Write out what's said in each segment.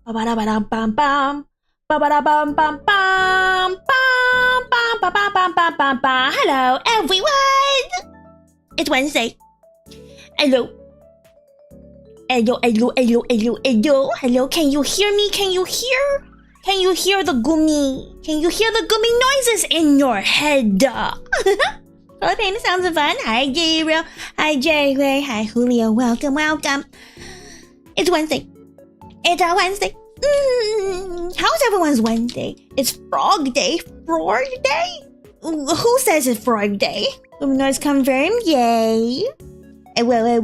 Ba-ba-da-ba-dum-bum-bum. Ba-ba-da-bum-bum-bum. Bum-bum-bum-bum-bum-bum. Hello, everyone. It's Wednesday. Hello. Hello, hello, hello, hello, hello. Hello, can you hear me? Can you hear? Can you hear the Guumi? Can you hear the Guumi noises in your head? Filipino sounds of fun. Hi, Gabriel. Hi, Jerry. Hi, Julio. Welcome, welcome. It's Wednesday. It's a Wednesday. How's everyone's Wednesday? It's Frog Day. Frog Day? Who says it's Frog Day? Noise confirmed. Yay. Whoa.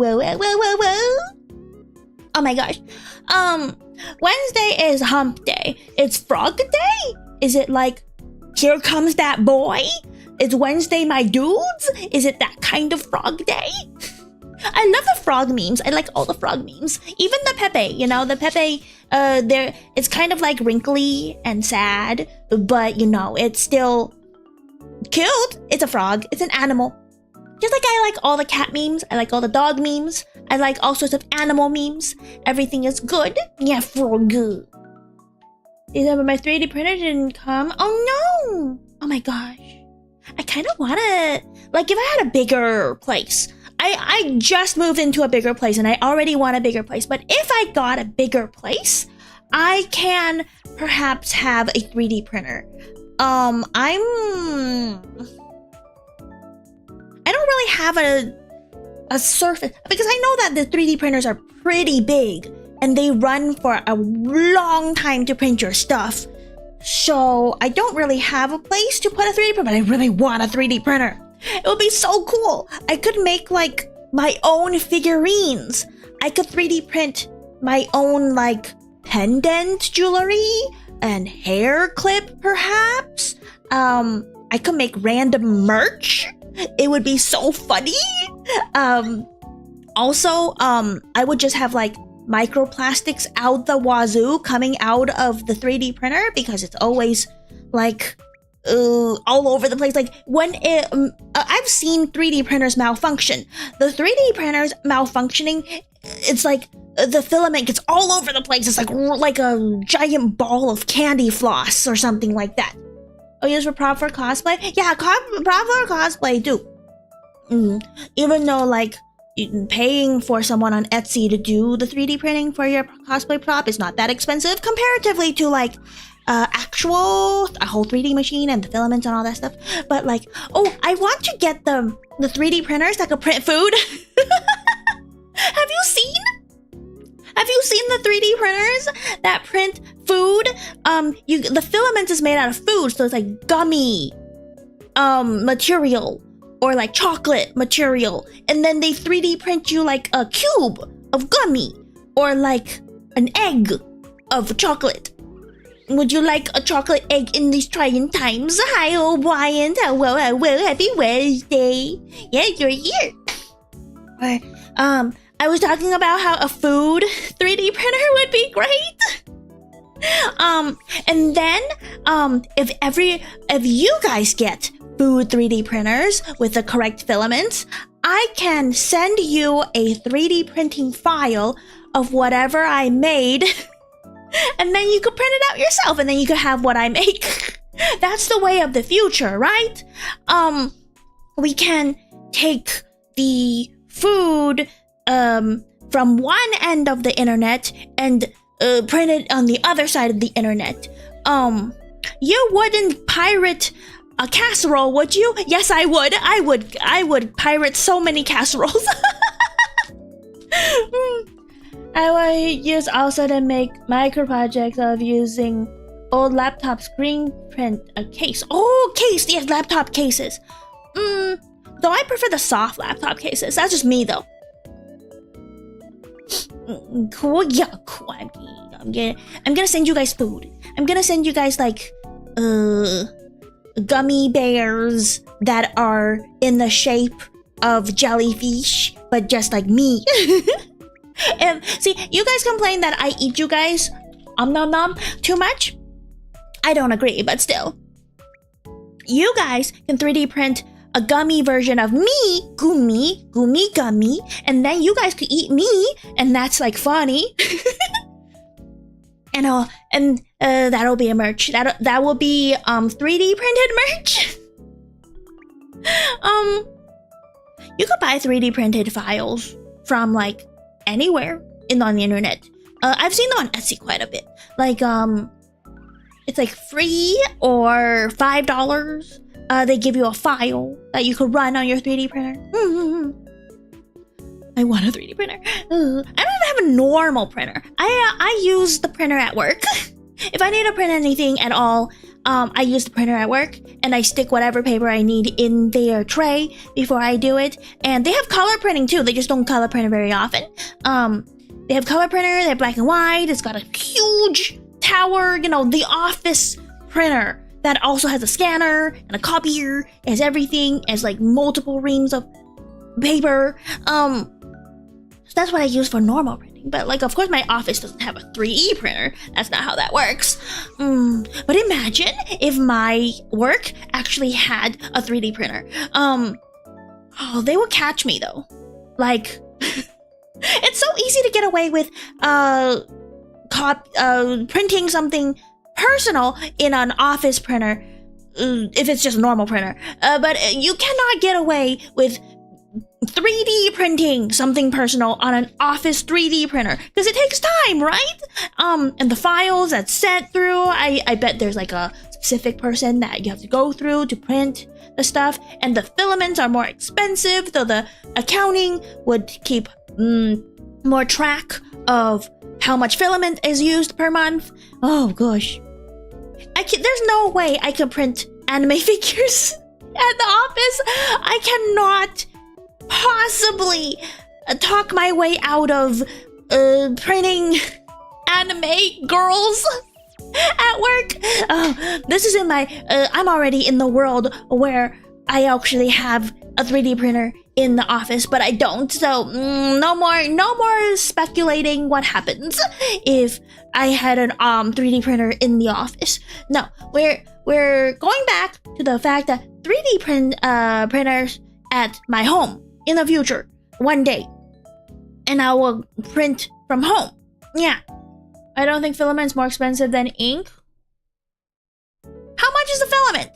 Oh my gosh. Wednesday is Hump Day. It's Frog Day? Is it like, here comes that boy? It's Wednesday, my dudes? Is it that kind of frog day? I love the frog memes. I like all the frog memes. Even the Pepe, you know, the Pepe, it's kind of like wrinkly and sad, but you know, it's still cute. It's a frog. It's an animal. Just like I like all the cat memes. I like all the dog memes. I like all sorts of animal memes. Everything is good. Yeah, frog. My 3D printer didn't come. Oh no! Oh my gosh. I kind of want to, like, if I had a bigger place. I just moved into a bigger place and I already want a bigger place. But if I got a bigger place, I can perhaps have a 3D printer. I don't really have a surface, because I know that the 3D printers are pretty big and they run for a long time to print your stuff. So I don't really have a place to put a 3D printer, but I really want a 3D printer. It would be so cool. I could make like my own figurines. I could 3D print my own like pendant jewelry and hair clip perhaps. I could make random merch. It would be so funny. Also, I would just have like microplastics out the wazoo coming out of the 3D printer, because it's always like all over the place. Like when I've seen 3D printers malfunction. The 3D printers malfunctioning, it's like the filament gets all over the place. It's like a giant ball of candy floss or something like that. Oh, use for prop for cosplay? Yeah, prop for cosplay too. Even though like paying for someone on Etsy to do the 3D printing for your cosplay prop is not that expensive comparatively to like a whole 3D machine and the filaments and all that stuff. But like, oh, I want to get the 3D printers that could print food. Have you seen the 3D printers that print food? The filament is made out of food, so it's like gummy material or like chocolate material, and then they 3D print you like a cube of gummy or like an egg of chocolate. Would you like a chocolate egg in these trying times? Hi, O'Brien. Hello, happy Wednesday. Yeah, you're here. I was talking about how a food 3D printer would be great. And then, if you guys get food 3D printers with the correct filaments, I can send you a 3D printing file of whatever I made, and then you could print it out yourself, and then you could have what I make. That's the way of the future, right? We can take the food from one end of the internet and print it on the other side of the internet. You wouldn't pirate a casserole, would you? Yes, I would. I would pirate so many casseroles. I would use also to make micro projects of using old laptop screen print a case. Oh, case! Yes, laptop cases. Though I prefer the soft laptop cases. That's just me, though. Cool, yeah, cool. I'm gonna send you guys food. I'm gonna send you guys like gummy bears that are in the shape of jellyfish, but just like me. And see, you guys complain that I eat you guys nom nom too much. I don't agree, but still, you guys can 3D print a gummy version of me, Guumi gummy, and then you guys could eat me, and that's like funny. and that'll be a merch. That will be 3D printed merch. You could buy 3D printed files from like anywhere on the internet. I've seen them on Etsy quite a bit. Like it's like free or $5. They give you a file that you could run on your 3D printer. I want a 3D printer. I don't even have a normal printer. I use the printer at work. If I need to print anything at all, I use the printer at work, and I stick whatever paper I need in their tray before I do it. And they have color printing too. They just don't color print very often. They have color printer. They're black and white. It's got a huge tower, you know, the office printer that also has a scanner and a copier. It has everything. It has like multiple reams of paper. So that's what I use for normal printing. But like, of course, my office doesn't have a 3D printer. That's not how that works. But imagine if my work actually had a 3D printer. Oh, they would catch me though. Like, it's so easy to get away with printing something personal in an office printer if it's just a normal printer. But you cannot get away with 3D printing something personal on an office 3D printer because it takes time, right? And the files that's sent through, I bet there's like a specific person that you have to go through to print the stuff, and the filaments are more expensive, so the accounting would keep more track of how much filament is used per month. Oh gosh, there's no way I could print anime figures at the office. I cannot possibly talk my way out of printing anime girls at work. This is in my I'm already in the world where I actually have a 3D printer in the office, but I don't. So no more speculating what happens if I had an 3D printer in the office. No, we're going back to the fact that 3D printers at my home in the future, one day, and I will print from home. Yeah, I don't think filament's more expensive than ink. How much is the filament?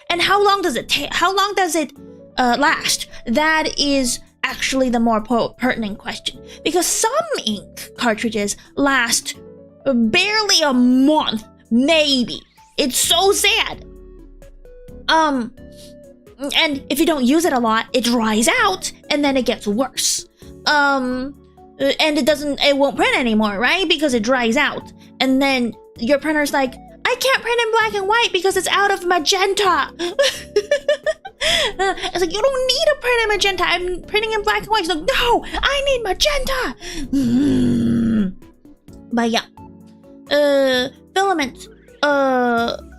And how long does it take? How long does it last? That is actually the more pertinent question, because some ink cartridges last barely a month, maybe. It's so sad. And if you don't use it a lot, it dries out, and then it gets worse. And it won't print anymore, right? Because it dries out. And then your printer's like, I can't print in black and white because it's out of magenta. It's like, you don't need to print in magenta. I'm printing in black and white. She's like, no, I need magenta. But yeah, filament.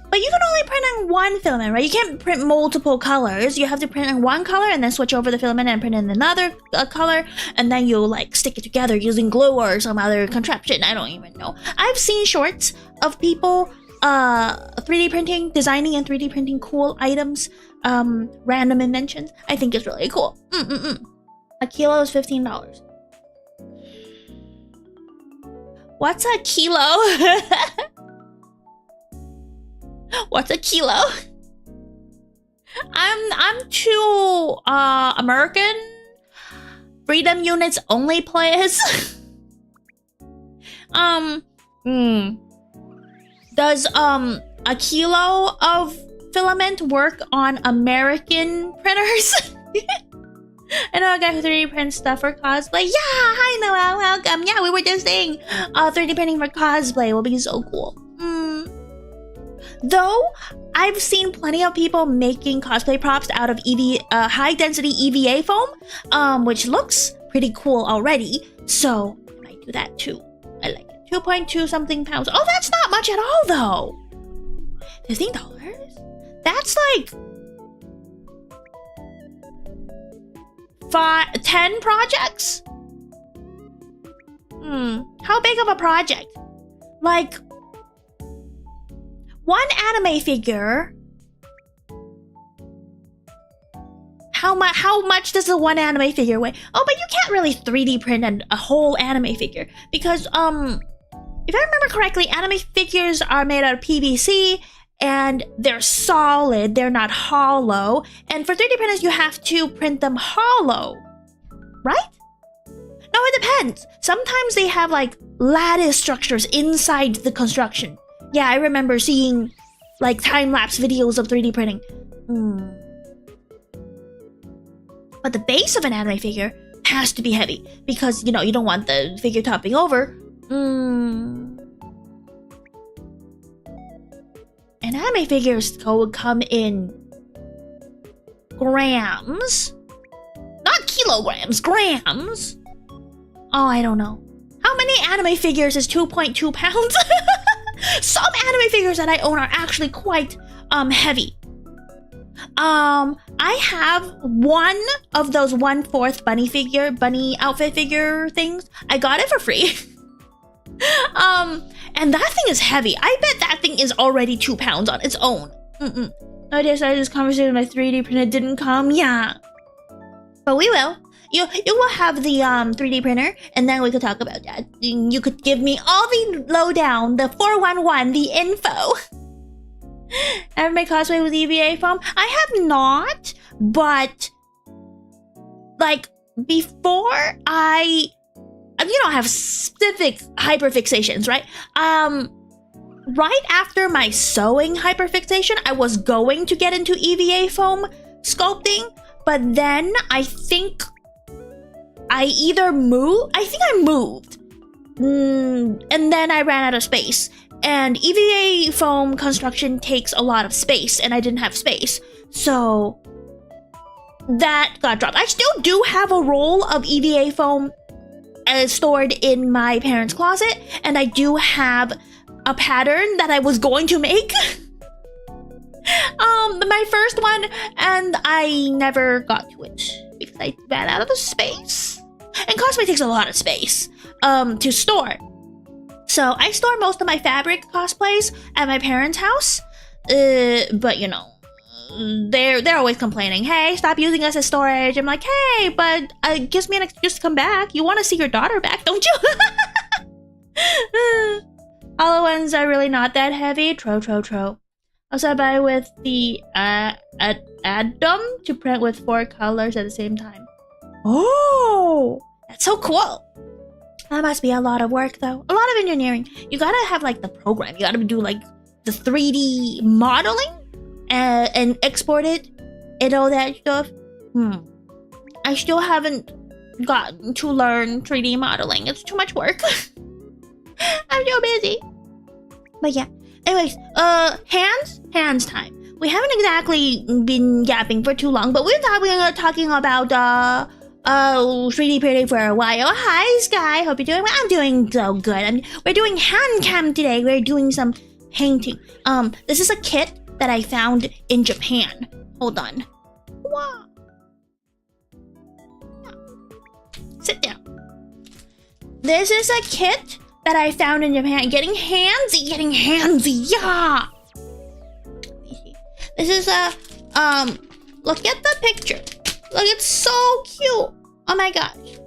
But you can only print in one filament, right? You can't print multiple colors. You have to print in one color and then switch over the filament and print in another color, and then you like stick it together using glue or some other contraption. I don't even know. I've seen shorts of people 3D printing, designing and 3D printing cool items, random inventions. I think it's really cool. A kilo is $15. What's a kilo? What's a kilo? I'm too American. Freedom units only, please. Does a kilo of filament work on American printers? I know a guy who 3D prints stuff for cosplay. Yeah, hi Noel, welcome. Yeah, we were just saying 3D printing for cosplay will be so cool. Though I've seen plenty of people making cosplay props out of high density EVA foam, which looks pretty cool already. So I might do that too. I like it. 2.2 something pounds. Oh, that's not much at all though. $15? That's like 10 projects? How big of a project? Like one anime figure. How much does the one anime figure weigh? Oh, but you can't really 3D print a whole anime figure because if I remember correctly, anime figures are made out of PVC and they're solid, they're not hollow. And for 3D printers, you have to print them hollow, right? No, it depends. Sometimes they have like lattice structures inside the construction. Yeah, I remember seeing like time-lapse videos of 3D printing. But the base of an anime figure has to be heavy because, you know, you don't want the figure topping over. And anime figures would come in grams. Not kilograms, grams. Oh, I don't know. How many anime figures is 2.2 pounds? Some anime figures that I own are actually quite heavy. I have one of those 1/4 bunny outfit figure things. I got it for free. And that thing is heavy. I bet that thing is already 2 pounds on its own. I decided this conversation my 3D printer didn't come. Yeah. But we will. You will have the 3D printer, and then we could talk about that. You could give me all the lowdown, the 411, the info. Ever made cosplay with EVA foam? I have not, but like before I have specific hyperfixations, right? Right after my sewing hyperfixation, I was going to get into EVA foam sculpting, but then I think I moved, and then I ran out of space. And EVA foam construction takes a lot of space, and I didn't have space, so that got dropped. I still do have a roll of EVA foam stored in my parents' closet, and I do have a pattern that I was going to make. My first one, and I never got to it because I ran out of the space. And cosplay takes a lot of space to store. So I store most of my fabric cosplays at my parents' house. But you know, they're always complaining, hey, stop using us as storage. I'm like, hey, but it gives me an excuse to come back. You want to see your daughter back, don't you? Hollow ones are really not that heavy. Tro. Also, I buy with the addum to print with 4 colors at the same time. Oh, that's so cool. That must be a lot of work, though. A lot of engineering. You gotta have like the program. You gotta do like the 3D modeling and export it and all that stuff. I still haven't gotten to learn 3D modeling. It's too much work. I'm so busy. But yeah. Anyways, hands time. We haven't exactly been yapping for too long, but we're talking about 3D printing for a while. Hi, Sky. Hope you're doing well. I'm doing so good. We're doing HANDCAM today. We're doing some painting. This is a kit that I found in Japan. Hold on. Wow. Sit down. This is a kit that I found in Japan. Getting handsy, yeah. Let me see. This is a, look at the picture. Look, it's so cute. Oh my gosh.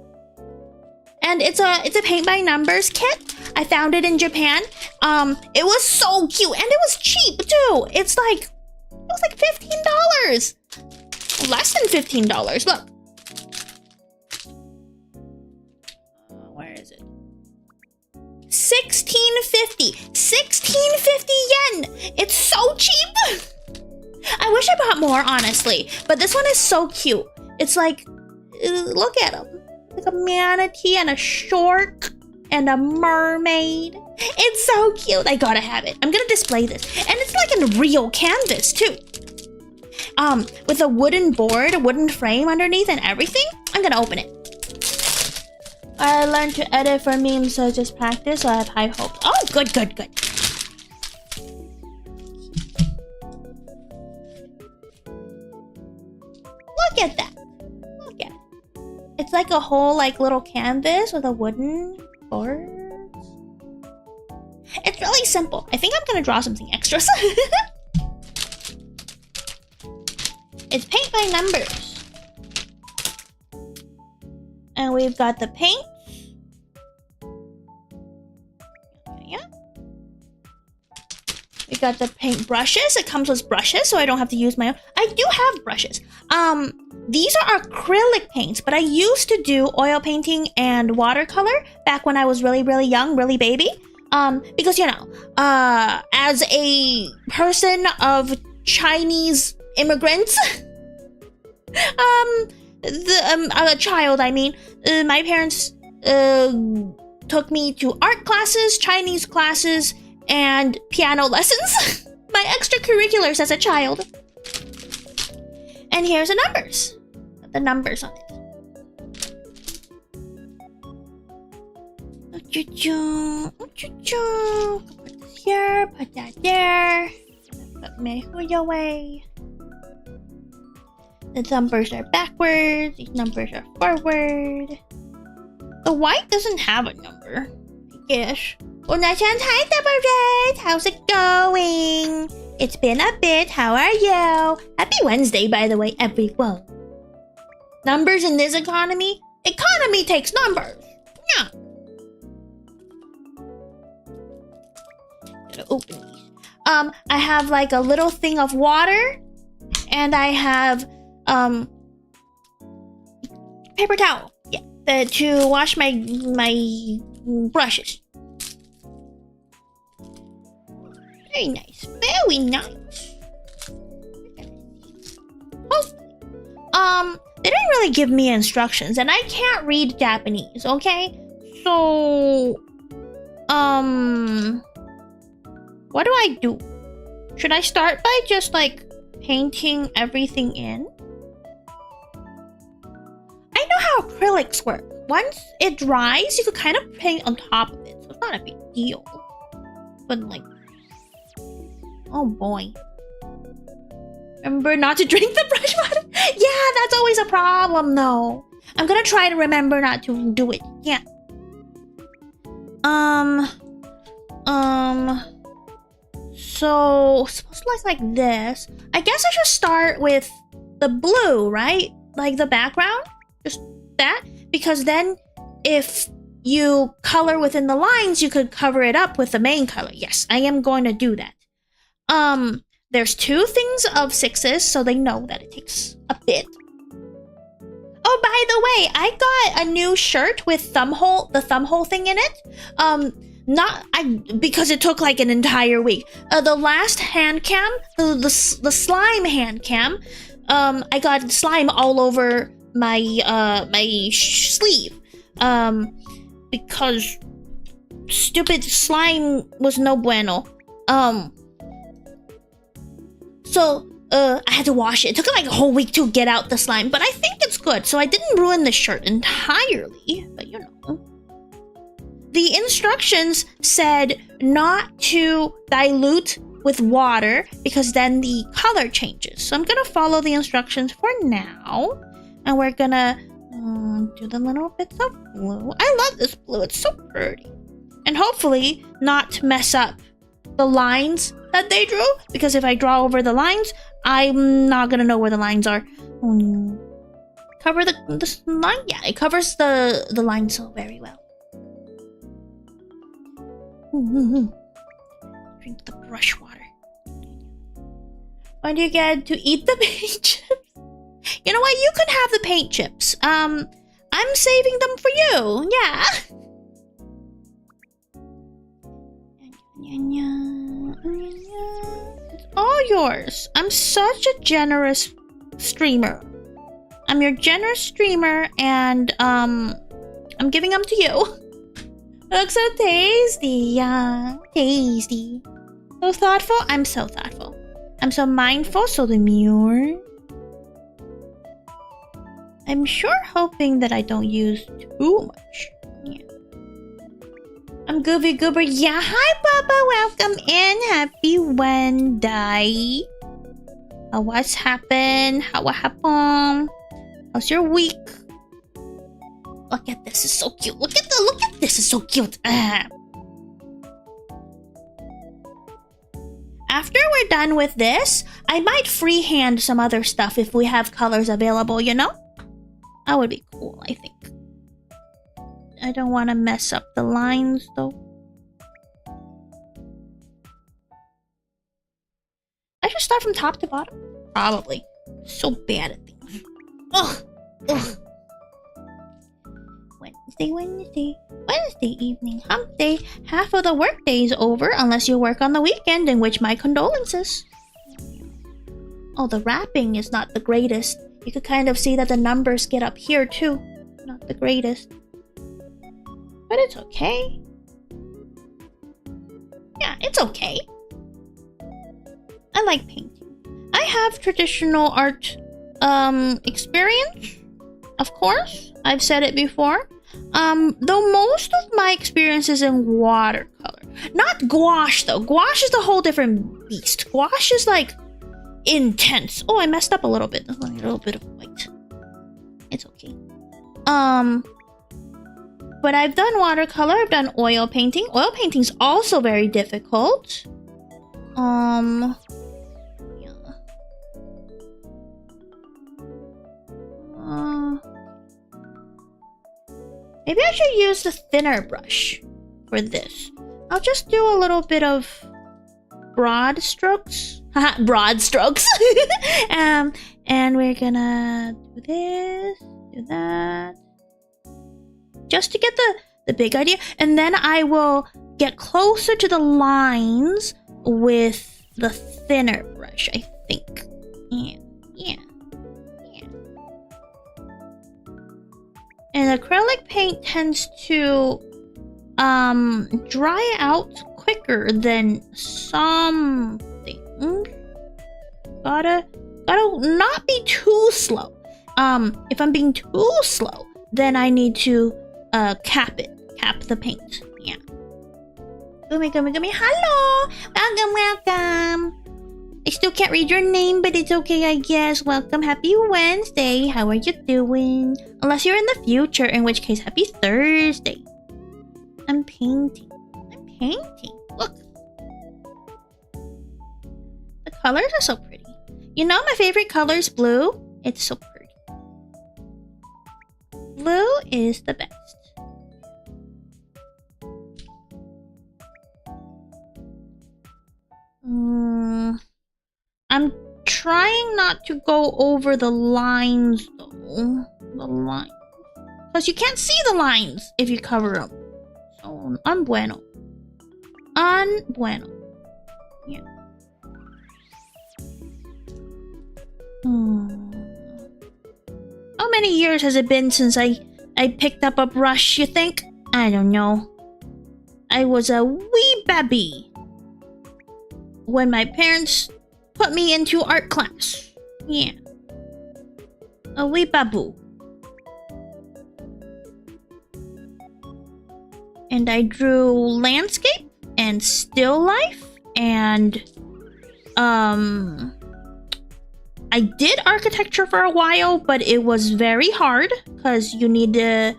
And it's a paint by numbers kit. I found it in Japan. It was so cute, and it was cheap too. It was like $15. Less than $15. Look. Where is it? 1650. 1650 yen. It's so cheap. I wish I bought more, honestly, but this one is so cute. It's like, look at him. Like a manatee and a shark and a mermaid. It's so cute. I gotta have it. I'm gonna display this. And it's like a real canvas too. With a wooden board, a wooden frame underneath and everything. I'm gonna open it. I learned to edit for memes, so just practice, so I have high hopes. Oh, good. Look at that. Look at it. It's like a whole like little canvas with a wooden board. It's really simple. I think I'm gonna draw something extra. It's paint by numbers. And we've got the paint. Yeah. We got the paint brushes. It comes with brushes, so I don't have to use my own. I do have brushes. These are acrylic paints, but I used to do oil painting and watercolor back when I was really, really young, really baby. Because, you know, as a person of Chinese immigrants, a child, I mean, my parents took me to art classes, Chinese classes, and piano lessons. My extracurriculars as a child. And here's the numbers. The numbers on it. Put this here, put that there. Put my hood away. The numbers are backwards, these numbers are forward. The white doesn't have a number, I guess. Well, hi, Double Red! How's it going? It's been a bit, how are you? Happy Wednesday, by the way, everyone. Numbers in this economy? Economy takes numbers! Yeah. Gotta open these. I have like a little thing of water, and I have paper towel. Yeah, to wash my brushes. Very nice, very nice. They didn't really give me instructions, and I can't read Japanese. Okay, so what do I do? Should I start by just like painting everything in? I know how acrylics work. Once it dries, you could kind of paint on top of it, so it's not a big deal. But like, oh boy. Remember not to drink the brush water? Yeah, that's always a problem though. I'm gonna try to remember not to do it. Yeah. So supposed to look like this. I guess I should start with the blue, right? Like the background, just that, because then if you color within the lines, you could cover it up with the main color. Yes, I am going to do that. There's 2 things of 6s, so they know that it takes a bit. Oh, by the way, I got a new shirt with the thumb hole thing in it. Because it took like an entire week. The last HANDCAM, the slime HANDCAM, I got slime all over my sleeve. Because stupid slime was no bueno. So I had to wash it. It took like a whole week to get out the slime, but I think it's good. So I didn't ruin the shirt entirely, but you know. The instructions said not to dilute with water because then the color changes. So I'm gonna follow the instructions for now, and we're gonna do the little bits of blue. I love this blue, it's so pretty. And hopefully not mess up the lines that they drew, because if I draw over the lines, I'm not gonna know where the lines are. Cover the line? Yeah, it covers the line so very well. Drink the brush water. Why do you get to eat the paint chips? You know what? You can have the paint chips. I'm saving them for you. Yeah. It's all yours. I'm such a generous streamer. I'm your generous streamer, and I'm giving them to you. Looks so tasty, yeah, tasty. So thoughtful, I'm so thoughtful. I'm so mindful, so demure. I'm sure hoping that I don't use too much. Yeah. I'm Goofy Goober. Yeah, hi Bubba, welcome in. Happy Wednesday. What's happened? What happened? How's your week? Look at this, it's so cute. Look at this, it's so cute. After we're done with this, I might freehand some other stuff if we have colors available, you know? That would be cool, I think. I don't want to mess up the lines, though. I should start from top to bottom. Probably. So bad at things. Ugh. Ugh. Wednesday evening, hump day. Half of the workday is over unless you work on the weekend, in which my condolences. Oh, the wrapping is not the greatest. You could kind of see that the numbers get up here too. Not the greatest. But it's okay. Yeah, it's okay. I like painting. I have traditional art experience. Of course, I've said it before. Though most of my experience is in watercolor. Not gouache though. Gouache is a whole different beast. Gouache is like intense. Oh, I messed up a little bit. There's only a little bit of white. It's okay. But I've done watercolor, I've done oil painting. Oil painting's also very difficult. Yeah. Maybe I should use the thinner brush for this. I'll just do a little bit of broad strokes. Haha, broad strokes. And we're gonna do this, do that. Just to get the big idea. And then I will get closer to the lines with the thinner brush, I think. Yeah. And acrylic paint tends to dry out quicker than some things. Gotta not be too slow. If I'm being too slow, then I need to cap the paint. Yeah. Guumi, hello! Welcome. I still can't read your name, but it's okay, I guess. Welcome, happy Wednesday. How are you doing? Unless you're in the future, in which case, happy Thursday. I'm painting. Look. The colors are so pretty. You know my favorite color is blue? It's so pretty. Blue is the best. I'm trying not to go over the lines though. The lines. Because you can't see the lines if you cover them. So, unbueno. Yeah. How many years has it been since I picked up a brush, you think? I don't know. I was a wee baby when my parents put me into art class. Yeah. A wee babu. And I drew landscape and still life and I did architecture for a while, but it was very hard because you need a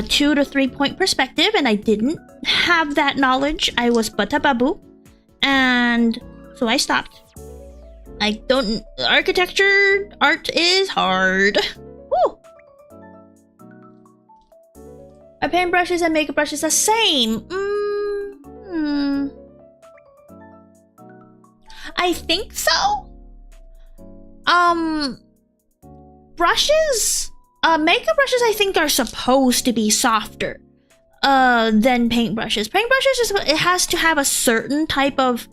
2 to 3 point perspective, and I didn't have that knowledge. I was but a babu, and so I stopped. I don't. Architecture art is hard. Woo. Are paintbrushes and makeup brushes the same? I think so. Brushes, makeup brushes I think are supposed to be softer than paintbrushes. Paintbrushes it has to have a certain type of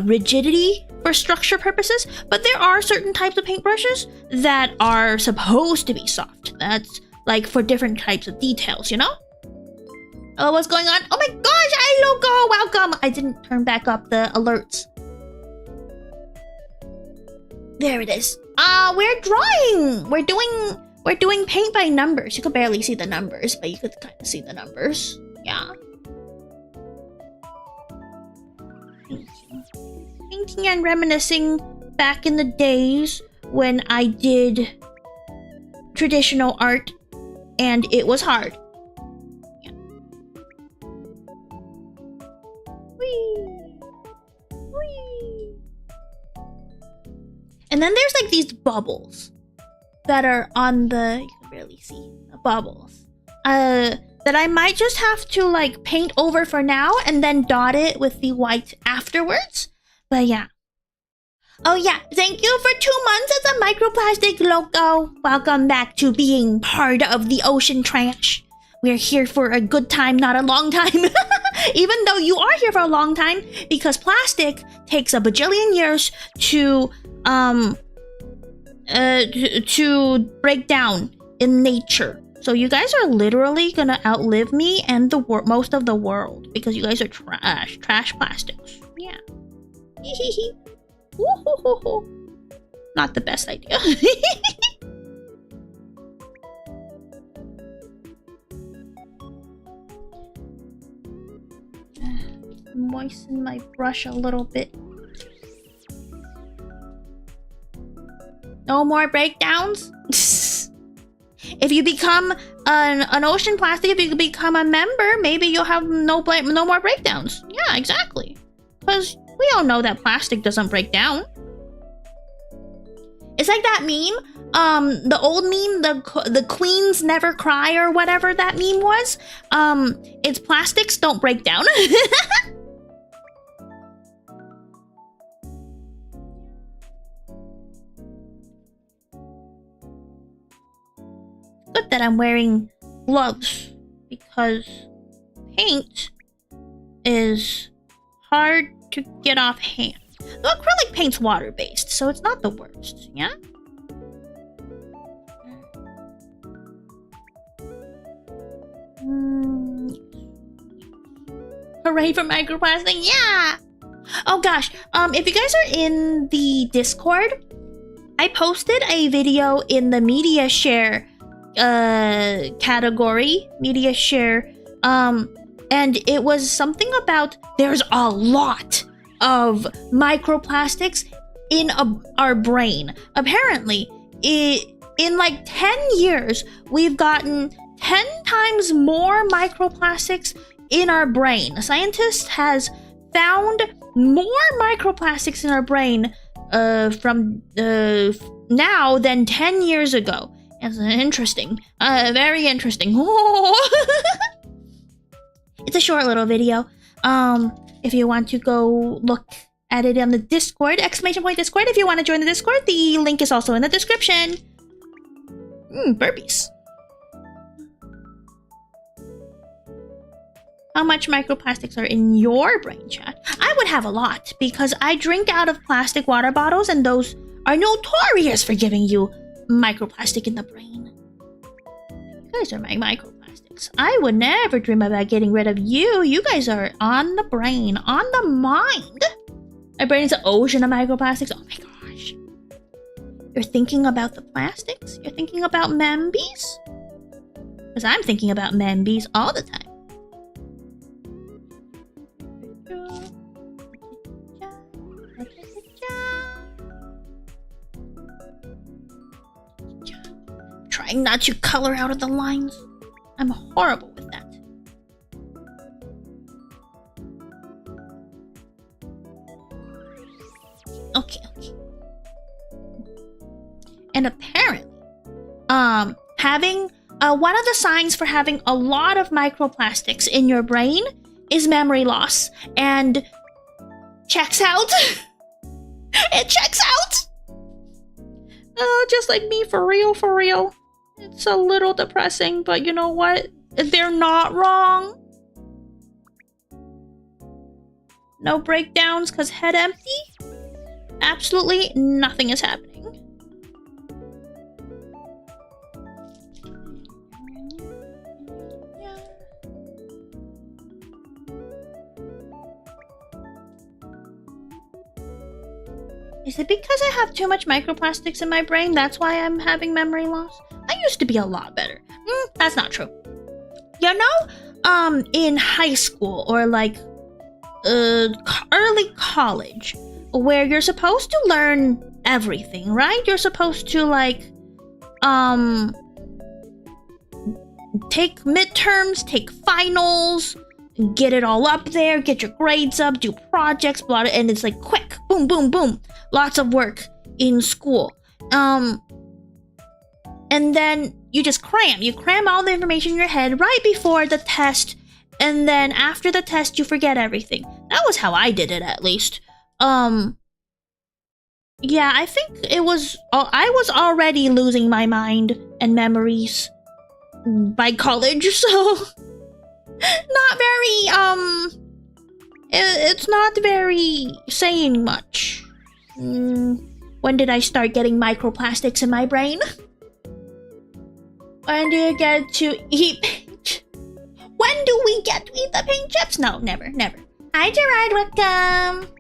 rigidity for structure purposes, but there are certain types of paintbrushes that are supposed to be soft. That's like for different types of details, you know? Oh, what's going on? Oh my gosh, hi Loco, welcome! I didn't turn back up the alerts. There it is. We're drawing. We're doing paint by numbers. You could barely see the numbers, but you could kind of see the numbers. Yeah. Painting and reminiscing back in the days when I did traditional art and it was hard. Yeah. Whee! Whee! And then there's like these bubbles that are on the, you can barely see the bubbles, that I might just have to like paint over for now and then dot it with the white afterwards. But yeah, Oh yeah, thank you for 2 months as a microplastic loco. Welcome back to being part of the ocean trash. We're here for a good time, not a long time. Even though you are here for a long time, because plastic takes a bajillion years to break down in nature. So you guys are literally gonna outlive me and the most of the world because you guys are trash plastics. Yeah. Not the best idea. Moisten my brush a little bit. No more breakdowns? If you become an ocean plastic, if you become a member, maybe you'll have no more breakdowns. Yeah, exactly. Because we all know that plastic doesn't break down. It's like that meme, the old meme, the queens never cry or whatever that meme was. It's plastics don't break down. Good that I'm wearing gloves because paint is hard to get off hand. The acrylic paint's water-based, so it's not the worst, yeah? Hooray for microplastic, yeah! Oh gosh, if you guys are in the Discord, I posted a video in the media share category, media share, and it was something about there's a lot of microplastics in our brain. Apparently, in like 10 years, we've gotten 10 times more microplastics in our brain. A scientist has found more microplastics in our brain from now than 10 years ago. It's interesting. Very interesting. It's a short little video. If you want to go look at it on the Discord, !Discord, if you want to join the Discord, the link is also in the description. Burpees. How much microplastics are in your brain, chat? I would have a lot, because I drink out of plastic water bottles, and those are notorious for giving you microplastic in the brain. You guys are my microplastics. I would never dream about getting rid of you. You guys are on the brain, on the mind. My brain is an ocean of microplastics. Oh my gosh. You're thinking about the plastics? You're thinking about membies? Because I'm thinking about membies all the time. Trying not to color out of the lines. I'm horrible with that. Okay. And apparently, having one of the signs for having a lot of microplastics in your brain is memory loss, and checks out. It checks out. Oh, just like me, for real. It's a little depressing, but you know what? They're not wrong. No breakdowns because head empty? Absolutely nothing is happening. Is it because I have too much microplastics in my brain? That's why I'm having memory loss? I used to be a lot better. That's not true. You know, in high school or like early college, where you're supposed to learn everything, right? You're supposed to like take midterms, take finals, get it all up there, get your grades up, do projects, blah, and it's like quick, boom, boom, boom. Lots of work in school. And then you just cram. You cram all the information in your head right before the test, and then after the test, you forget everything. That was how I did it, at least. Yeah, I think it was. I was already losing my mind and memories by college, so not very. It's not very saying much. When did I start getting microplastics in my brain? When do you get to eat paint? When do we get to eat the paint chips? No, never, never. Hi, Gerard, welcome.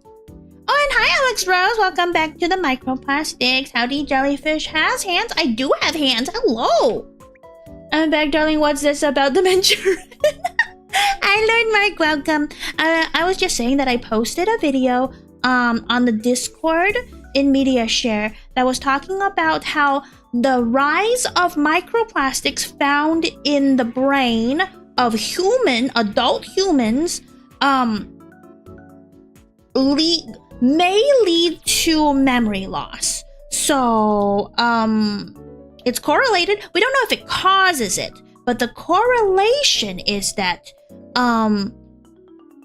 Oh, and hi, Alex Rose. Welcome back to the microplastics. Howdy, jellyfish has hands. I do have hands. Hello. I'm back, darling. What's this about the Manchurian? I learned, Mark. Welcome. I was just saying that I posted a video on the Discord in Media Share that was talking about how the rise of microplastics found in the brain of adult humans may lead to memory loss. So, it's correlated. We don't know if it causes it, but the correlation is that,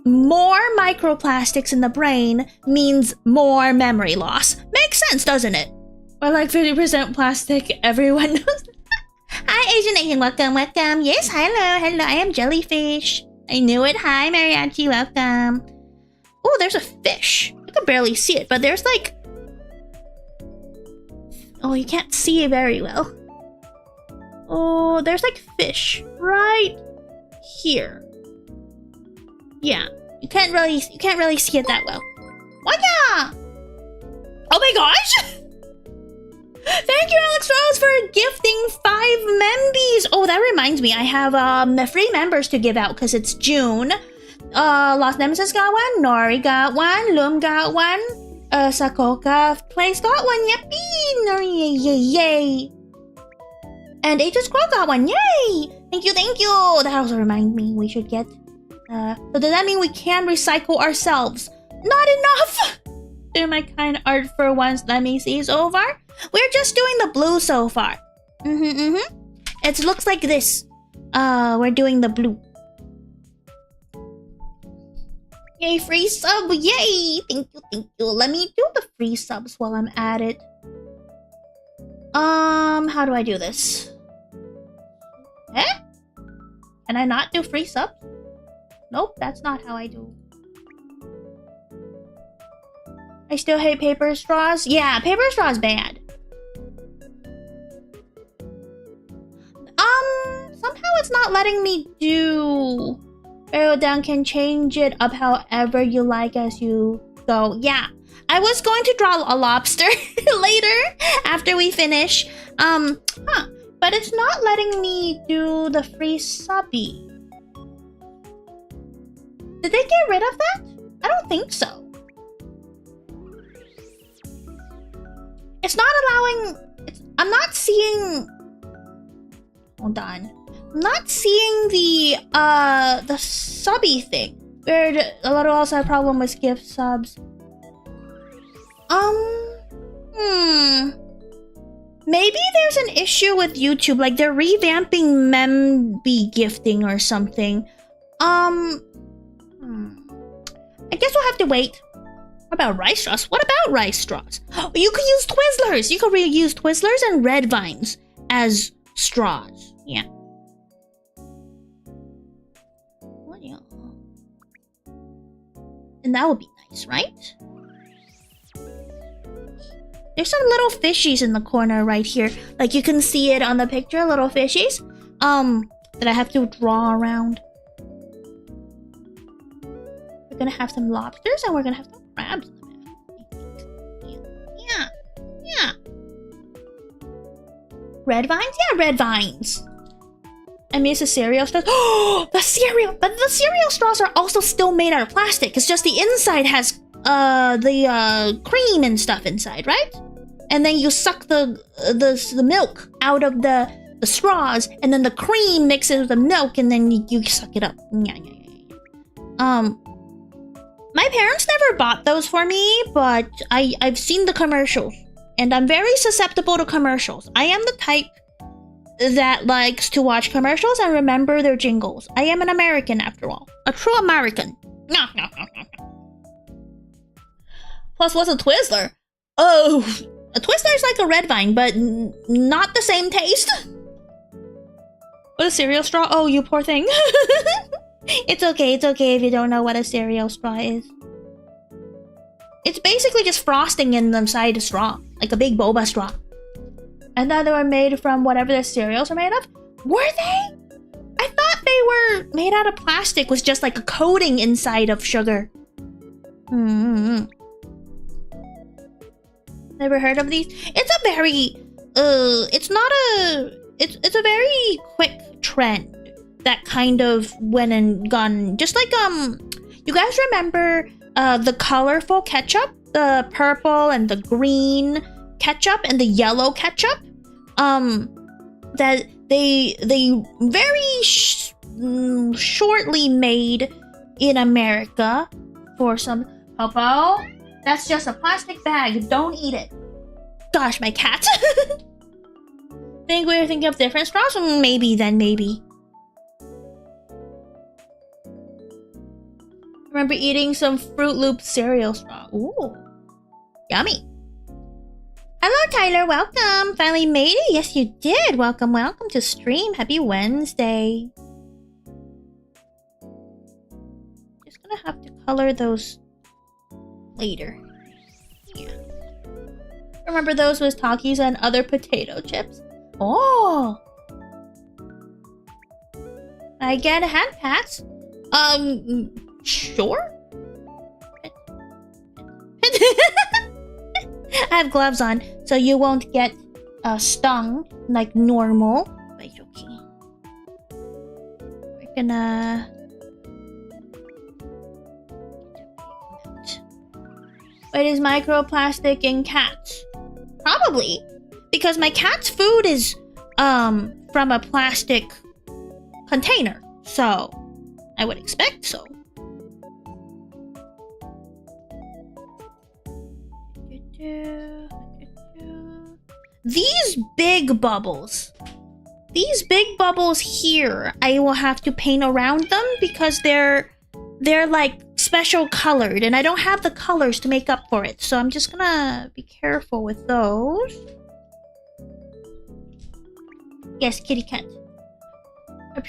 more microplastics in the brain means more memory loss. Makes sense, doesn't it? We're like 50% plastic, everyone knows. Hi, Asian, welcome, welcome. Yes, hello, I am jellyfish. I knew it. Hi, Mariachi, welcome. Oh, there's a fish. I can barely see it, but there's like... Oh, you can't see it very well. Oh, there's like fish right here. Yeah, you can't really see it that well. Wanya! Oh my gosh! Thank you, Alex Rose, for gifting 5 membies. Oh, that reminds me, I have free members to give out because it's June. Lost Nemesis got one, Nori got one, Loom got one, Sakoka Place got one, yippee! Nori, yay, yay! And Aegis Squirrel got one, yay! Thank you, thank you! That also reminds me, we should get... so does that mean we can recycle ourselves? Not enough! Do my kind art for once, let me see so far. We're just doing the blue so far. It looks like this. We're doing the blue. Yay, free sub, yay! Thank you. Let me do the free subs while I'm at it. How do I do this? Eh? Can I not do free subs? Nope, that's not how I do. I still hate paper straws. Yeah, paper straws bad. Somehow it's not letting me do... Arrow down can change it up however you like as you go. Yeah, I was going to draw a lobster later after we finish. But it's not letting me do the free subby. Did they get rid of that? I don't think so. It's not allowing... I'm not seeing... Hold on. I'm not seeing the subby thing. Weird. A lot of also have problem with gift subs. Maybe there's an issue with YouTube. Like they're revamping memby gifting or something. I guess we'll have to wait. What about rice straws? What about rice straws? Oh, you could use Twizzlers. You could reuse Twizzlers and red vines as straws. Yeah. And that would be nice, right? There's some little fishies in the corner right here. Like you can see it on the picture, little fishies. That I have to draw around. We're gonna have some lobsters and we're gonna have some crabs in the back. Yeah. Red vines? Yeah, red vines. I miss the cereal straws. Oh, the cereal! But the cereal straws are also still made out of plastic. It's just the inside has the cream and stuff inside, right? And then you suck the milk out of the straws, and then the cream mixes with the milk, and then you suck it up. My parents never bought those for me, but I've seen the commercials, and I'm very susceptible to commercials. I am the type that likes to watch commercials and remember their jingles. I am an American after all. A true American. Plus, what's a Twizzler? Oh, a Twister is like a red vine, but not the same taste. What a cereal straw? Oh, you poor thing. It's okay if you don't know what a cereal straw is. It's basically just frosting in the inside a straw, like a big boba straw. I thought they were made from whatever the cereals are made of. Were they? I thought they were made out of plastic with just like a coating inside of sugar. Never heard of these? It's a very, it's a very quick trend that kind of went and gone. Just like, you guys remember the colorful ketchup? The purple and the green ketchup and the yellow ketchup? That they very shortly made in America for some... Popo, that's just a plastic bag. Don't eat it. Gosh, my cat. Think we were thinking of different straws? Maybe then, maybe. Remember eating some Fruit Loop cereal straw. Ooh. Yummy. Hello, Tyler. Welcome. Finally made it? Yes, you did. Welcome, welcome to stream. Happy Wednesday. Just gonna have to color those later. Yeah. Remember those with Takis and other potato chips? Oh! I get HANDCAMs? Sure? I have gloves on, so you won't get stung like normal. But it's okay. We're gonna... Wait, is microplastic in cats? Probably. Because my cat's food is from a plastic container. So, I would expect so. These big bubbles. These big bubbles here, I will have to paint around them because they're like special colored and I don't have the colors to make up for it. So I'm just gonna be careful with those. Yes, kitty cat.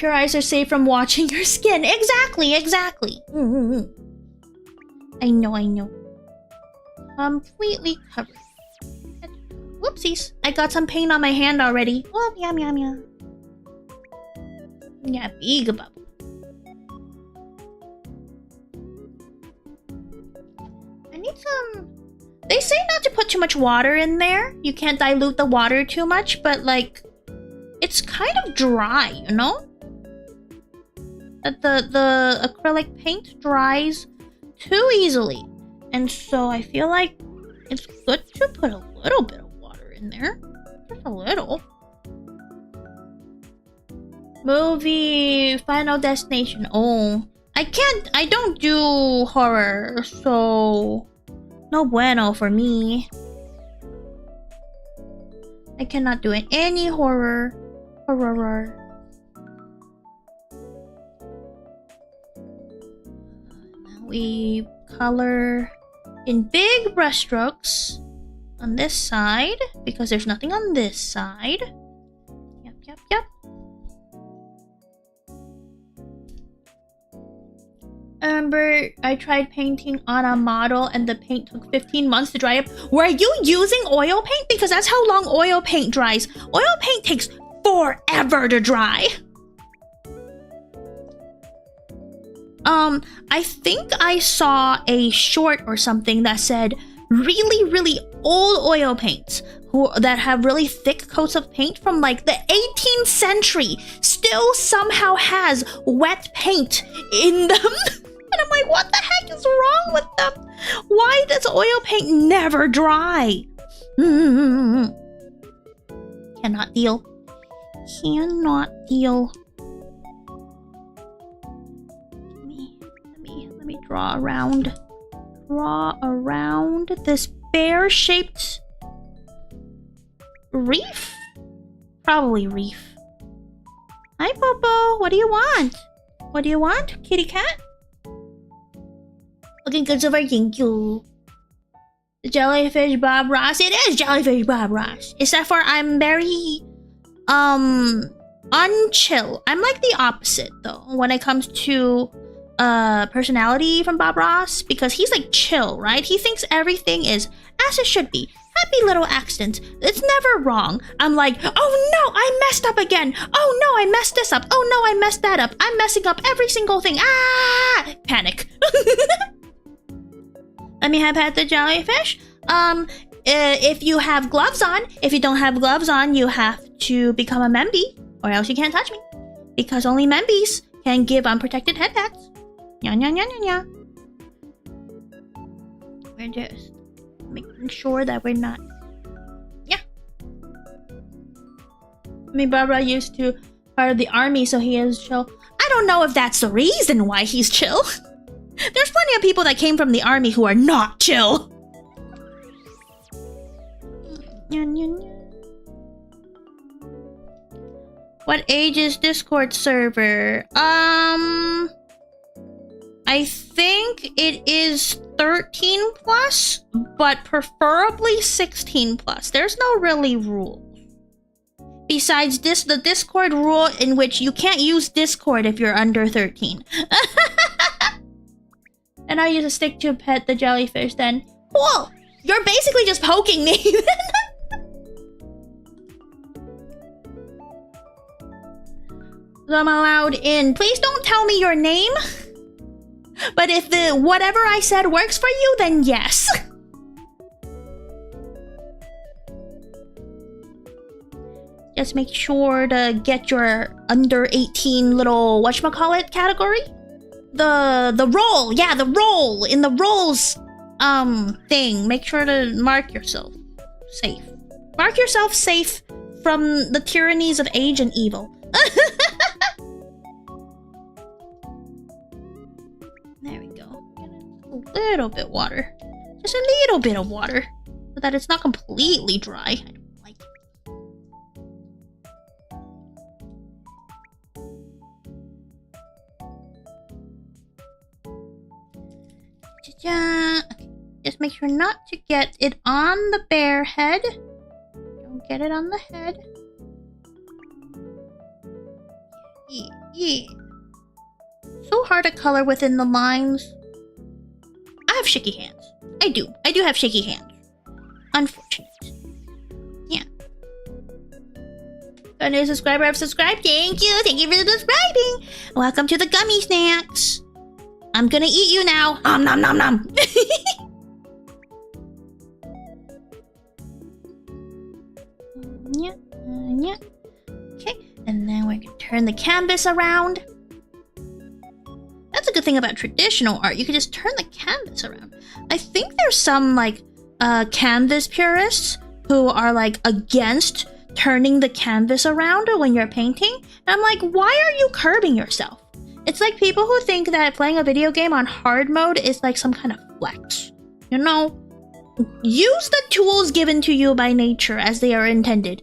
Your eyes are safe from watching your skin. Exactly, exactly. I know. Completely covered. Whoopsies. I got some paint on my hand already. Oh, yum. Yeah, big bubble. I need some... They say not to put too much water in there. You can't dilute the water too much, but like... It's kind of dry, you know? The acrylic paint dries too easily. And so I feel like it's good to put a little bit of water in there. Just a little. Movie Final Destination. Oh, I don't do horror, so no bueno for me. I cannot do any horror. Now we color in big brush strokes on this side because there's nothing on this side. Yep. I remember I tried painting on a model and the paint took 15 months to dry up. Were you using oil paint? Because that's how long oil paint dries. Oil paint takes forever to dry. I think I saw a short or something that said really old oil paints that have really thick coats of paint from like the 18th century still somehow has wet paint in them. And I'm like, what the heck is wrong with them? Why does oil paint never dry? Cannot deal. Let me draw around this bear-shaped reef? Probably reef. Hi, Popo. What do you want? What do you want, kitty cat? Looking good so far, thank you. The jellyfish Bob Ross. It is jellyfish Bob Ross. Except for I'm very unchill. I'm like the opposite though when it comes to personality from Bob Ross, because he's like chill, right? He thinks everything is as it should be. Happy little accidents. It's never wrong. I'm like, oh no, I messed up again. Oh no, I messed this up. Oh no, I messed that up. I'm messing up every single thing. Ah! Panic. Let me have had the jellyfish. If you have gloves on, if you don't have gloves on, you have to become a memby, or else you can't touch me. Because only membies can give unprotected headpats. Nya nya nya nya nya. We're just making sure that we're not. Yeah. I mean, Barbara used to part of the army, so he is chill. I don't know if that's the reason why he's chill. There's plenty of people that came from the army who are not chill. What age is Discord server? I think it is 13 plus, but preferably 16 plus. There's no really rule. Besides this, the Discord rule in which you can't use Discord if you're under 13. And I use a stick to pet the jellyfish then. Cool! You're basically just poking me. I'm allowed in. Please don't tell me your name. But if the whatever I said works for you, then yes. Just make sure to get your under 18 little whatchamacallit category. The role, yeah, the role in the roles thing. Make sure to mark yourself safe. Mark yourself safe from the tyrannies of age and evil. There we go. Get a little bit water. Just a little bit of water. So that it's not completely dry. I don't like it. Okay. Just make sure not to get it on the bear head. Don't get it on the head. Yeah. So hard to color within the lines. I have shaky hands. I do have shaky hands. Unfortunate. Yeah. Got a new subscriber. I've subscribed. Thank you for subscribing. Welcome to the gummy snacks. I'm gonna eat you now. Nom nom nom nom. Yeah. Okay, and then we're gonna turn the canvas around. That's a good thing about traditional art. You can just turn the canvas around. I think there's some like canvas purists who are like against turning the canvas around when you're painting. And I'm like, why are you curbing yourself? It's like people who think that playing a video game on hard mode is like some kind of flex. You know? Use the tools given to you by nature as they are intended.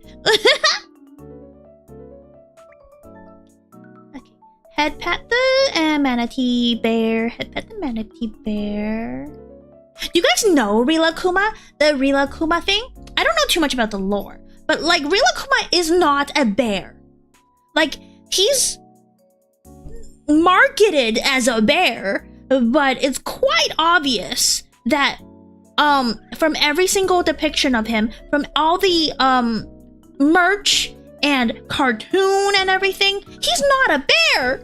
Okay. Head pat the manatee bear. Head pat the manatee bear. Do you guys know Rilakuma? The Rilakuma thing? I don't know too much about the lore. But like, Rilakuma is not a bear. Like, he's marketed as a bear, but it's quite obvious that from every single depiction of him, from all the merch and cartoon and everything, he's not a bear.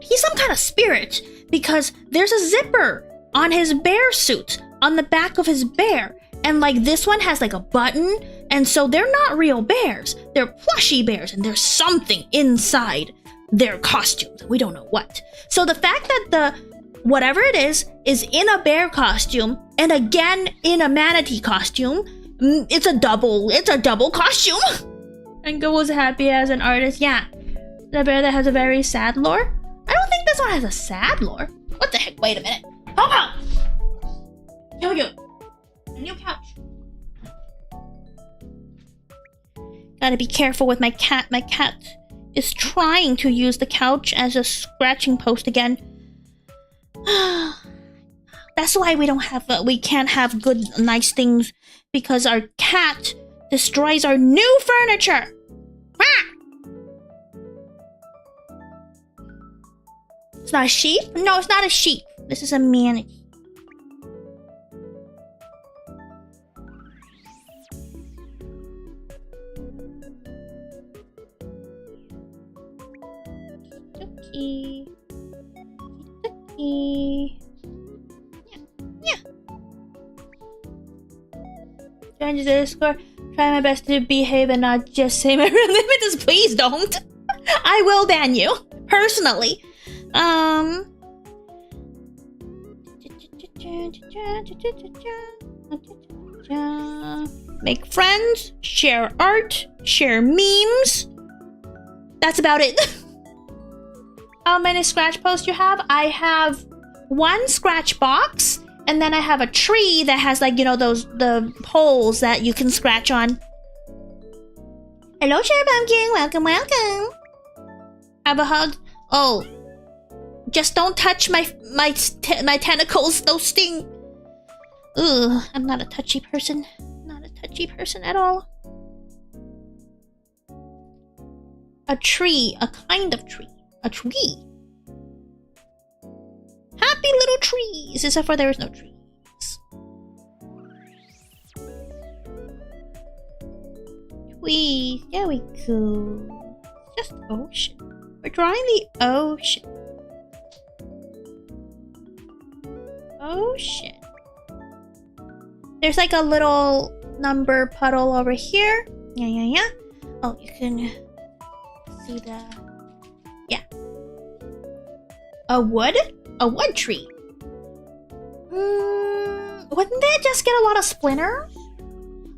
He's some kind of spirit, because there's a zipper on his bear suit, on the back of his bear, and like this one has like a button, and so they're not real bears. They're plushy bears, and there's something inside their costumes. We don't know what. So the fact that the whatever it is in a bear costume and again in a manatee costume, it's a double costume. And Go was happy as an artist. Yeah, the bear that has a very sad lore. I don't think this one has a sad lore. What the heck? Wait a minute. Hold on. Here we go. A new couch. Gotta be careful with my cat. My cat is trying to use the couch as a scratching post again. That That's why we can't have good, nice things, because our cat destroys our new furniture. Ah! It's not a sheep? No, it's not a sheep. This is a manatee. Tuki. Tuki. Yeah. Join the Discord. Try my best to behave and not just say my real name. Please don't. I will ban you personally. Make friends, share art, share memes. That's about it. How many scratch posts you have? I have 1 scratch box, and then I have a tree that has, like, you know, the poles that you can scratch on. Hello, Cherry Pumpkin. Welcome, welcome. Have a hug. Oh, just don't touch my tentacles. Those sting. Ugh, I'm not a touchy person. Not a touchy person at all. A tree, a kind of tree. A tree. Happy little trees, except for there is no trees. Trees, there we go. Just ocean. We're drawing the ocean. Ocean. There's like a little number puddle over here. Yeah. Oh, you can see the... Yeah. A wood tree. Wouldn't they just get a lot of splinters?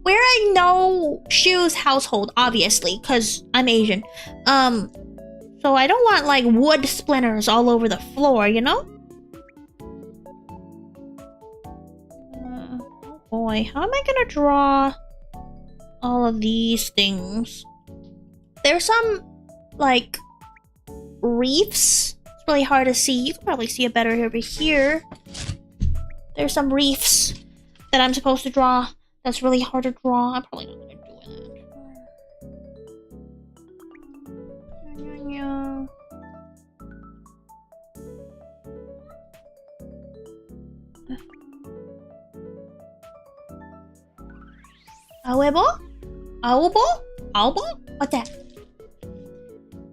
We're a no shoes household, obviously, because I'm Asian. So I don't want like wood splinters all over the floor, you know? Oh boy, how am I gonna draw all of these things? There's some like reefs. It's really hard to see. You can probably see it better over here. There's some reefs that I'm supposed to draw. That's really hard to draw. I'm probably not gonna do that. Owl? What's that?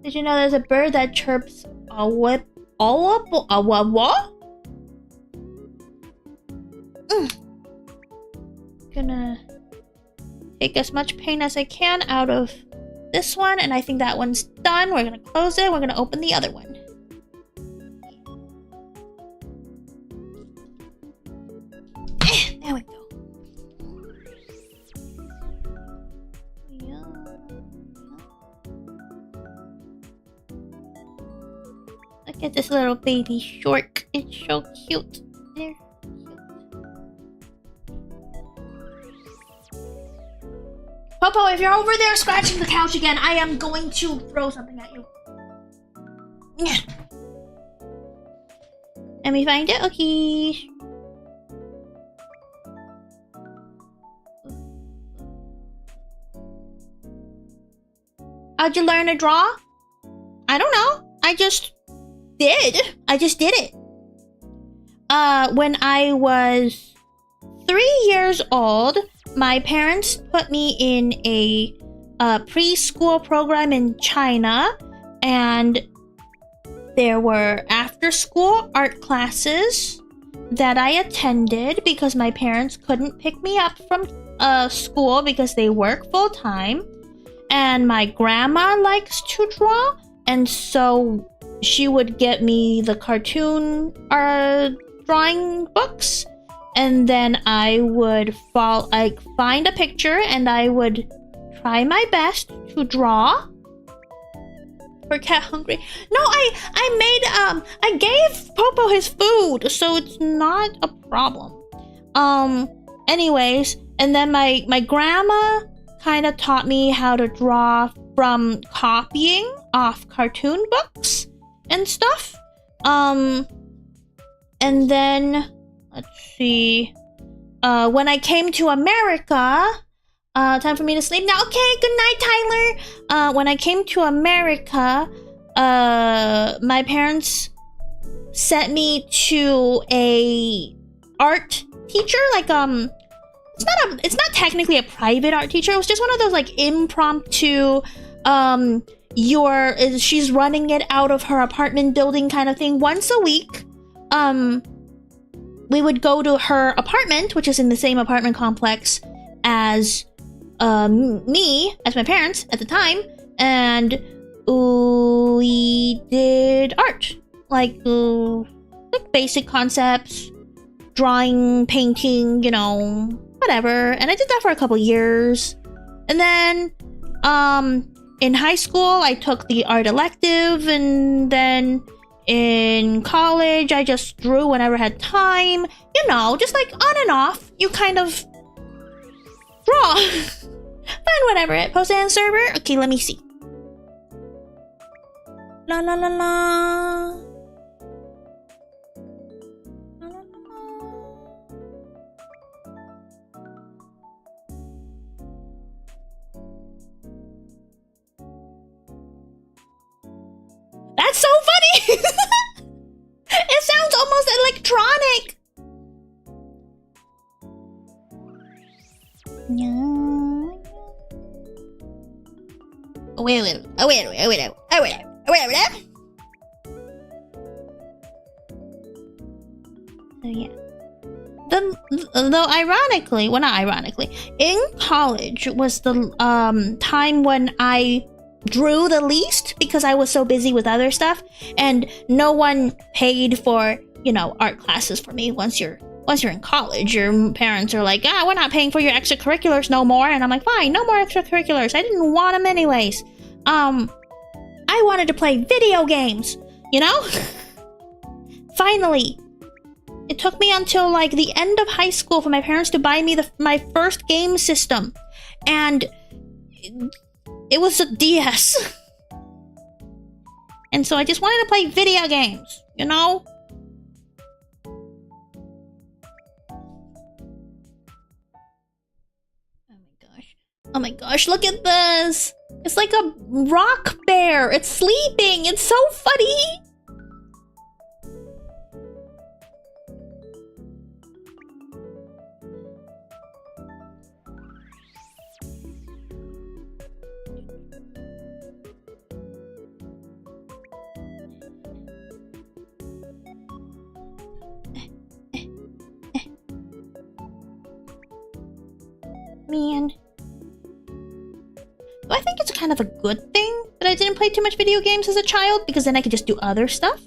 Did you know there's a bird that chirps Gonna take as much paint as I can out of this one, and I think that one's done. We're gonna close it. We're gonna open the other one. There we go. Look at this little baby short. It's so cute. There. Popo, if you're over there scratching the couch again, I am going to throw something at you. Let me find it. Okay. How'd you learn to draw? I don't know. I just did it. When I was 3 years old, my parents put me in a preschool program in China, and there were after-school art classes that I attended because my parents couldn't pick me up from school because they work full-time, and my grandma likes to draw, and so she would get me the cartoon drawing books. And then I would find a picture and I would try my best to draw. For cat hungry. No, I gave Popo his food, so it's not a problem. Anyways, and then my grandma kind of taught me how to draw from copying off cartoon books and stuff. And then let's see. When I came to America, time for me to sleep now. Okay, good night, Tyler. When I came to America, my parents sent me to a art teacher. Like, it's not technically a private art teacher. It was just one of those like impromptu, she's running it out of her apartment building kind of thing. Once a week, we would go to her apartment, which is in the same apartment complex as me, as my parents at the time, and we did art, like basic concepts, drawing, painting, you know, whatever. And I did that for a couple years. And then in high school I took the art elective, and then in college I just drew whenever I had time, you know, just like on and off. You kind of draw. Fine, whatever. Post and server. Okay, let me see. La la la la. That's so funny! It sounds almost electronic! Oh, wait. So, yeah. Though ironically, well, not ironically, in college was the time when I drew the least because I was so busy with other stuff, and no one paid for, you know, art classes for me. Once you're in college, your parents are like, we're not paying for your extracurriculars no more, and I'm like, fine, no more extracurriculars. I didn't want them anyways. I wanted to play video games, you know? Finally, it took me until like the end of high school for my parents to buy me my first game system, and it was a DS. And so I just wanted to play video games, you know? Oh my gosh, look at this! It's like a rock bear! It's sleeping! It's so funny! Man. I think it's kind of a good thing that I didn't play too much video games as a child, because then I could just do other stuff.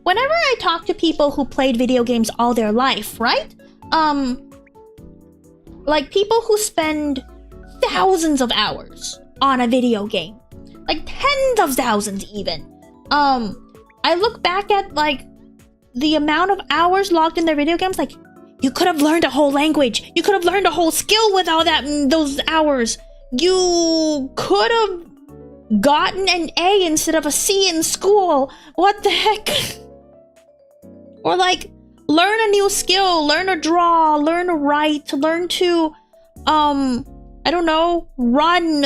Whenever I talk to people who played video games all their life, right? Like people who spend thousands of hours on a video game. Like tens of thousands even. I look back at like the amount of hours logged in their video games, like you could have learned a whole language. You could have learned a whole skill with all those hours. You could have gotten an A instead of a C in school. What the heck? Or like, learn a new skill, learn to draw, learn to write, learn to, I don't know, run.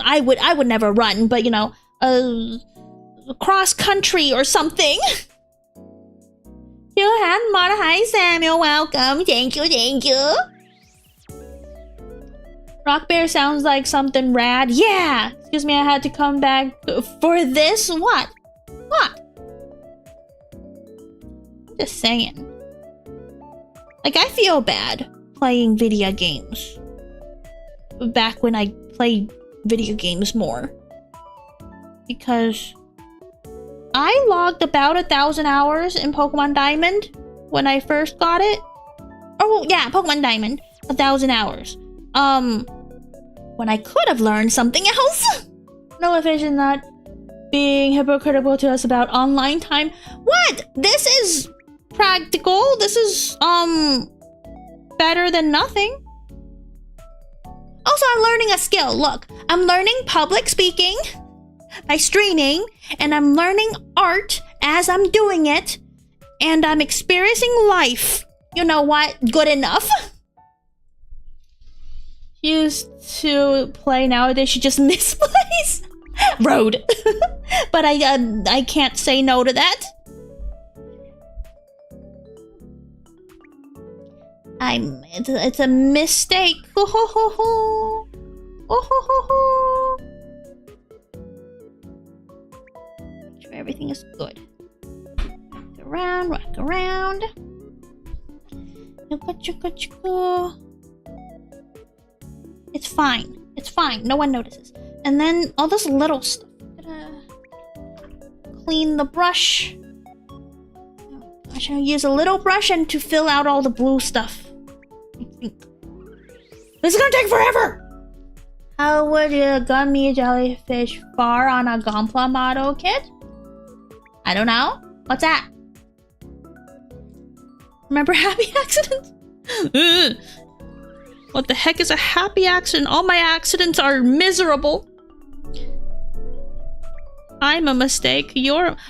I would never run, but you know, cross country or something. You had mod. Hi Sam, you're welcome. Thank you. Rock Bear sounds like something rad. Yeah! Excuse me, I had to come back for this? What? I'm just saying. Like, I feel bad playing video games. Back when I played video games more. Because I logged about 1,000 hours in Pokemon Diamond when I first got it. Oh, yeah, Pokemon Diamond. 1,000 hours. When I could have learned something else. No fish is not being hypocritical to us about online time. What? This is practical. This is, better than nothing. Also, I'm learning a skill. Look, I'm learning public speaking by streaming, and I'm learning art as I'm doing it. and I'm experiencing life. You know what? Good enough. Used to play nowadays, she just misplays. Road. But I can't say no to that. It's a mistake. Ho ho ho ho. Oh ho ho ho. Make sure everything is good. Rock around. It's fine. It's fine. No one notices. And then all this little stuff. Gotta clean the brush. I should use a little brush and to fill out all the blue stuff. I think. This is gonna take forever! How would a gummy jellyfish far on a Gonpla model kit? I don't know. What's that? Remember happy accidents? What the heck is a happy accident? All my accidents are miserable. I'm a mistake.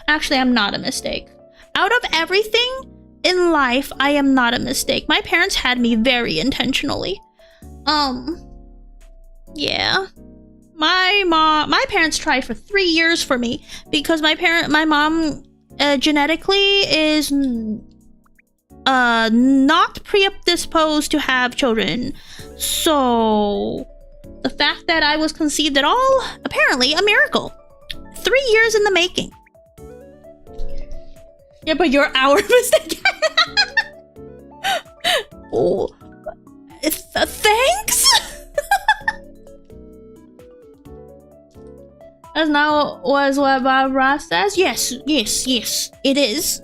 Actually, I'm not a mistake. Out of everything in life, I am not a mistake. My parents had me very intentionally. Yeah. My parents tried for 3 years for me because my mom genetically is not predisposed to have children. So the fact that I was conceived at all, apparently a miracle. 3 years in the making. Yeah, but you're our mistake. Oh, thanks. That's now was what Bob Ross says. Yes, it is.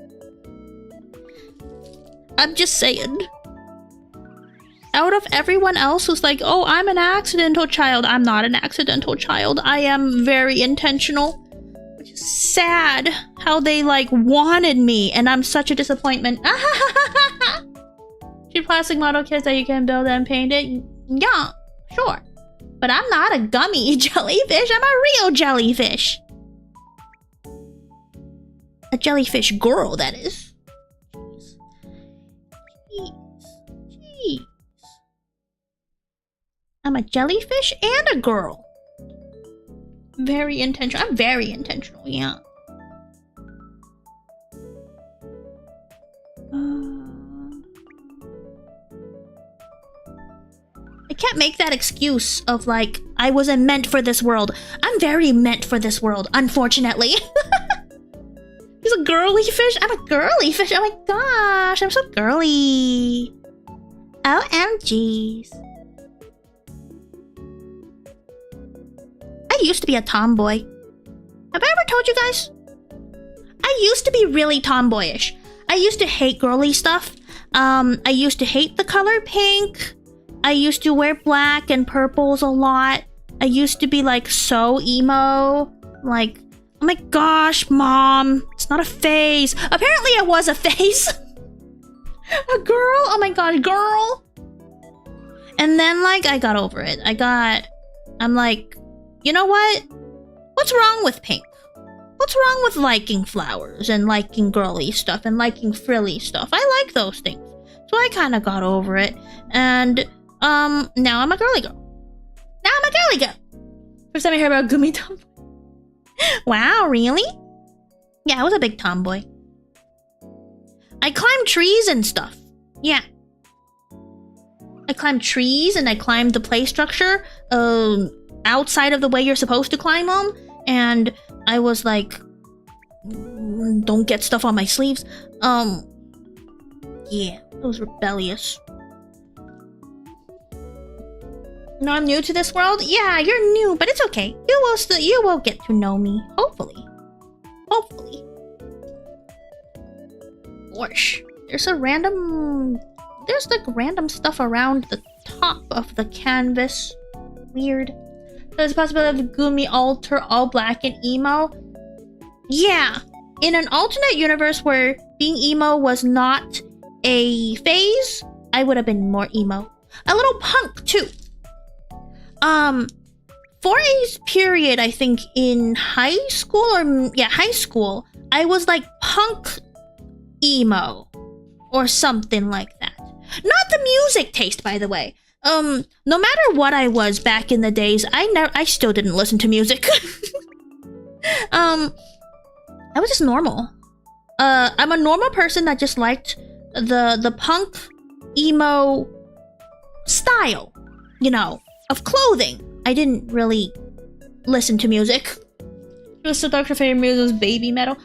I'm just saying. Out of everyone else who's like, oh, I'm an accidental child. I'm not an accidental child. I am very intentional. Which is sad how they like wanted me and I'm such a disappointment. She plastic model kits that you can build and paint it. Yeah, sure. But I'm not a gummy jellyfish. I'm a real jellyfish. A jellyfish girl, that is. Jeez. I'm a jellyfish and a girl. Very intentional. I'm very intentional, yeah. I can't make that excuse of like, I wasn't meant for this world. I'm very meant for this world, unfortunately. He's a girly fish? I'm a girly fish. Oh my gosh, I'm so girly. OMGs. I used to be a tomboy. Have I ever told you guys? I used to be really tomboyish. I used to hate girly stuff. I used to hate the color pink. I used to wear black and purples a lot. I used to be like so emo. Like, oh my gosh, mom, it's not a phase. Apparently it was a phase. A girl? Oh my gosh, girl. And then like, I got over it. I'm like, you know what? What's wrong with pink? What's wrong with liking flowers and liking girly stuff and liking frilly stuff? I like those things. So I kind of got over it. And now I'm a girly girl. Now I'm a girly girl. First time I heard about Guumi tomboy. Wow, really? Yeah, I was a big tomboy. I climbed trees and stuff. Yeah. I climbed trees and I climbed the play structure outside of the way you're supposed to climb them. And I was like, don't get stuff on my sleeves. Yeah, I was rebellious. No, I'm new to this world? Yeah, you're new, but it's okay. You will get to know me. Hopefully. Hopefully. Gosh. There's like random stuff around the top of the canvas. Weird. There's a possibility of Guumi alter all black and emo. Yeah. In an alternate universe where being emo was not a phase, I would have been more emo. A little punk too. For a period, I think in high school, high school, I was like punk emo or something like that. Not the music taste, by the way. No matter what I was back in the days, I still didn't listen to music. I was just normal. I'm a normal person that just liked the punk emo style, you know, of clothing. I didn't really listen to music. Just the Dr. Favorite music is baby metal.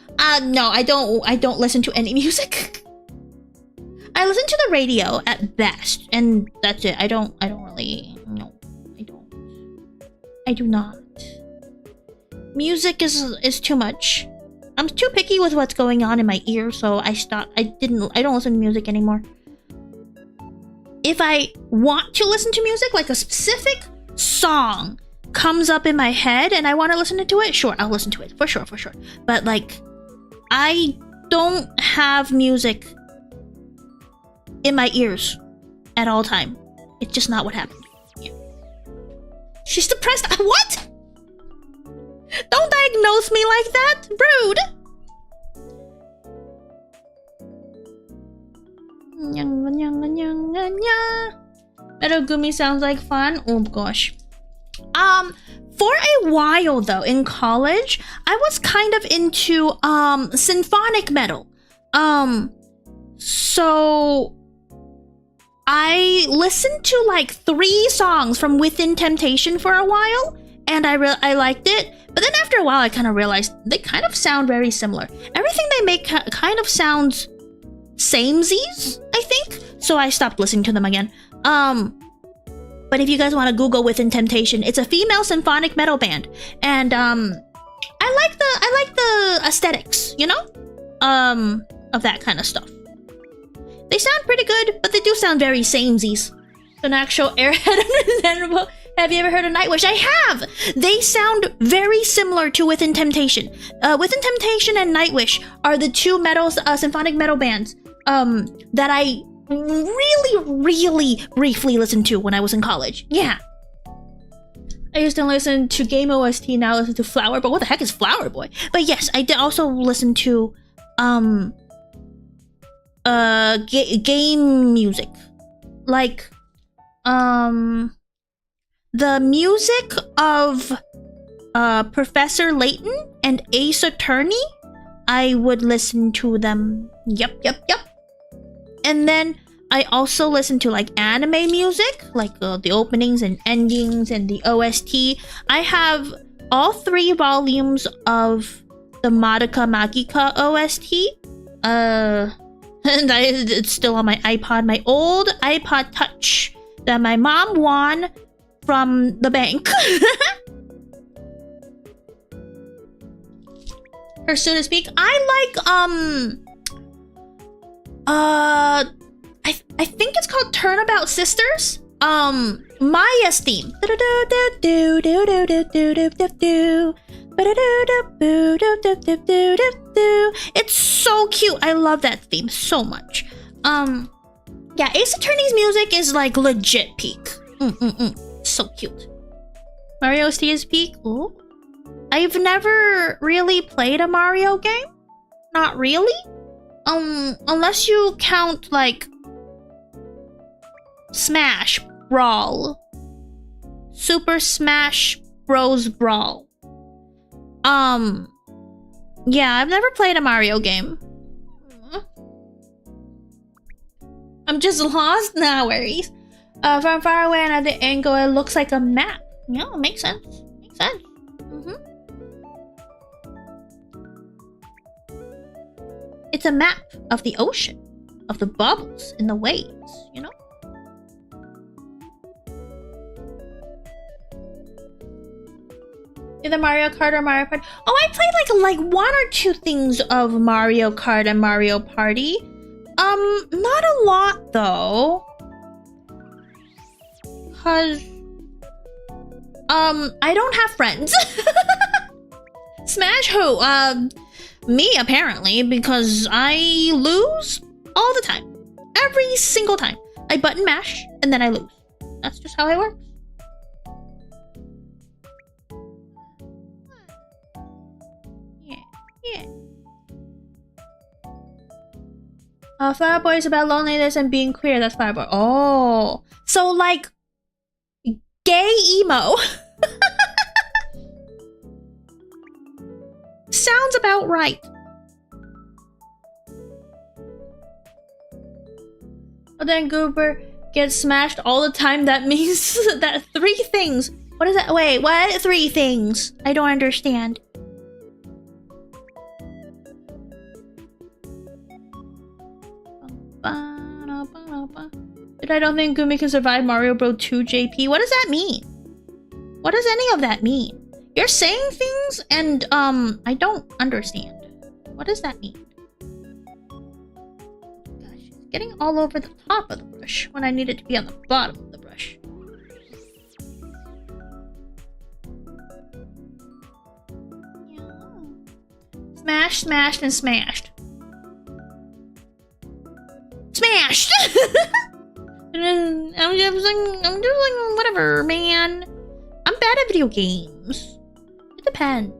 No, I don't listen to any music. I listen to the radio at best, and that's it. I don't really, no, I do not. Music is too much. I'm too picky with what's going on in my ear, so I don't listen to music anymore. If I want to listen to music, like a specific song comes up in my head and I want to listen to it, sure, I'll listen to it, for sure. But like, I don't have music in my ears at all time. It's just not what happened. Yeah. She's depressed. What? Don't diagnose me like that, rude. Metal Guumi sounds like fun. Oh gosh. For a while though, in college, I was kind of into symphonic metal. So I listened to like 3 songs from Within Temptation for a while, and I liked it. But then after a while, I kind of realized they kind of sound very similar. Everything they make kind of sounds samesies, I think. So I stopped listening to them again. But if you guys want to Google Within Temptation, it's a female symphonic metal band, and I like the aesthetics, you know, of that kind of stuff. They sound pretty good, but they do sound very samesies. An actual airhead understandable. Have you ever heard of Nightwish? I have! They sound very similar to Within Temptation. Within Temptation and Nightwish are the 2 symphonic metal bands that I really briefly listened to when I was in college. Yeah. I used to listen to Game OST, now I listen to Flower Boy. What the heck is Flower Boy? But yes, I did also listen to game music. Like the music of Professor Layton and Ace Attorney, I would listen to them. Yep. And then I also listen to like anime music, like the openings and endings and the OST. I have all 3 volumes of the Madoka Magica OST. And it's still on my iPod, my old iPod Touch that my mom won from the bank. Her so to speak. I think it's called Turnabout Sisters. Maya's theme. It's so cute. I love that theme so much. Yeah, Ace Attorney's music is like legit peak. So cute. Mario OST is peak. Ooh. I've never really played a Mario game. Not really. Unless you count like Smash Brawl, Super Smash Bros. Brawl. Yeah, I've never played a Mario game. I'm just lost. No worries. From far away and at the angle, it looks like a map. Yeah, it makes sense. Makes sense. It's a map of the ocean, of the bubbles in the waves, you know? Either Mario Kart or Mario Party. Oh, I played like 1 or 2 things of Mario Kart and Mario Party. Not a lot though. Cause I don't have friends. Smash who? Me apparently, because I lose all the time. Every single time. I button mash and then I lose. That's just how I work. Yeah. Fireboy is about loneliness and being queer. That's Fireboy. Oh, so like gay emo. Sounds about right. But then Goober gets smashed all the time. That means that 3 things. What is that? Wait, what? 3 things? I don't understand. But I don't think Guumi can survive Mario Bros 2 JP. What does that mean? What does any of that mean? You're saying things and I don't understand. What does that mean? Gosh, it's getting all over the top of the brush when I need it to be on the bottom of the brush. Yeah. Smashed, smashed, and smashed. Smashed! I'm just like, whatever, man. I'm bad at video games. It depends.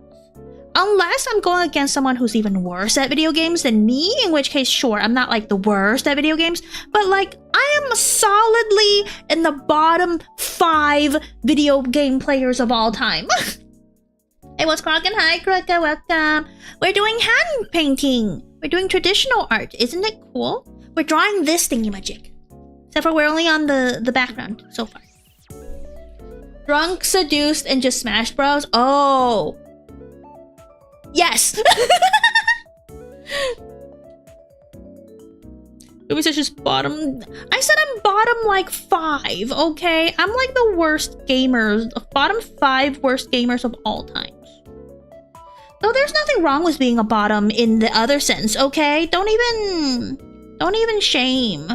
Unless I'm going against someone who's even worse at video games than me, in which case, sure, I'm not like the worst at video games, but like, I am solidly in the bottom 5 video game players of all time. Hey, what's cracking? Hi, Kraka, welcome. We're doing hand painting. We're doing traditional art. Isn't it cool? We're drawing this thingy-majig. Except for we're only on the background so far. Drunk, seduced, and just Smash Bros. Oh. Yes. Maybe it's just bottom. I said I'm bottom like 5, okay? I'm like the worst gamers, the bottom 5 worst gamers of all times. Though there's nothing wrong with being a bottom in the other sense, okay? Don't even shame.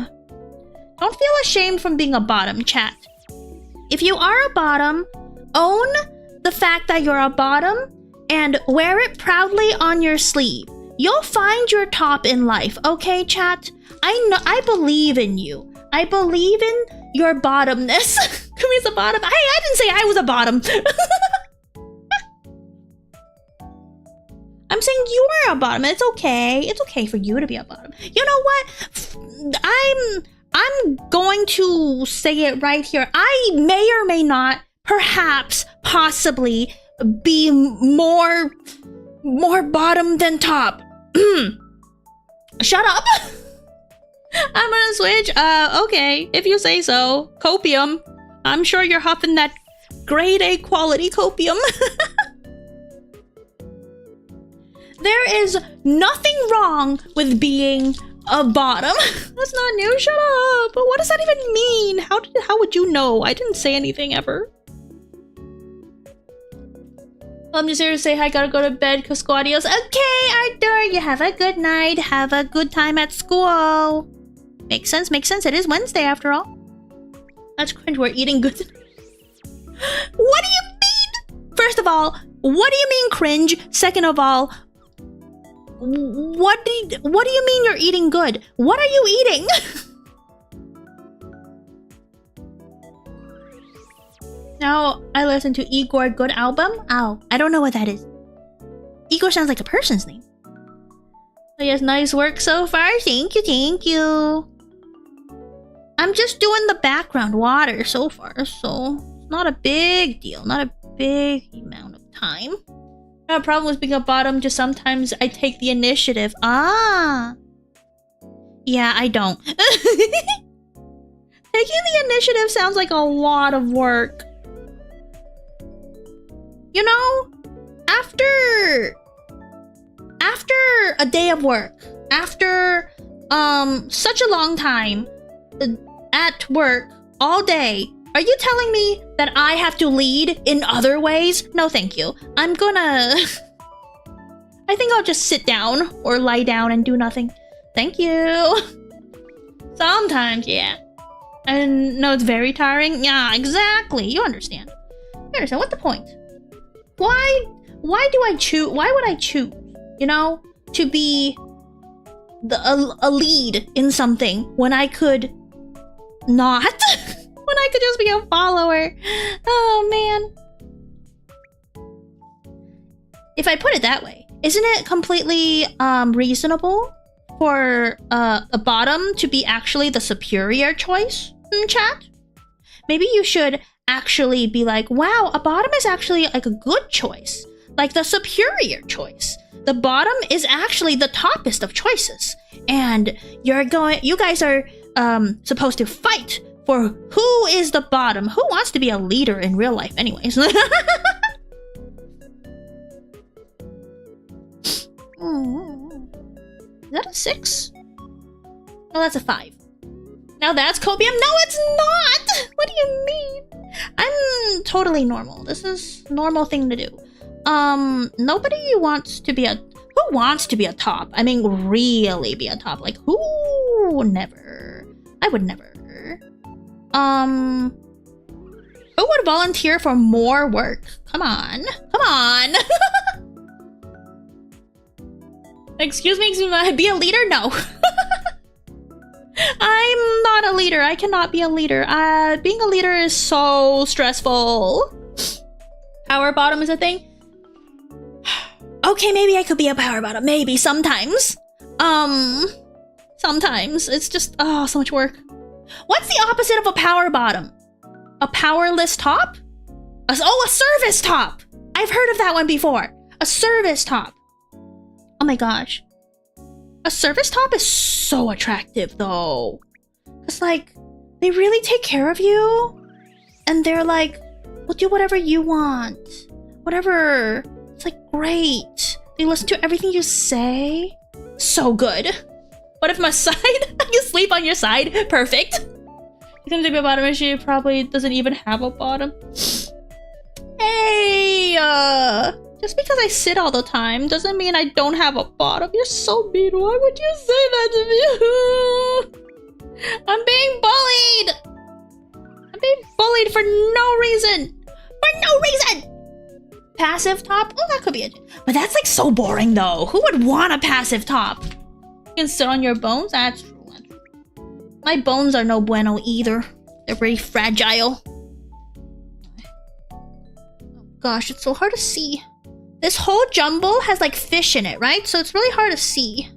Don't feel ashamed from being a bottom, chat. If you are a bottom, own the fact that you're a bottom and wear it proudly on your sleeve. You'll find your top in life, okay, chat? I believe in you. I believe in your bottomness. Kumi's a bottom. Hey, I didn't say I was a bottom. I'm saying you are a bottom. It's okay. It's okay for you to be a bottom. You know what? I'm going to say it right here. I may or may not, perhaps, possibly, be more bottom than top. Shut up. I'm gonna switch. Okay, if you say so. Copium. I'm sure you're huffing that grade A quality copium. There is nothing wrong with being a bottom. That's not new. Shut up. But what does that even mean? How would you know? I didn't say anything ever. I'm just here to say hi. Gotta go to bed. Cusquadios. Okay, Arthur. You have a good night. Have a good time at school. Makes sense. Makes sense. It is Wednesday after all. That's cringe. We're eating good. What do you mean? First of all, what do you mean cringe? Second of all, what do you mean you're eating good? What are you eating? Now I listen to Igor Good album. Oh, I don't know what that is. Igor sounds like a person's name. Oh yes, nice work so far. Thank you, thank you. I'm just doing the background water so far, so it's not a big deal. Not a big amount of time. No problem with being a bottom, just sometimes I take the initiative. Ah. Yeah, I don't. Taking the initiative sounds like a lot of work. You know, after a day of work, after such a long time at work all day, are you telling me that I have to lead in other ways? No, thank you. I'm gonna... I think I'll just sit down or lie down and do nothing. Thank you. Sometimes, yeah. And no, it's very tiring. Yeah, exactly. You understand. You understand. What's the point? Why do I choose? Why would I choose, you know, to be a lead in something when I could not? When I could just be a follower. Oh man. If I put it that way, isn't it completely reasonable for a bottom to be actually the superior choice in chat. Maybe you should actually be like, wow, a bottom is actually like a good choice, like the superior choice. The bottom is actually the toppest of choices, and you guys are supposed to fight for who is the bottom. Who wants to be a leader in real life anyways? Is that a 6? No, that's a 5. Now that's copium? No, it's not! What do you mean? I'm totally normal. This is a normal thing to do. Nobody wants to be a... Who wants to be a top? I mean, really be a top. Like, who? Never. I would never. Who would volunteer for more work? Come on. Come on! Excuse me, be a leader? No. I'm not a leader. I cannot be a leader. Being a leader is so stressful. Power bottom is a thing? Okay, maybe I could be a power bottom. Maybe, sometimes. Sometimes. It's just, oh, so much work. What's the opposite of a power bottom? A powerless top? A service top! I've heard of that one before. A service top. Oh my gosh. A service top is so attractive though. Cause like, they really take care of you. And they're like, we'll do whatever you want. Whatever. It's like, great. They listen to everything you say. So good. What if my side? You sleep on your side? Perfect. You come to be a bottom and she probably doesn't even have a bottom. Hey, just because I sit all the time doesn't mean I don't have a bottom. You're so mean. Why would you say that to me? I'm being bullied. I'm being bullied for no reason. For no reason. Passive top? Oh, that could be it. But that's like so boring though. Who would want a passive top? You can sit on your bones? That's true. My bones are no bueno either. They're very fragile. Oh gosh, it's so hard to see. This whole jumble has like fish in it, right? So it's really hard to see.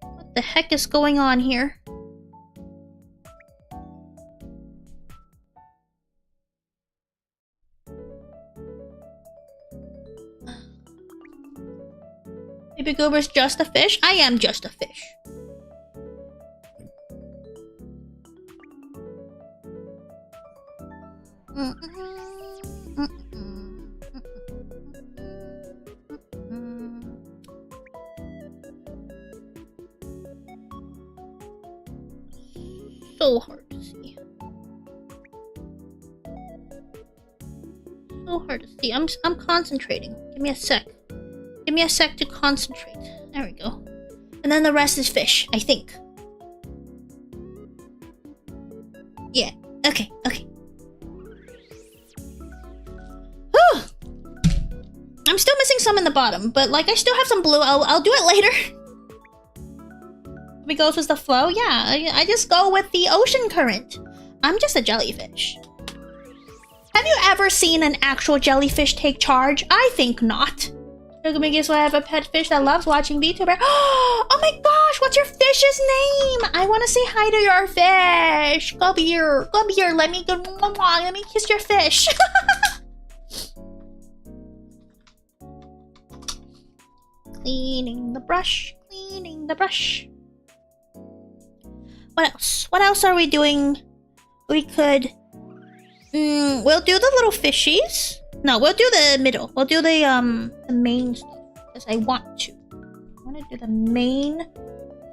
What the heck is going on here? Baby Goober's just a fish? I am just a fish. So hard to see. So hard to see. I'm concentrating. Give me a sec. Give me a sec to concentrate. There we go. And then the rest is fish, I think. Yeah. Okay. Okay. Whew. I'm still missing some in the bottom, but like I still have some blue. I'll do it later. It goes with the flow. Yeah, I just go with the ocean current. I'm just a jellyfish. Have you ever seen an actual jellyfish take charge? I think not. Look at me, guess what? I have a pet fish that loves watching Vtuber. Oh my gosh, what's your fish's name? I want to say hi to your fish. Come here, come here. Let me kiss your fish. Cleaning the brush, cleaning the brush. What else? What else are we doing? We could... we'll do the little fishies. No, we'll do the middle. We'll do the main stuff. Because I want to. I want to do the main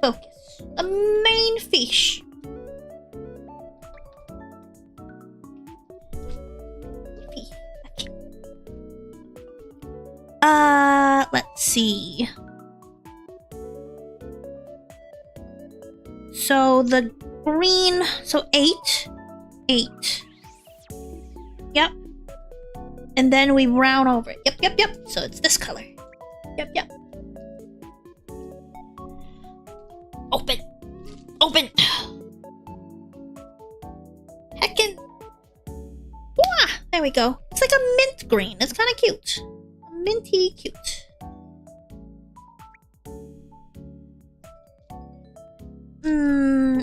focus. The main fish. Okay. Let's see. So the green, so 8. Yep. And then we round over it. Yep. So it's this color. Yep. Open. Heckin'. Wah! There we go. It's like a mint green. It's kind of cute. Minty cute.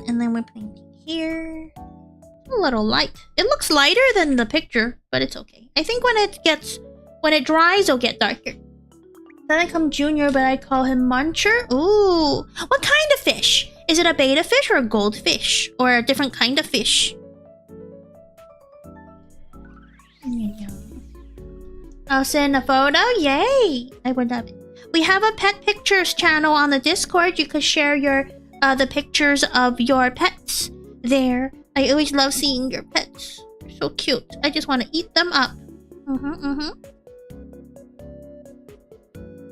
And then we're painting here. A little light. It looks lighter than the picture, but it's okay. I think when it dries, it'll get darker. Then I come Junior, but I call him Muncher. Ooh, what kind of fish? Is it a betta fish or a goldfish? Or a different kind of fish? I'll send a photo. Yay! I would love it. We have a pet pictures channel on the Discord. You could share your the pictures of your pets there. I always love seeing your pets. They're so cute. I just want to eat them up.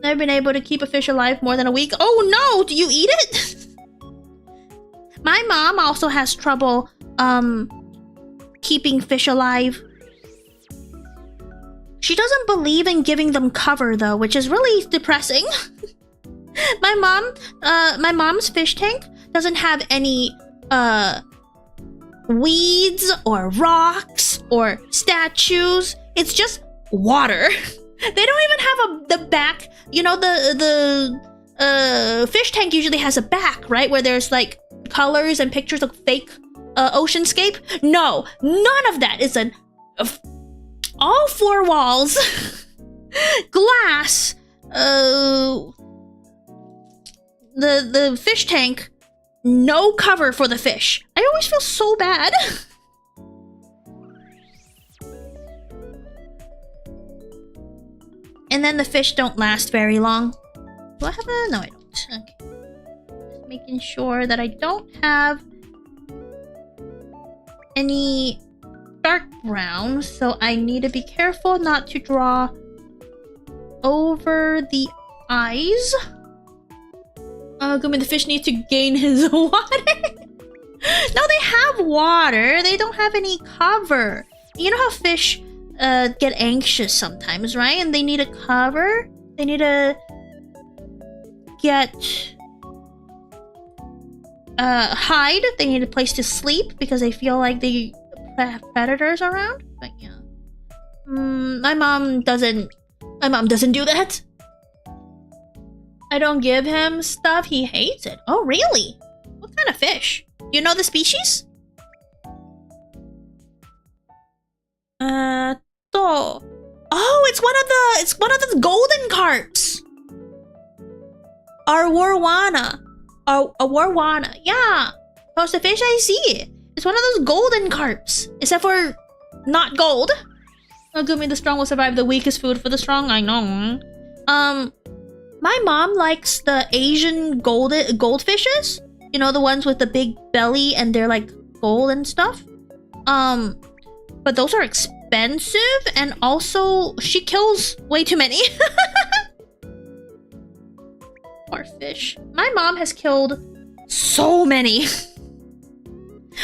Never been able to keep a fish alive more than a week. Oh no! Do you eat it? My mom also has trouble keeping fish alive. She doesn't believe in giving them cover though, which is really depressing. My mom's fish tank doesn't have any weeds or rocks or statues. It's just water. They don't even have the back. You know, the fish tank usually has a back, right? Where there's like colors and pictures of fake oceanscape. No, none of that. It's all four walls, glass, the fish tank, no cover for the fish. I always feel so bad. And then the fish don't last very long. Do I have a... No, I don't. Okay. Just making sure that I don't have any dark brown, so I need to be careful not to draw over the eyes. Guumi, the fish needs to gain his water. No, they have water. They don't have any cover. You know how fish get anxious sometimes, right? And they need a cover. They need to get hide. They need a place to sleep because they feel like they have predators around. But yeah, my mom doesn't do that. I don't give him stuff. He hates it. Oh, really? What kind of fish? Do you know the species? Oh, it's one of the golden carps. Arwarwana. Arwarwana. Yeah. Post the fish I see. It's one of those golden carps. Except for not gold. Oh, Guumi, the strong will survive the weakest food for the strong. I know. My mom likes the Asian goldfishes. You know, the ones with the big belly and they're like gold and stuff. But those are expensive, and also she kills way too many. Poor fish. My mom has killed so many.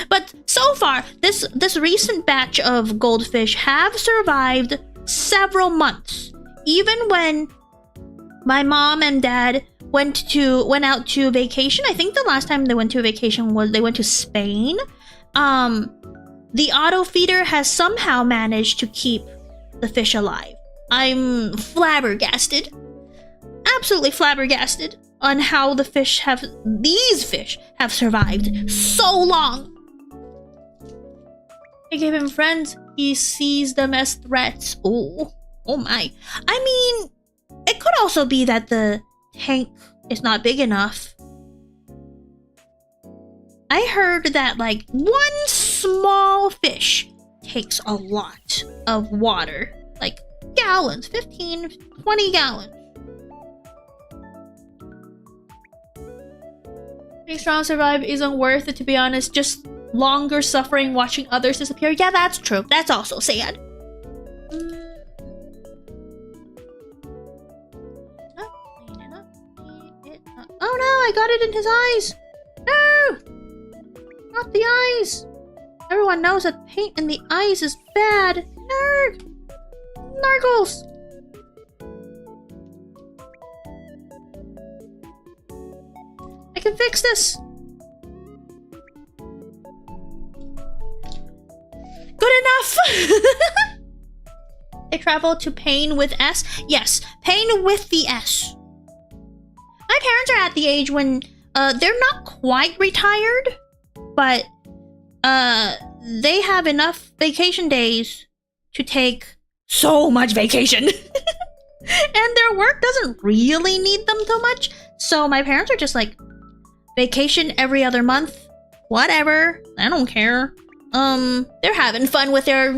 But so far, this recent batch of goldfish have survived several months. Even when my mom and dad went out to vacation. I think the last time they went to a vacation was they went to Spain. The auto feeder has somehow managed to keep the fish alive. I'm flabbergasted. Absolutely flabbergasted on how these fish have survived so long. I gave him friends. He sees them as threats. Oh my. I mean, it could also be that the tank is not big enough. I heard that like one small fish takes a lot of water. Like gallons, 15, 20 gallons. Being strong survive isn't worth it, to be honest. Just longer suffering watching others disappear. Yeah, that's true. That's also sad. Oh no, I got it in his eyes. No! Not the eyes. Everyone knows that paint in the eyes is bad. Nerd! Nargles! I can fix this. Good enough! I travel to Pain with S? Yes, Pain with the S. My parents are at the age when they're not quite retired, but they have enough vacation days to take so much vacation. And their work doesn't really need them so much. So my parents are just like, vacation every other month, whatever, I don't care. They're having fun with their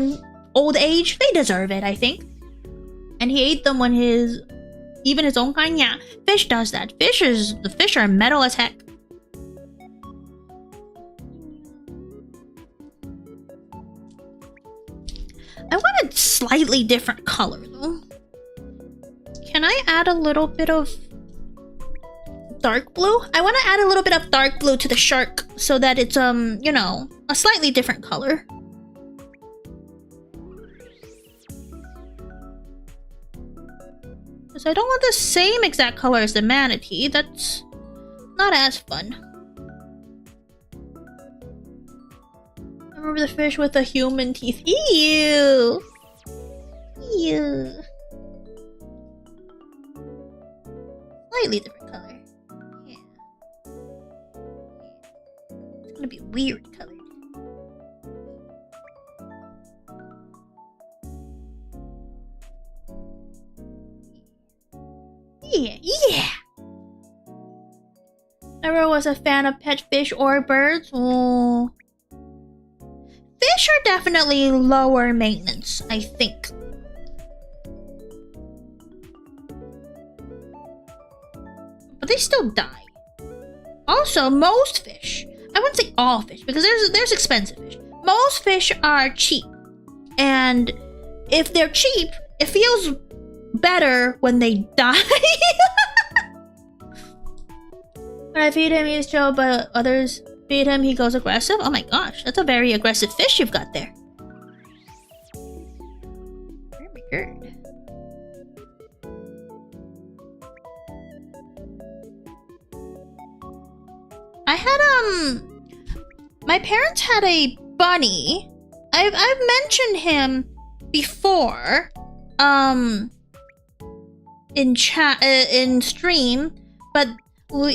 old age. They deserve it, I think. And he ate them when even his own kind. Yeah, fish does that. The fish are metal as heck. I want a slightly different color though. Can I add a little bit of dark blue? I want to add a little bit of dark blue to the shark so that it's you know, a slightly different color. Because I don't want the same exact color as the manatee. That's not as fun. I remember the fish with the human teeth. Ew! Ew. Slightly different color. Yeah. It's gonna be weird colored. Yeah. Never was a fan of pet fish or birds. Oh. Fish are definitely lower maintenance, I think. But they still die. Also, most fish, I wouldn't say all fish, because there's expensive fish. Most fish are cheap. And if they're cheap, it feels better when they die. When I feed him, he's chill, but others feed him, he goes aggressive. Oh my gosh, that's a very aggressive fish you've got there. Very good. I had my parents had a bunny. I've mentioned him before in chat in stream, but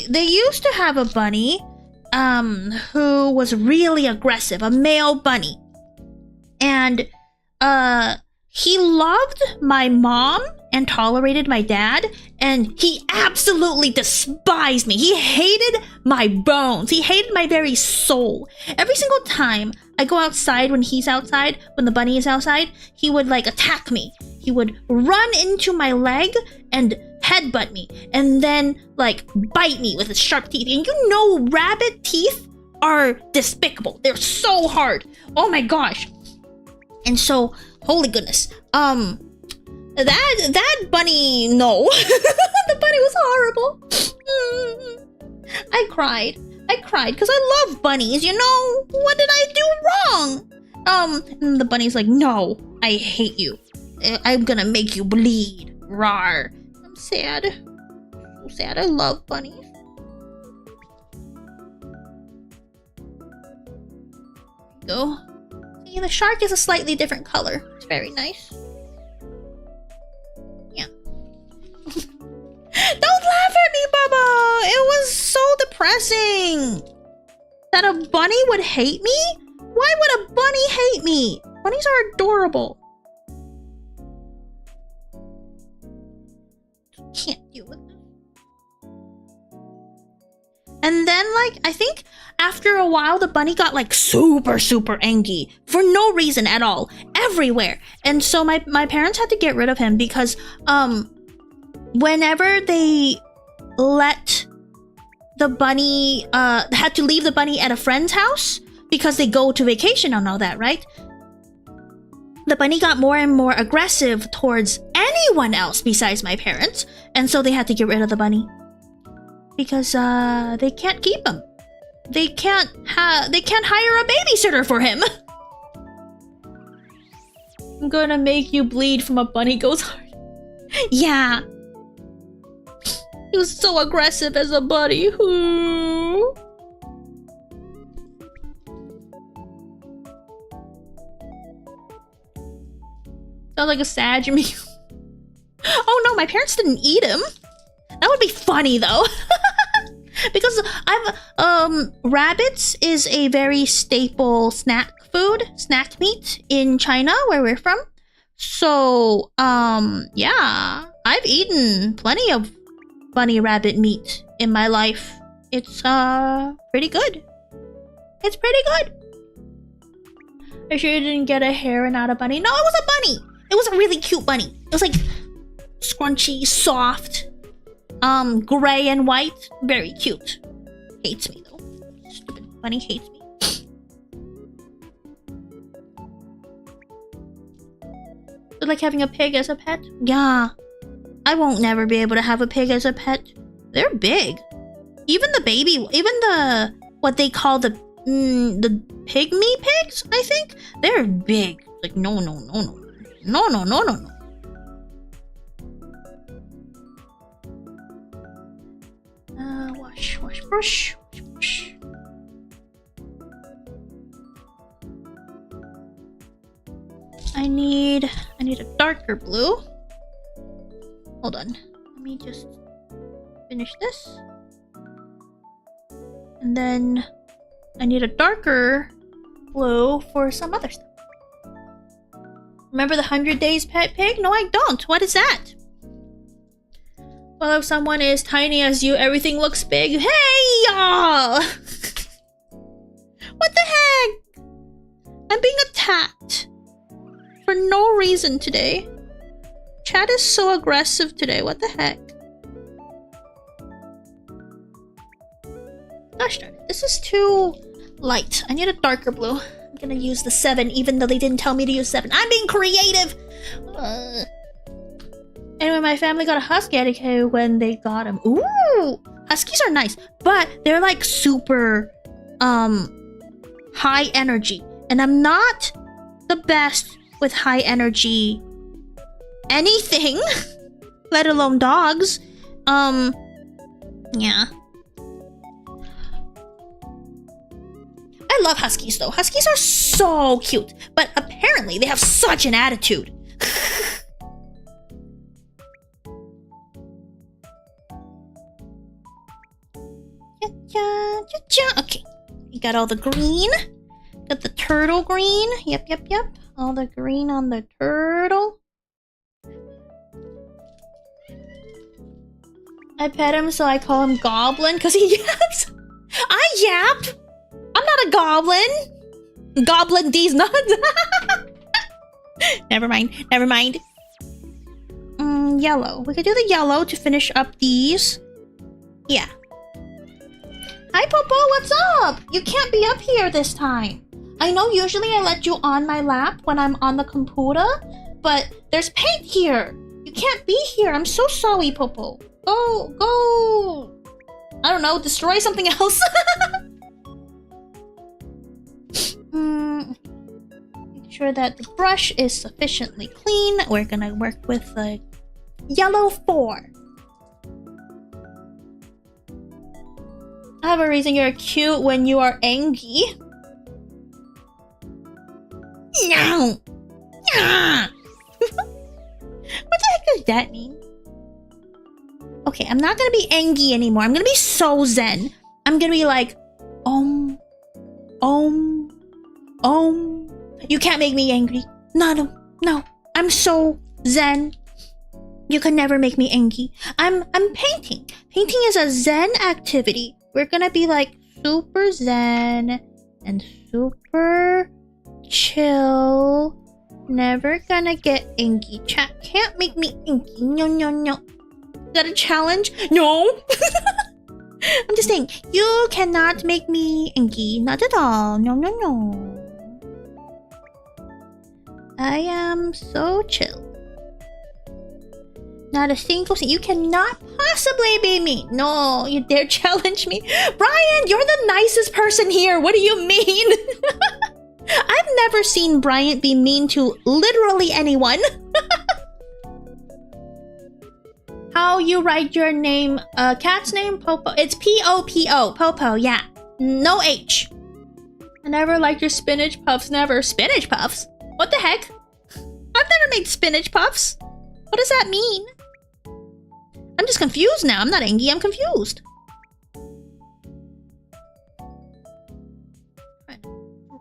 they used to have a bunny who was really aggressive, a male bunny. And he loved my mom and tolerated my dad, and he absolutely despised me. He hated my bones. He hated my very soul. Every single time I go outside when he's outside, when the bunny is outside, he would like attack me. He would run into my leg and headbutt me, and then like bite me with his sharp teeth. And you know, rabbit teeth are despicable. They're so hard. Oh my gosh. And so, holy goodness, that bunny, no. The bunny was horrible. I cried because I love bunnies, you know. What did I do wrong? And the bunny's like, no, I hate you. I'm gonna make you bleed. Rawr. I'm sad. So sad. I love bunnies. Go. See, the shark is a slightly different color. It's very nice. Yeah. Don't laugh at me, Bubba! It was so depressing! That a bunny would hate me? Why would a bunny hate me? Bunnies are adorable. Can't deal with them. And then, like, I think after a while, the bunny got, like, super angry. For no reason at all. Everywhere. And so my parents had to get rid of him because, whenever they let the bunny, had to leave the bunny at a friend's house because they go to vacation and all that, right? The bunny got more and more aggressive towards anyone else besides my parents. And so they had to get rid of the bunny. Because, they can't keep him. They can't hire a babysitter for him. I'm gonna make you bleed from a bunny goes hard. Yeah. He was so aggressive as a bunny. Sounds like a sad meal. Oh no, my parents didn't eat him. That would be funny though. Because rabbits is a very staple snack meat in China, where we're from. So, yeah, I've eaten plenty of bunny rabbit meat in my life. It's, pretty good. It's pretty good. Are you sure you didn't get a hare and not a bunny? No, it was a bunny. It was a really cute bunny. It was like scrunchy, soft, gray and white. Very cute. Hates me though. Stupid bunny hates me. It's like having a pig as a pet? Yeah. I won't never be able to have a pig as a pet. They're big. Even the baby, even the, what they call the pygmy pigs, I think? They're big. Like, no. Wash, brush. I need a darker blue. Hold on. Let me just finish this. And then I need a darker blue for some other stuff. Remember the 100 Days Pet Pig? No, I don't. What is that? Well, if someone is tiny as you, everything looks big. Hey, y'all! What the heck? I'm being attacked. For no reason today. Chat is so aggressive today. What the heck? Gosh darn it. This is too light. I need a darker blue. I'm gonna use the 7 even though they didn't tell me to use 7. I'm being creative! Anyway, my family got a husky when they got him. Ooh! Huskies are nice, but they're like super high energy. And I'm not the best with high energy anything, let alone dogs. Yeah. I love huskies though. Huskies are so cute, but apparently they have such an attitude. Okay, you got all the green. Got the turtle green. Yep. All the green on the turtle. I pet him, so I call him Goblin because he yaps. I yap. I'm not a goblin. Goblin D's not. Never mind. Yellow. We could do the yellow to finish up these. Yeah. Hi, Popo. What's up? You can't be up here this time. I know usually I let you on my lap when I'm on the computer, but there's paint here. You can't be here. I'm so sorry, Popo. Go. I don't know. Destroy something else. Make sure that the brush is sufficiently clean. We're gonna work with the yellow 4. I have a reason you're cute when you are angry. No. What the heck does that mean? Okay, I'm not gonna be angry anymore. I'm gonna be so zen. I'm gonna be like, You can't make me angry. No. I'm so zen. You can never make me angry. I'm painting. Painting is a zen activity. We're gonna be like super zen and super chill. Never gonna get angry. Chat can't make me angry. No. Is that a challenge? No. I'm just saying, you cannot make me angry. Not at all. No. I am so chill. Not a single thing. You cannot possibly be mean. No, you dare challenge me. Brian, you're the nicest person here. What do you mean? I've never seen Brian be mean to literally anyone. How you write your name? Cat's name? Popo. It's P-O-P-O. Popo, yeah. No H. I never liked your spinach puffs. Never. Spinach puffs? What the heck? I've never made spinach puffs. What does that mean? I'm just confused now. I'm not angry. I'm confused.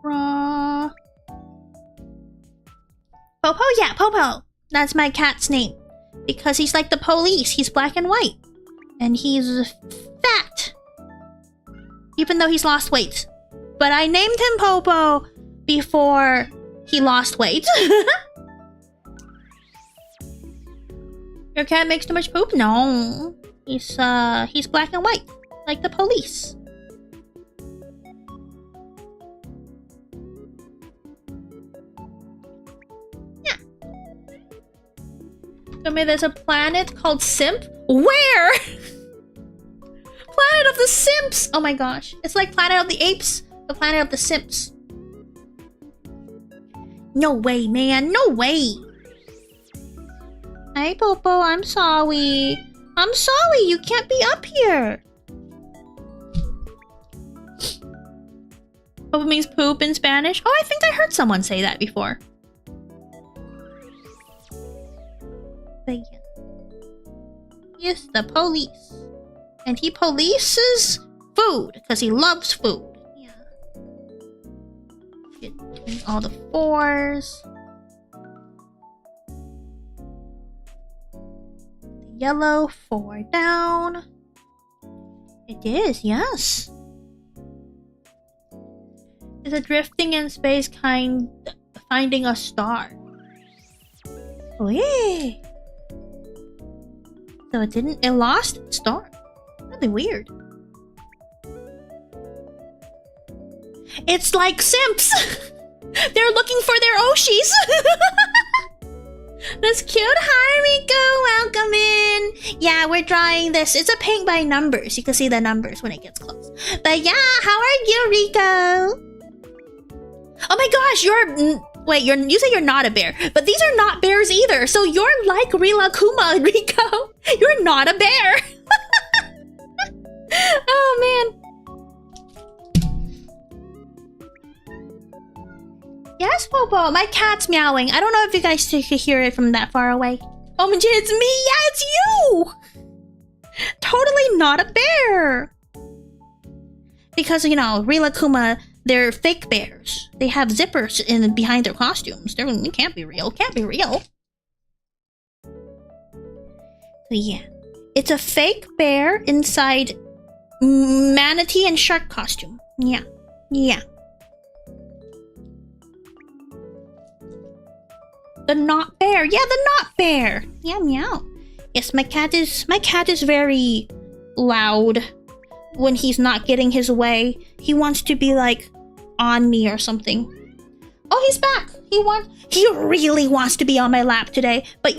Raw. Popo? Yeah, Popo. That's my cat's name. Because he's like the police. He's black and white. And he's fat. Even though he's lost weight. But I named him Popo before he lost weight. Your cat makes too much poop? No. He's black and white. Like the police. Yeah. Tell me there's a planet called Simp? Where? Planet of the Simps! Oh my gosh. It's like Planet of the Apes, the Planet of the Simps. No way, man. No way. Hi, Popo. I'm sorry. I'm sorry. You can't be up here. Popo means poop in Spanish? Oh, I think I heard someone say that before. But yeah. He's the police. And he polices food, because he loves food. Yeah. Doing all the fours. The yellow, 4 down. It is, yes. Is it drifting in space finding a star? Oh yeah. So it lost its star. Really weird. It's like Simps! They're looking for their Oshis! That's cute. Hi, Rico! Welcome in! Yeah, we're drawing this. It's a paint by numbers. You can see the numbers when it gets close. But yeah, how are you, Rico? Oh my gosh, wait, you say you're not a bear, but these are not bears either. So you're like Rilakuma, Rico. You're not a bear. Oh man. Yes, Popo. My cat's meowing. I don't know if you guys could hear it from that far away. Oh my god, it's me. Yeah, it's you. Totally not a bear. Because, you know, Rilakuma, they're fake bears. They have zippers behind their costumes. They can't be real. Can't be real. So yeah. It's a fake bear inside manatee and shark costume. Yeah. Yeah. The not bear. Yeah, the not bear. Yeah, meow. Yes, my cat is very loud when he's not getting his way. He wants to be like on me or something. Oh, he's back. He really wants to be on my lap today. But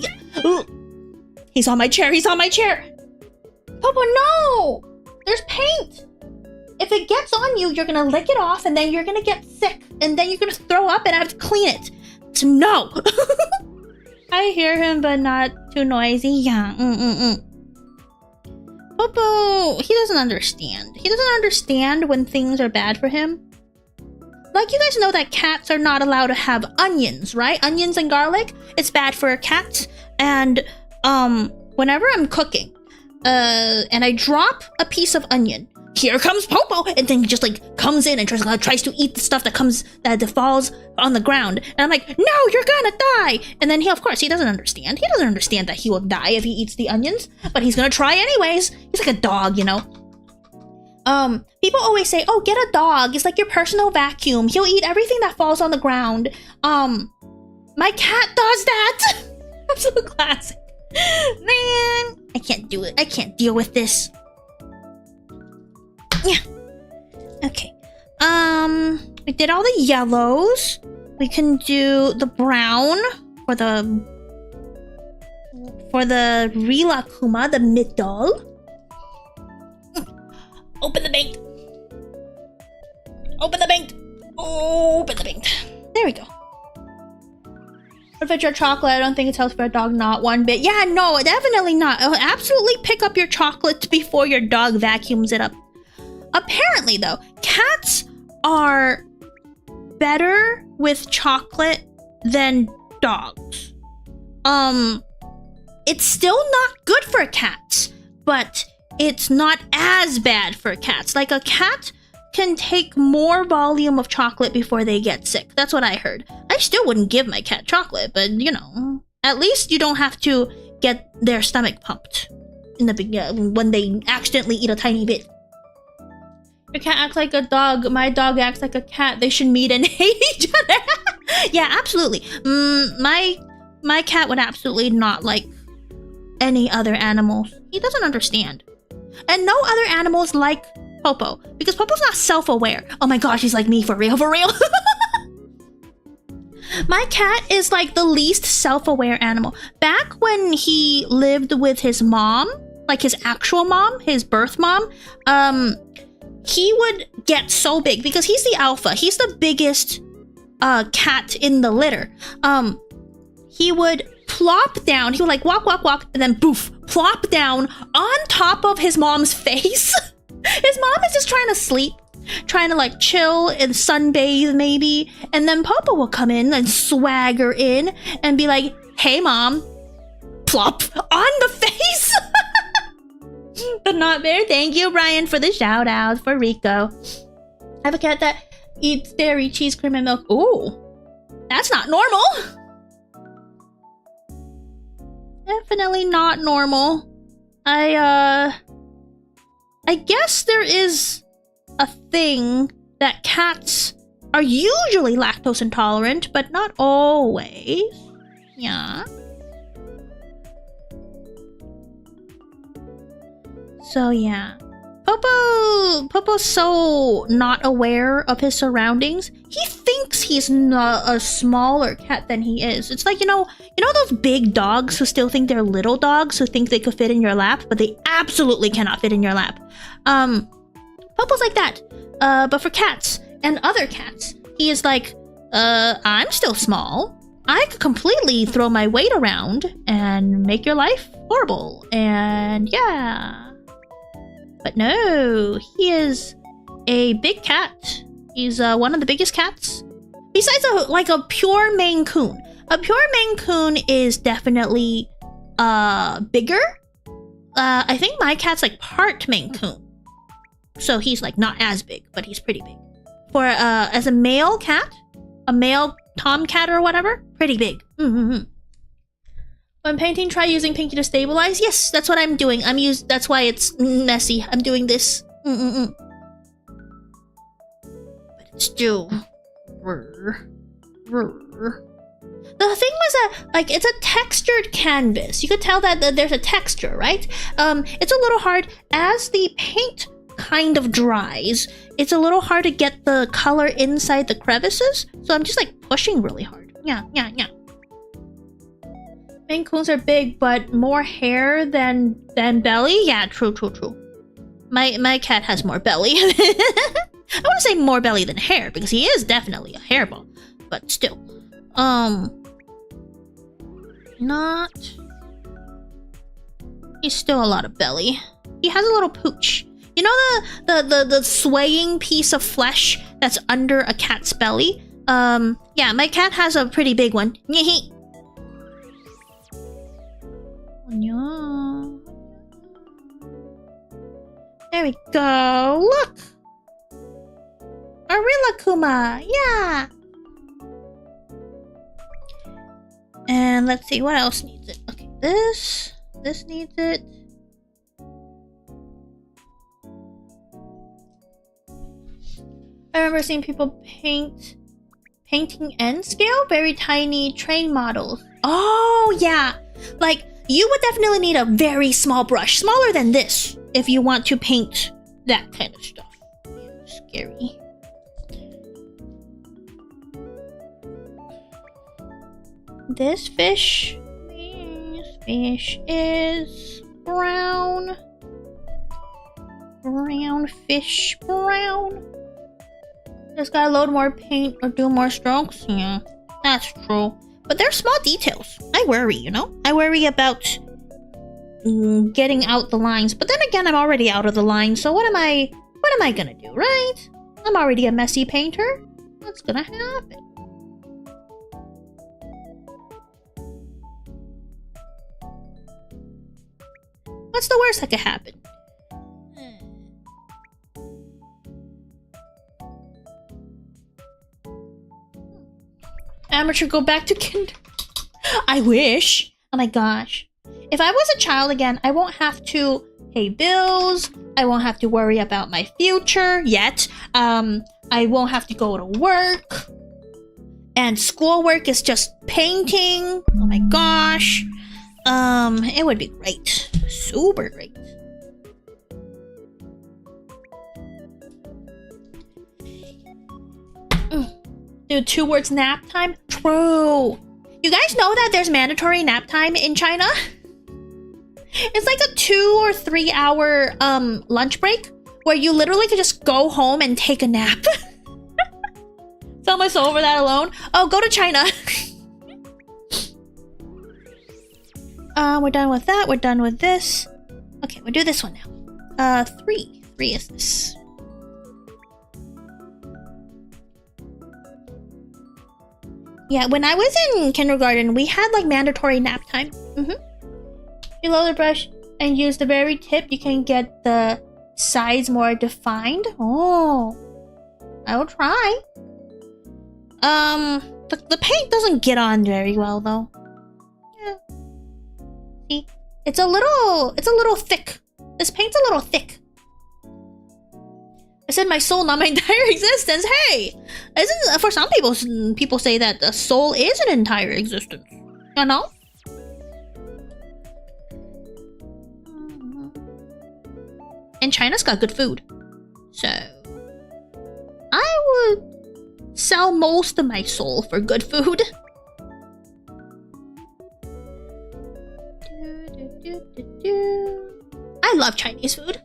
he's on my chair. He's on my chair. Popo, no! There's paint. If it gets on you, you're gonna lick it off and then you're gonna get sick and then you're gonna throw up and I have to clean it. So no. I hear him, but not too noisy. Yeah. Popo, he doesn't understand. He doesn't understand when things are bad for him. Like, you guys know that cats are not allowed to have onions, right? Onions and garlic. It's bad for cats. And whenever I'm cooking, and I drop a piece of onion, here comes Popo, and then he just like comes in and tries to eat the stuff that falls on the ground, and I'm like, no, you're gonna die. And then he doesn't understand. He doesn't understand that he will die if he eats the onions, but he's gonna try anyways. He's like a dog, you know. People always say, oh, get a dog. It's like your personal vacuum. He'll eat everything that falls on the ground. My cat does that. Absolute classic. Man, I can't do it. I can't deal with this. Yeah. Okay. We did all the yellows. We can do the brown for the Rilakuma, the middle. Open the paint. Open the paint. Open the paint. There we go. If it's your chocolate, I don't think it's healthy for a dog, not one bit. Yeah, no, definitely not. Absolutely pick up your chocolate before your dog vacuums it up. Apparently, though, cats are better with chocolate than dogs. It's still not good for cats, but it's not as bad for cats. Like, a cat can take more volume of chocolate before they get sick. That's what I heard. I still wouldn't give my cat chocolate, but you know, at least you don't have to get their stomach pumped in the beginning when they accidentally eat a tiny bit. Your cat acts like a dog. My dog acts like a cat. They should meet and hate each other. Yeah, absolutely. My cat would absolutely not like any other animals. He doesn't understand. And no other animals like Popo, because Popo's not self-aware. Oh my gosh, he's like me, for real, for real. My cat is like the least self-aware animal. Back when he lived with his mom, like his actual mom, his birth mom, he would get so big because he's the alpha. He's the biggest cat in the litter. He would plop down. He would like walk, walk, walk, and then poof, plop down on top of his mom's face. His mom is just trying to sleep, trying to like chill and sunbathe maybe, and then Popo will come in and swagger in and be like, "Hey mom," plop on the face. But not fair. Thank you, Brian, for the shout out for Rico. I have a cat that eats dairy, cheese, cream, and milk. Ooh, that's not normal. Definitely not normal. I guess there is a thing that cats are usually lactose intolerant, but not always. Yeah. So yeah. Popo's so not aware of his surroundings. He thinks he's not a smaller cat than he is. It's like, you know those big dogs who still think they're little dogs, who think they could fit in your lap, but they absolutely cannot fit in your lap. Popo's like that. But for cats and other cats, he is like, I'm still small. I could completely throw my weight around and make your life horrible. And yeah. But no, he is a big cat. He's one of the biggest cats. Besides a pure Maine Coon. A pure Maine Coon is definitely bigger. I think my cat's like part Maine Coon. So he's like not as big, but he's pretty big. For as a male cat, a male tomcat or whatever, pretty big. When painting, try using Pinky to stabilize. Yes, that's what I'm doing. That's why it's messy. I'm doing this. But it's still. The thing was that, like, it's a textured canvas. You could tell that there's a texture, right? It's a little hard as the paint kind of dries. It's a little hard to get the color inside the crevices. So I'm just like pushing really hard. Yeah. Maine Coons are big, but more hair than belly. Yeah, true. My cat has more belly. I want to say more belly than hair because he is definitely a hairball, but still, not. He's still a lot of belly. He has a little pooch. You know the swaying piece of flesh that's under a cat's belly? Yeah, my cat has a pretty big one. There we go. Look! Arilakuma! Yeah! And let's see, what else needs it? Okay, this needs it. I remember seeing people painting N scale, very tiny train models. Oh, yeah! Like, you would definitely need a very small brush, smaller than this, if you want to paint that kind of stuff. Man, scary. This fish is brown. Brown fish, brown. Just gotta load more paint or do more strokes. Yeah, that's true. But they're small details. I worry, you know? I worry about getting out the lines. But then again, I'm already out of the lines, so what am I gonna do, right? I'm already a messy painter. What's gonna happen? What's the worst that could happen? Amateur, go back to kinder. I wish. Oh my gosh. If I was a child again, I won't have to pay bills. I won't have to worry about my future yet. I won't have to go to work. And schoolwork is just painting. Oh my gosh. It would be great. Super great. Dude, 2 words nap time? True. You guys know that there's mandatory nap time in China? It's like a 2 or 3 hour lunch break where you literally could just go home and take a nap. Sell my soul for that alone. Oh, go to China. We're done with that. We're done with this. Okay, we'll do this one now. 3. 3 is this. Yeah, when I was in kindergarten, we had like mandatory nap time. You load the brush and use the very tip, you can get the sides more defined. Oh, I will try. The paint doesn't get on very well though. Yeah. See, it's a little thick. This paint's a little thick. I said my soul, not my entire existence. Hey, isn't for some people say that the soul is an entire existence. You know? And China's got good food, so I would sell most of my soul for good food. I love Chinese food.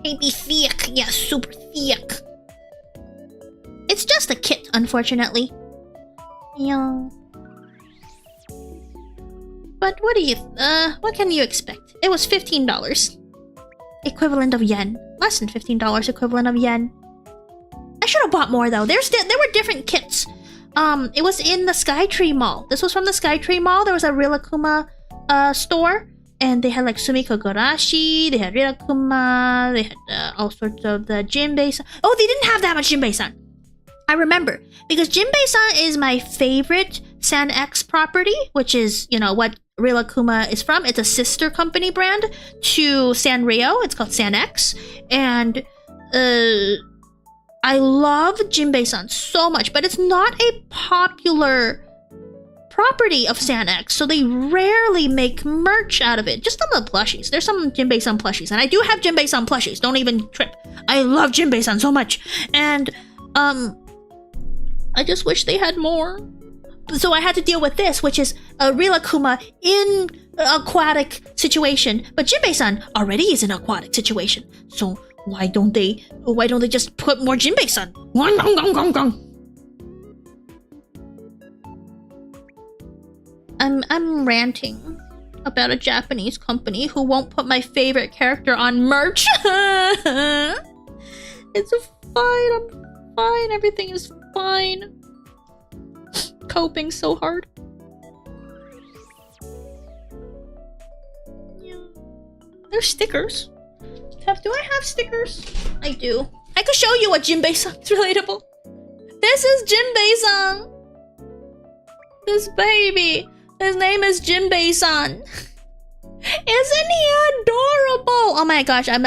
Hey, be thick. Yeah, super thick. It's just a kit, unfortunately. Yeah. But what do you... what can you expect? It was $15. Equivalent of yen. Less than $15 equivalent of yen. I should have bought more, though. There were different kits. It was in the Skytree Mall. This was from the Skytree Mall. There was a Rilakkuma store. And they had like Sumi Kogarashi, they had Rilakkuma, they had all sorts of the Jinbei-san. Oh, they didn't have that much Jinbei-san. I remember. Because Jinbei-san is my favorite San X property, which is, you know, what Rilakkuma is from. It's a sister company brand to Sanrio. It's called San X. And I love Jinbei-san so much, but it's not a popular property of San X, so they rarely make merch out of it. Just some of the plushies. There's some Jinbei-san plushies, and I do have Jinbei-san plushies. Don't even trip. I love Jinbei-san so much, and I just wish they had more. So I had to deal with this, which is a Rilakkuma in aquatic situation, but Jinbei-san already is an aquatic situation. So why don't they just put more Jinbei-san? Gong, gong, gong, gong, gong. I'm ranting about a Japanese company who won't put my favorite character on merch. It's fine, I'm fine, everything is fine. Coping so hard. Yeah. There's stickers. Do I have stickers? I do. I could show you what Jinbei-san's relatable. This is Jinbei-san. This baby. His name is Jinbei-san. Isn't he adorable? Oh my gosh, I'm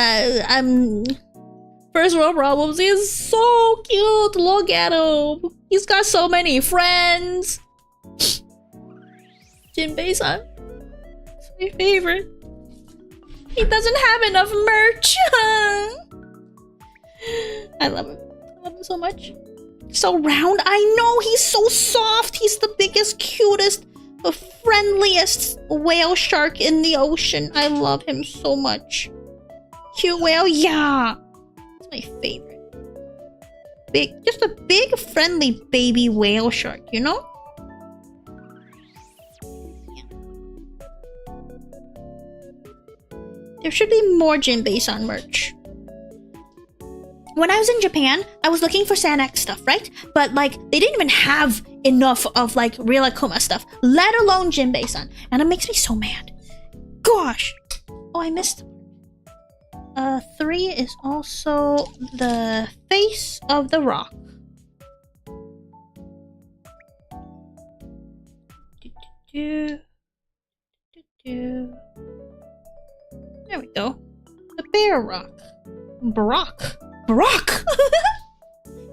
first world problems. He's so cute. Look at him. He's got so many friends. Jinbei-san. It's my favorite. He doesn't have enough merch. I love him. I love him so much. So round. I know, he's so soft. He's the biggest, cutest, the friendliest whale shark in the ocean. I love him so much. Cute whale, yeah. It's my favorite. Just a big, friendly baby whale shark, you know? Yeah. There should be more Jinbei-san merch. When I was in Japan, I was looking for San X stuff, right? But like, they didn't even have enough of like Rilakkuma stuff, let alone Jinbei-san. And it makes me so mad. Gosh. Oh, I missed. 3 is also the face of the rock. do, do, do. There we go. The bear rock. Brock. Brock!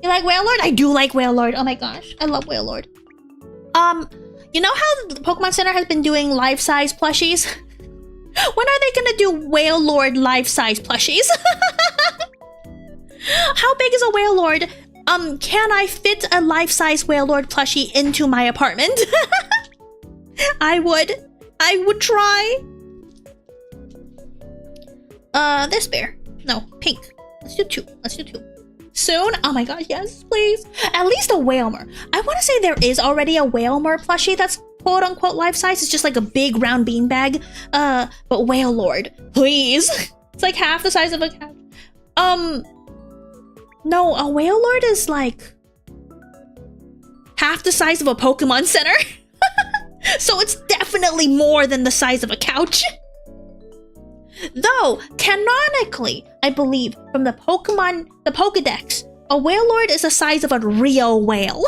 You like Whale Lord? I do like Whale Lord. Oh my gosh. I love Whale Lord. You know how the Pokemon Center has been doing life-size plushies? When are they gonna do Whale Lord life-size plushies? How big is a Whale Lord? Can I fit a life-size Whale Lord plushie into my apartment? I would try. This bear. No, pink. Let's do two. Let's do two. Soon? Oh my god, yes, please. At least a Whalmer. I want to say there is already a Whalmer plushie that's quote-unquote life-size. It's just like a big round beanbag. But Whale Lord, please. It's like half the size of a couch. No, a Whale Lord is like half the size of a Pokemon Center. So it's definitely more than the size of a couch. Though, canonically, I believe, from the Pokedex, a Whale Lord is the size of a real whale.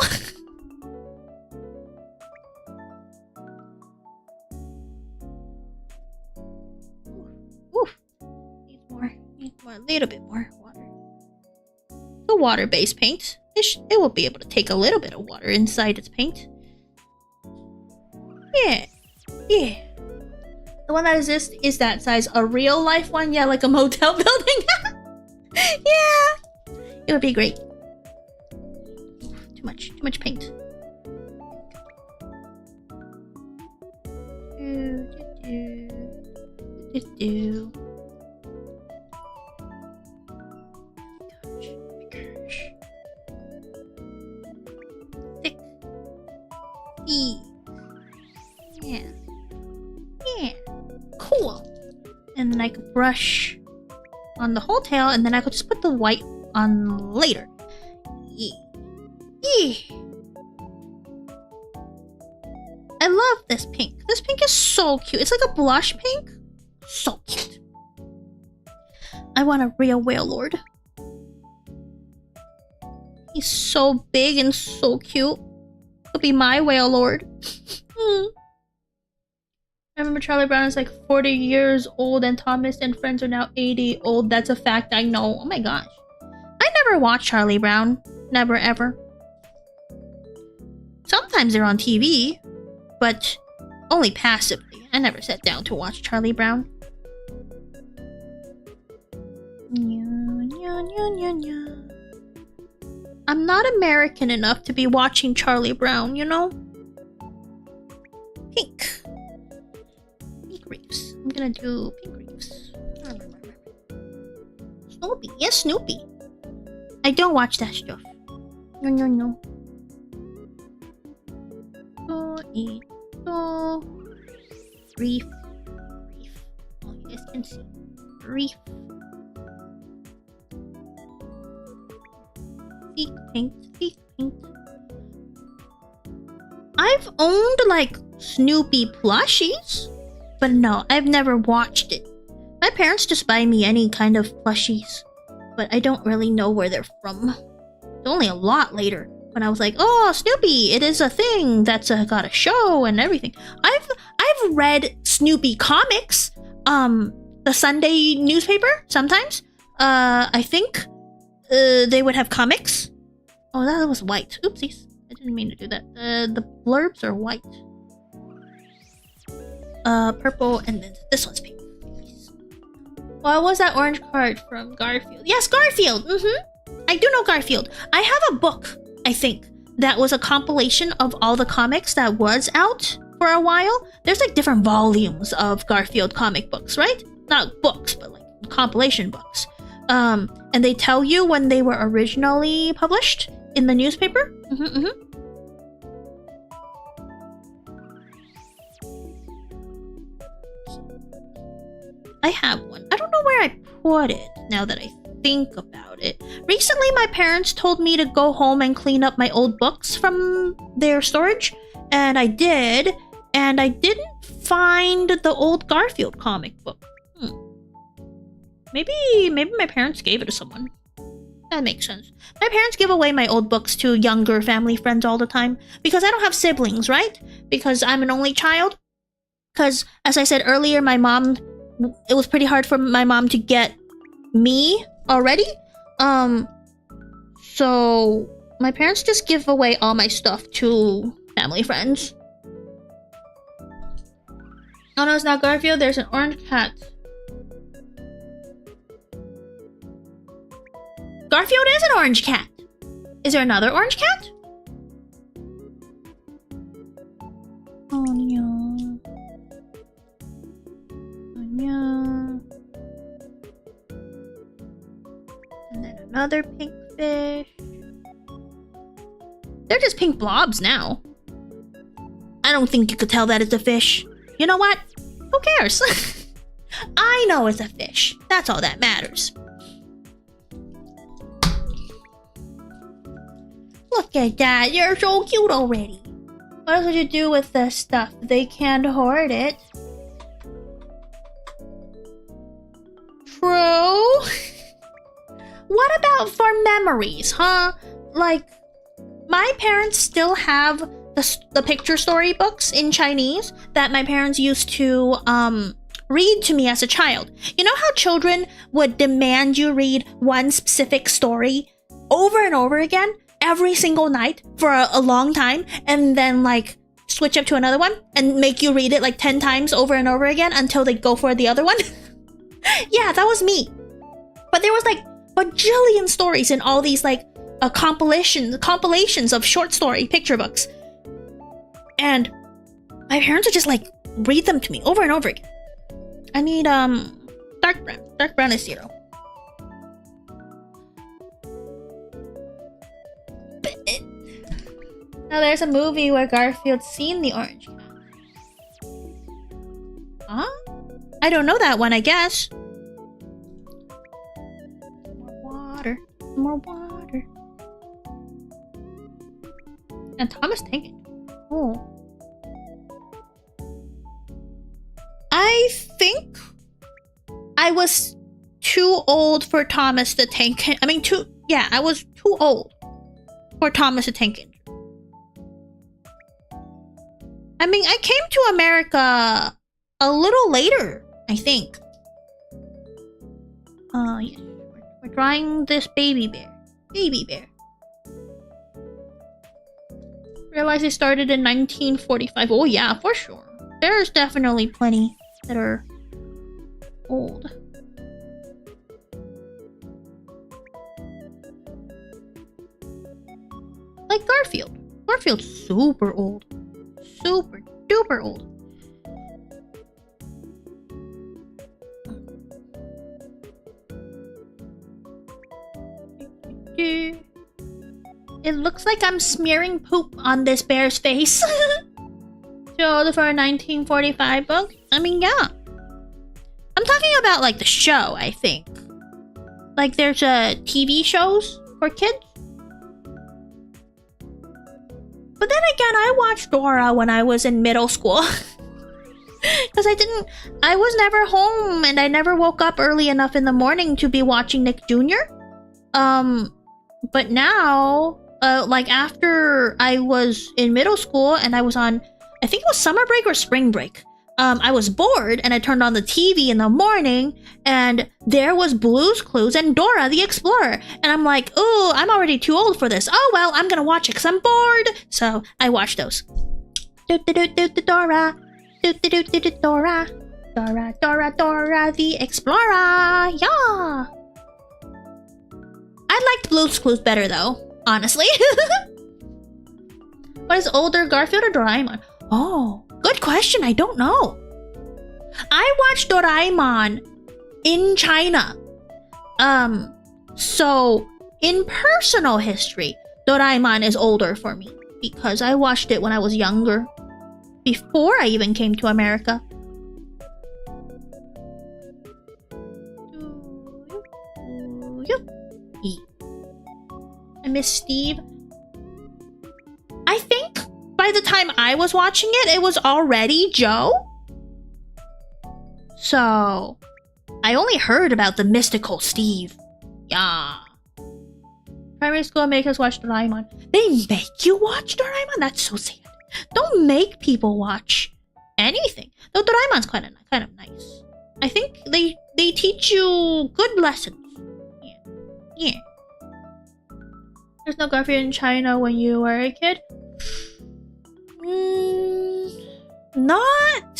Oof. Needs more, a little bit more water. The water-based paint. It will be able to take a little bit of water inside its paint. Yeah. Yeah. The one that exists is that size. A real life one? Yeah, like a motel building. Yeah. It would be great. Too much paint. Gosh. Thick. Yeah. Yeah. Cool. And then I could brush on the whole tail, and then I could just put the white on later. Yeah. Yeah. I love this pink. This pink is so cute. It's like a blush pink. So cute. I want a real Whale Lord. He's so big and so cute. He'll be my Whale Lord. I remember Charlie Brown is like 40 years old and Thomas and friends are now 80 old. That's a fact I know. Oh my gosh. I never watched Charlie Brown. Never ever. Sometimes they're on TV, but only passively. I never sat down to watch Charlie Brown. I'm not American enough to be watching Charlie Brown, you know? Pink. Reefs. I'm gonna do pink reefs. Snoopy. Yes, Snoopy. I don't watch that stuff. No. Reef. Oh, you guys can see. Reef. Feet paint. I've owned like Snoopy plushies. But no, I've never watched it. My parents just buy me any kind of plushies, but I don't really know where they're from. It's only a lot later when I was like, oh, Snoopy, it is a thing that's got a show and everything. I've read Snoopy comics, the Sunday newspaper sometimes. I think they would have comics. Oh, that was white. Oopsies, I didn't mean to do that. The blurbs are white. Purple, and then this one's pink. What was that orange card from Garfield? Yes, Garfield! I do know Garfield. I have a book, I think, that was a compilation of all the comics that was out for a while. There's like different volumes of Garfield comic books, right? Not books, but like compilation books. And they tell you when they were originally published in the newspaper. I have one. I don't know where I put it now that I think about it. Recently, my parents told me to go home and clean up my old books from their storage, and I did, and I didn't find the old Garfield comic book. Maybe my parents gave it to someone. That makes sense. My parents give away my old books to younger family friends all the time because I don't have siblings, right? Because I'm an only child. Because, as I said earlier, my mom, it was pretty hard for my mom to get me already. So my parents just give away all my stuff to family friends. Oh no, it's not Garfield. There's an orange cat. Garfield is an orange cat. Is there another orange cat? Oh no. Oh no. And then another pink fish. They're just pink blobs now. I don't think you could tell that it's a fish. You know what? Who cares? I know it's a fish. That's all that matters. Look at that. You're so cute already. What else would you do with this stuff? They can't hoard it. True. What about for memories, huh? Like, my parents still have the picture storybooks in Chinese that my parents used to read to me as a child. You know how children would demand you read one specific story over and over again every single night for a long time, and then like switch up to another one and make you read it like 10 times over and over again until they go for the other one? Yeah, that was me. But there was like bajillion stories in all these like compilations of short story picture books. And my parents would just like read them to me over and over again. I need dark brown. Dark brown is 0. Now there's a movie where Garfield's seen the orange cat. Huh? I don't know that one, I guess. More water. More water. And Thomas Tank. Oh. I think I was too old for Thomas the Tank. I mean, I was too old for Thomas the Tank Engine. I mean, I came to America a little later, I think. Yes. We're drawing this baby bear. Baby bear. Realize they started in 1945. Oh yeah, for sure. There's definitely plenty that are old. Like Garfield. Garfield's super old. Super duper old. It looks like I'm smearing poop on this bear's face. Too old for a 1945 book? I mean, yeah. I'm talking about like the show, I think. Like there's TV shows for kids. But then again, I watched Dora when I was in middle school. Because I was never home and I never woke up early enough in the morning to be watching Nick Jr. But now, like after I was in middle school and I was on, I think it was summer break or spring break. I was bored and I turned on the TV in the morning and there was Blue's Clues and Dora the Explorer. And I'm like, oh, I'm already too old for this. Oh, well, I'm gonna watch it because I'm bored. So I watched those. Dora. Dora. Dora the Explorer. Yeah. I liked Blue's Clues better though, honestly. What is older, Garfield or Doraemon? Oh, good question. I don't know. I watched Doraemon in China. So in personal history, Doraemon is older for me because I watched it when I was younger, before I even came to America. I miss Steve. I think by the time I was watching it, it was already Joe. So I only heard about the mystical Steve. Yeah. Primary school make us watch Doraemon. They make you watch Doraemon? That's so sad. Don't make people watch anything. Though Doraemon's kind of nice. I think they teach you good lessons. Yeah. There's no girlfriend in China when you were a kid? Not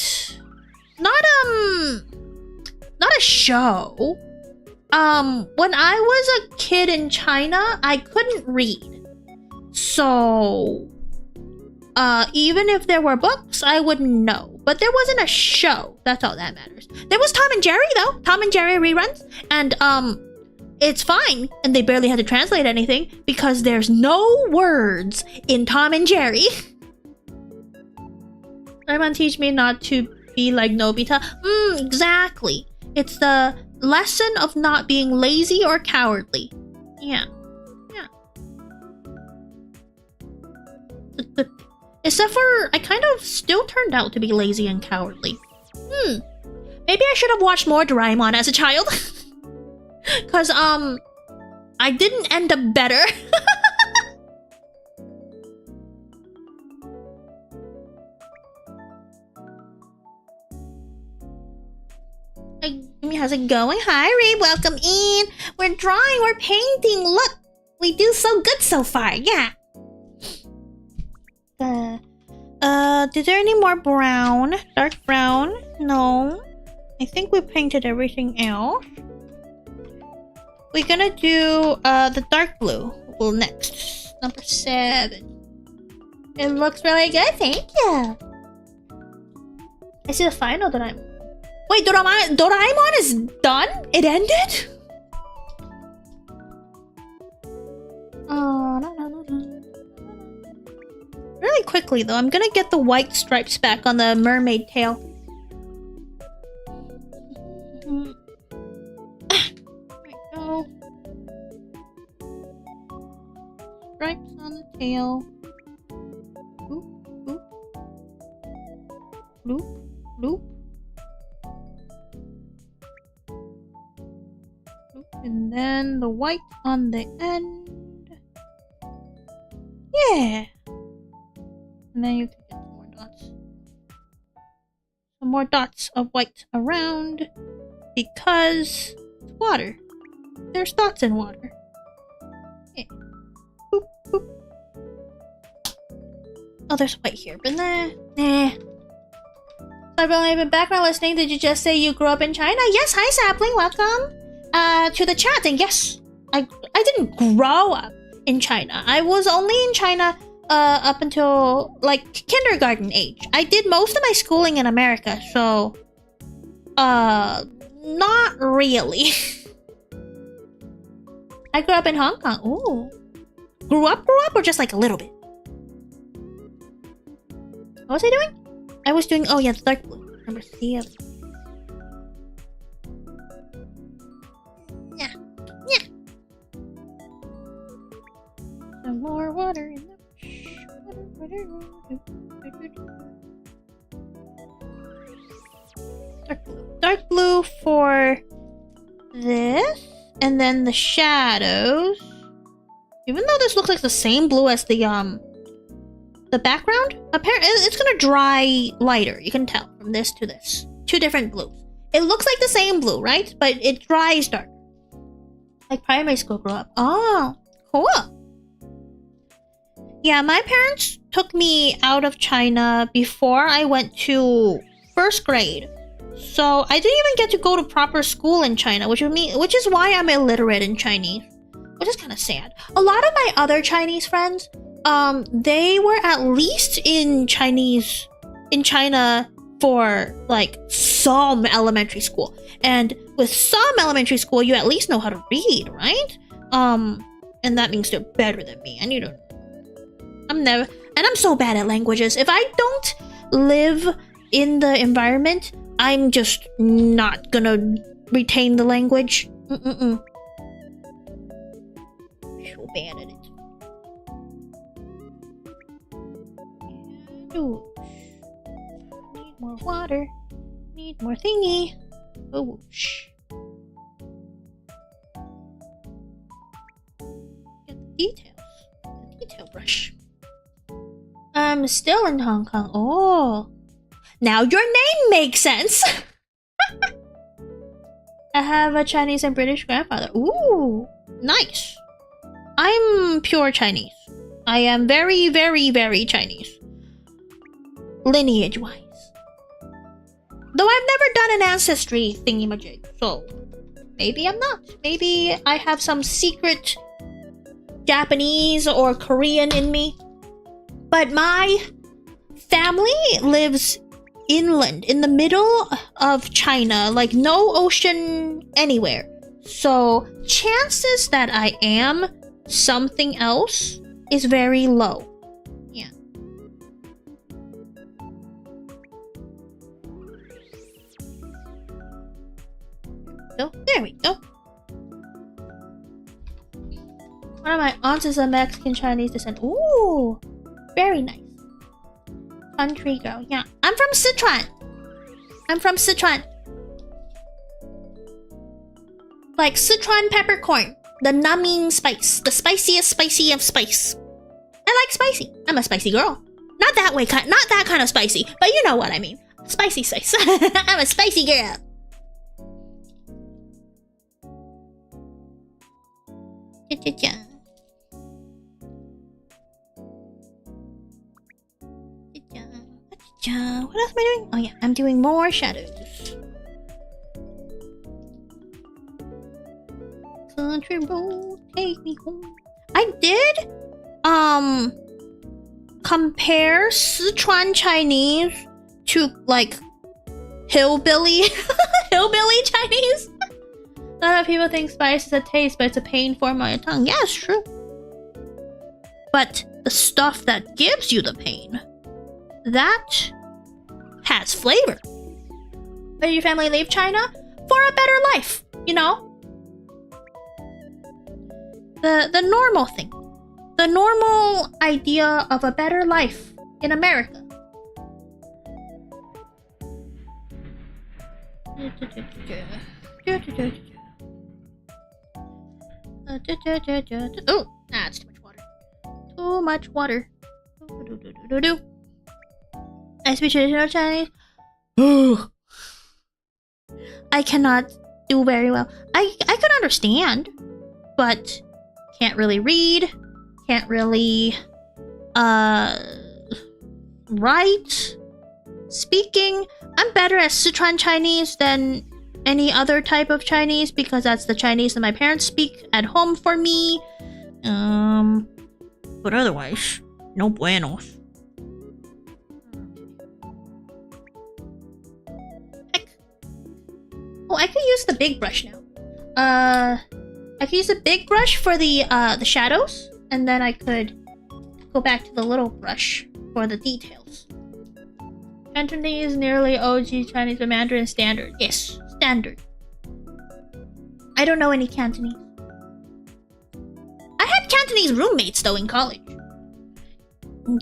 a show. When I was a kid in China, I couldn't read. So, even if there were books, I wouldn't know. But there wasn't a show. That's all that matters. There was Tom and Jerry, though. Tom and Jerry reruns. And, it's fine. And they barely had to translate anything because there's no words in Tom and Jerry. Doraemon teach me not to be like Nobita. Exactly. It's the lesson of not being lazy or cowardly. Yeah. Except for, I kind of still turned out to be lazy and cowardly. Maybe I should have watched more Doraemon as a child. Cause, I didn't end up better. How's it going? Hi, Ray. Welcome in. We're drawing. We're painting. Look, we do so good so far. Yeah. Is there any more brown? Dark brown? No. I think we painted everything else. We're gonna do the dark blue. Well, next. Number 7. It looks really good. Thank you. I see the final Doraemon. Wait, Doraemon is done? It ended? Really quickly though, I'm gonna get the white stripes back on the mermaid tail. There we go. Stripes on the tail. Loop, loop. Loop, loop. And then the white on the end. Yeah. And then you can get some more dots. Some more dots of white around. Because it's water. There's dots in water. Yeah. Boop, boop. Oh, there's white here, but nah. I've only been background listening. Did you just say you grew up in China? Yes, hi Sapling, welcome. To the chat, and yes, I didn't grow up in China. I was only in China up until like kindergarten age. I did most of my schooling in America, so not really. I grew up in Hong Kong. Ooh. Grew up or just like a little bit? What was I doing? I was doing, oh yeah, the dark blue. Number 3 of some more water in the dark blue for this, and then the shadows. Even though this looks like the same blue as the background, apparently it's gonna dry lighter. You can tell from this to this. 2 different blues. It looks like the same blue, right? But it dries darker. Like primary school grew up. Oh, cool. Yeah, my parents took me out of China before I went to 1st grade. So I didn't even get to go to proper school in China, which is why I'm illiterate in Chinese. Which is kind of sad. A lot of my other Chinese friends, they were at least in China for like some elementary school. And with some elementary school, you at least know how to read, right? And that means they're better than me. And you don't. I'm so bad at languages. If I don't live in the environment, I'm just not gonna retain the language. So bad at it. Ooh. Need more water. Need more thingy. Oh, whoosh. Get the details. The detail brush. I'm still in Hong Kong. Oh. Now your name makes sense. I have a Chinese and British grandfather. Ooh. Nice. I'm pure Chinese. I am very, very, very Chinese. Lineage-wise. Though I've never done an ancestry thingy-majig, so maybe I'm not. Maybe I have some secret Japanese or Korean in me. But my family lives inland, in the middle of China, like no ocean anywhere. So chances that I am something else is very low. Yeah. So there we go. One of my aunts is a Mexican Chinese descent. Ooh, very nice. Country girl. Yeah, I'm from Sichuan. I'm from Sichuan. Like Sichuan peppercorn, the numbing spice, the spiciest spicy of spice. I like spicy. I'm a spicy girl. Not that way, not that kind of spicy, but you know what I mean. Spicy spice. I'm a spicy girl. What else am I doing? Oh yeah, I'm doing more shadows. Country road, take me home. I did compare Sichuan Chinese to like hillbilly hillbilly Chinese. A lot of people think spice is a taste, but it's a pain for my tongue. Yeah, it's true. But the stuff that gives you the pain, that has flavor. Did your family leave China? For a better life, you know? The normal thing. The normal idea of a better life in America. Oh, that's too much water. Too much water. I speak traditional Chinese. I cannot do very well. I can understand, but can't really read. Can't really write. Speaking, I'm better at Sichuan Chinese than any other type of Chinese because that's the Chinese that my parents speak at home for me. But otherwise, no buenos. Heck. Oh, I could use the big brush now. I could use the big brush for the shadows, and then I could go back to the little brush for the details. Cantonese nearly OG Chinese, but Mandarin standard. Yes, standard. I don't know any Cantonese. I had Cantonese roommates though in college.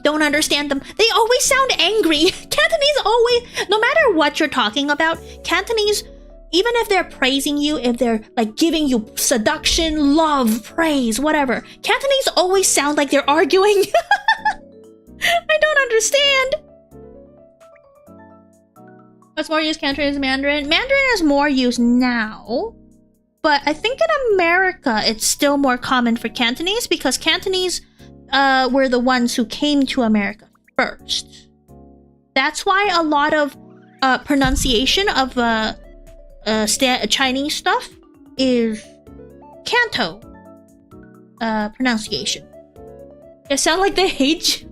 Don't understand them. They always sound angry. Cantonese always, no matter what you're talking about, Cantonese, even if they're praising you, if they're like giving you seduction, love, praise, whatever, Cantonese always sound like they're arguing. I don't understand. What's more used, Cantonese, Mandarin? Mandarin is more used now, but I think in America it's still more common for Cantonese because Cantonese were the ones who came to America first. That's why a lot of pronunciation of Chinese stuff is Canto pronunciation. It sounds like they hate you.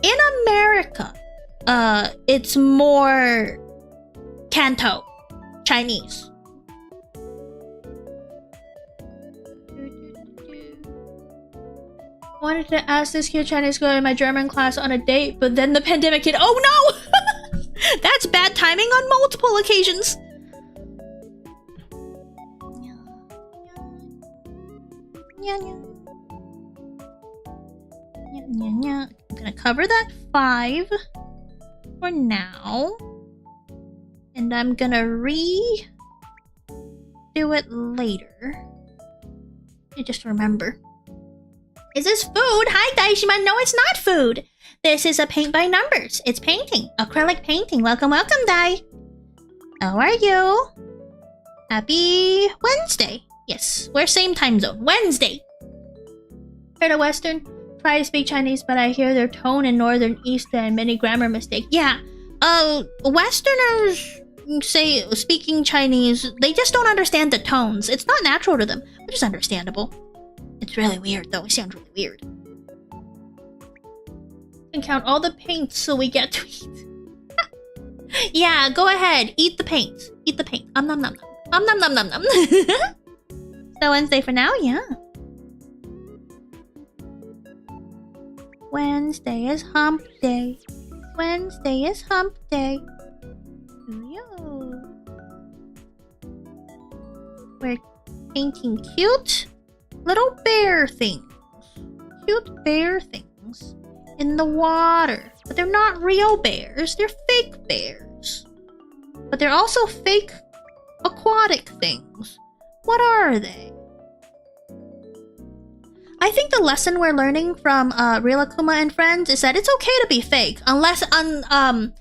In America, it's more Canto Chinese. I wanted to ask this cute Chinese girl in my German class on a date, but then the pandemic hit. Oh no! That's bad timing on multiple occasions. I'm gonna cover that 5 for now. And I'm gonna do it later. You just remember. Is this food? Hi, Daishima. No, it's not food. This is a paint by numbers. It's painting. Acrylic painting. Welcome, welcome, Dai. How are you? Happy Wednesday. Yes, we're same time zone. Wednesday. Heard a Western. Try to speak Chinese, but I hear their tone in Northern East and many grammar mistakes. Yeah. Westerners say speaking Chinese, they just don't understand the tones. It's not natural to them, which is understandable. It's really weird, though. It sounds really weird. And count all the paints so we get to eat. Yeah, go ahead. Eat the paint. Eat the paint. Nom nom nom. Nom nom nom nom nom. So Wednesday for now, yeah. Wednesday is hump day. Wednesday is hump day. Yo. We're painting cute little bear things. Cute bear things in the water. But they're not real bears, they're fake bears. But they're also fake aquatic things. What are they? I think the lesson we're learning from Real Akuma and Friends is that it's okay to be fake, unless only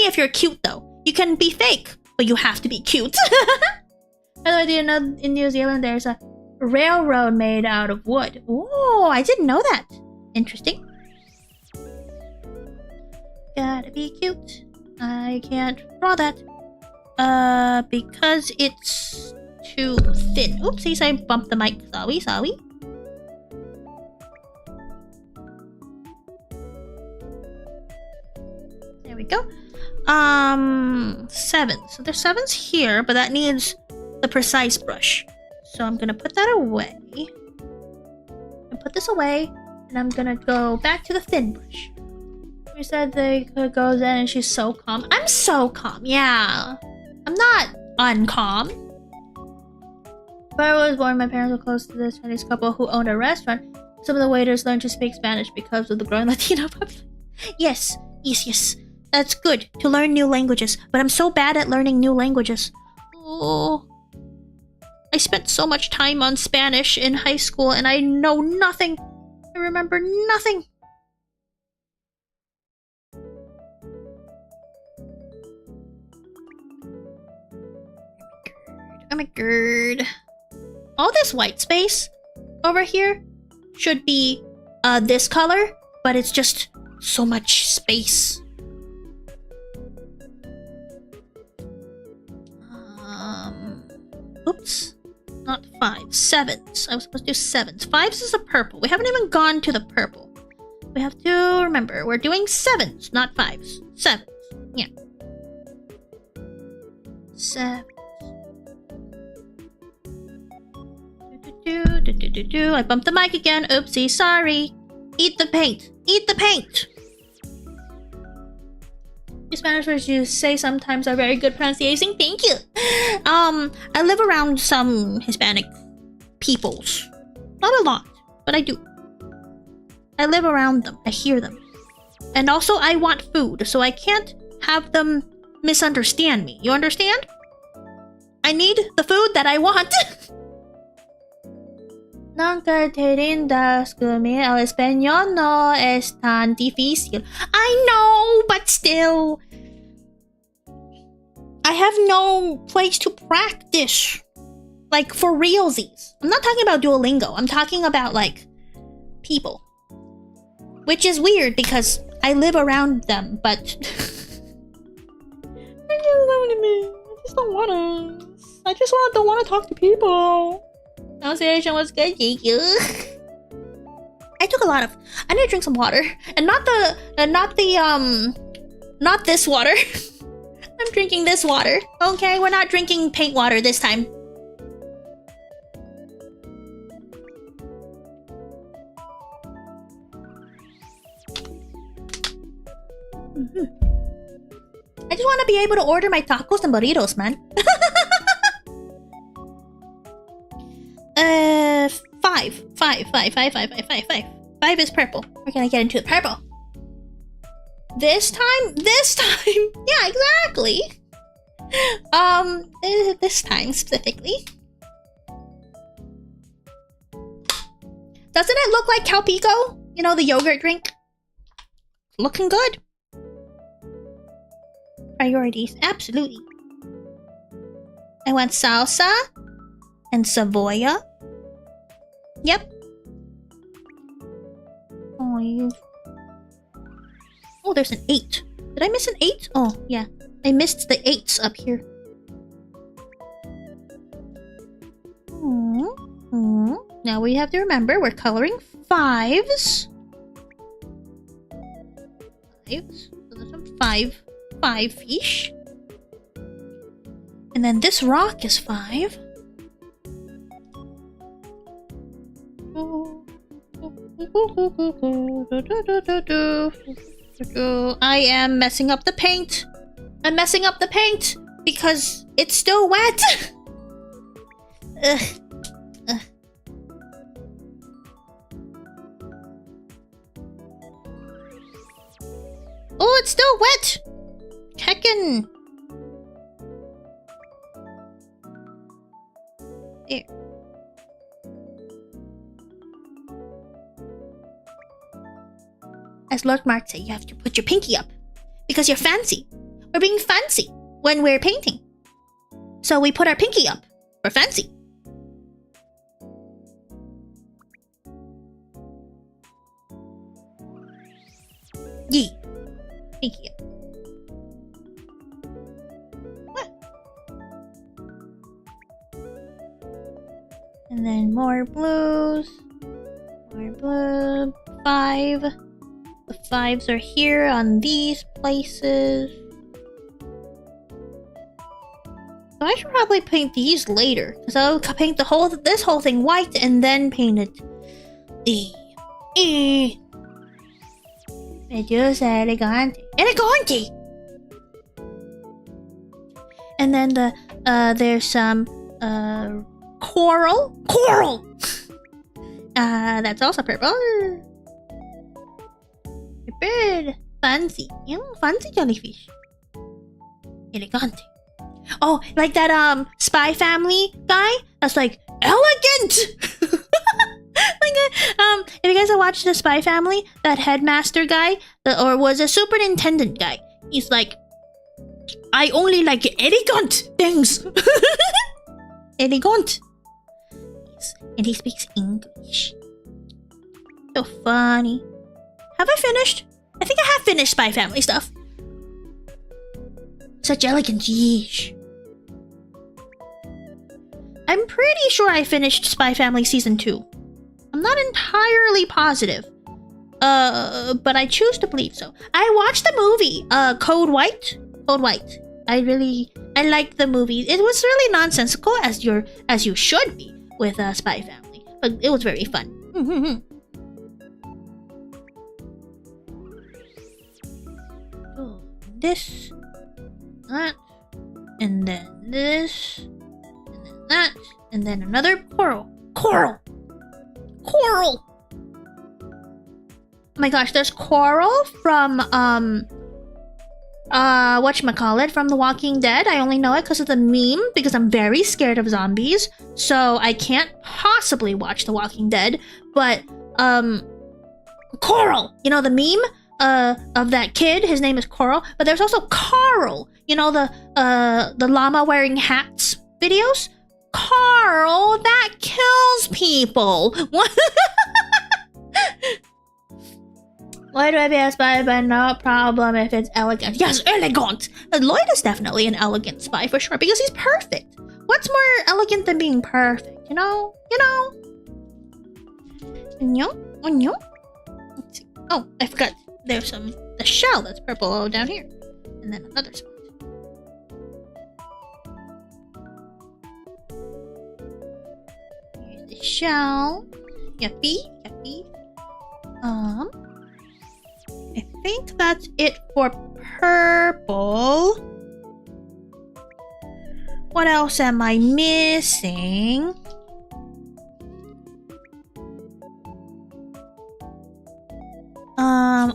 if you're cute though. You can be fake, but you have to be cute. By the way, do you know in New Zealand there's a railroad made out of wood? Oh, I didn't know that. Interesting. Gotta be cute. I can't draw that. Because it's too thin. Oopsies, I bumped the mic. Sorry. There we go. 7. So there's 7s here, but that needs the precise brush. So I'm gonna put that away. And put this away, and I'm gonna go back to the thin brush. We said they could go then, and she's so calm. I'm so calm, yeah. I'm not uncalm. Before I was born, my parents were close to this Chinese couple who owned a restaurant. Some of the waiters learned to speak Spanish because of the growing Latino population. Yes. That's good to learn new languages, but I'm so bad at learning new languages. Oh. I spent so much time on Spanish in high school and I know nothing. I remember nothing. Oh my god. All this white space over here should be this color, but it's just so much space. Oops. Not 5. 7s. I was supposed to do 7s. 5s is a purple. We haven't even gone to the purple. We have to remember, we're doing 7s, not 5s. 7s. Yeah. 7s. I bumped the mic again. Oopsie, sorry. Eat the paint. Eat the paint. The Spanish words you say sometimes are very good pronunciation. Thank you. I live around some Hispanic peoples. Not a lot, but I do. I live around them. I hear them. And also, I want food, so I can't have them misunderstand me. You understand? I need the food that I want. Nunca te rindas, Guumi. El español no es tan difícil. I know, but still. I have no place to practice. Like, for realsies. I'm not talking about Duolingo. I'm talking about, like, people. Which is weird, because I live around them, but... I just don't wanna. I just don't wanna talk to people. Pronunciation was good, thank you. I took a lot of. I need to drink some water, and not this water. I'm drinking this water. Okay, we're not drinking paint water this time. I just want to be able to order my tacos and burritos, man. 5. 5 is purple. We're gonna get into the purple. This time? Yeah, exactly. This time specifically. Doesn't it look like Calpico? You know, the yogurt drink? Looking good. Priorities, absolutely. I want salsa and Savoya. Yep. Oh, there's an 8. Did I miss an 8? Oh, yeah. I missed the 8s up here. Now we have to remember we're coloring 5s. 5s. So there's some 5 fish. And then this rock is 5. I am messing up the paint. I'm messing up the paint because it's still wet. Ugh. Oh, it's still wet. Heckin'. There. As Lord Mark said, you have to put your pinky up because you're fancy. We're being fancy when we're painting. So we put our pinky up. We're fancy. Yee. Pinky up. What? And then more blues. More blue. 5. The 5s are here on these places. So I should probably paint these later, because I'll paint this whole thing white and then paint it. It's elegante. Elegante! And then there's some coral. Coral! That's also purple. Bird. Fancy. Fancy jellyfish. Elegante. Oh, like that Spy Family guy? That's like elegant. Like if you guys have watched the Spy Family, that headmaster guy, or was a superintendent guy, he's like, I only like elegant things. Elegant. And he speaks English. So funny. Have I finished? I think I have finished Spy Family stuff. Such elegant yeesh. I'm pretty sure I finished Spy Family Season 2. I'm not entirely positive. But I choose to believe so. I watched the movie, Code White. Code White. I liked the movie. It was really nonsensical, as you should be with Spy Family. But it was very fun. Oh, this, that, and then this, and then that, and then another coral. Coral! Coral! Oh my gosh, there's coral from, whatchamacallit, from The Walking Dead. I only know it because of the meme, because I'm very scared of zombies, so I can't possibly watch The Walking Dead, but, Coral! You know, the meme, of that kid, his name is Coral, but there's also Carl! You know, the llama wearing hats videos? Carl, that kills people! What? Why do I be a spy? But no problem if it's elegant. Yes, elegant! Lloyd is definitely an elegant spy for sure, because he's perfect. What's more elegant than being perfect, you know? Oh, I forgot. There's the shell that's purple down here. And then another spot. Here's the shell. Yuppie. I think that's it for purple. What else am I missing?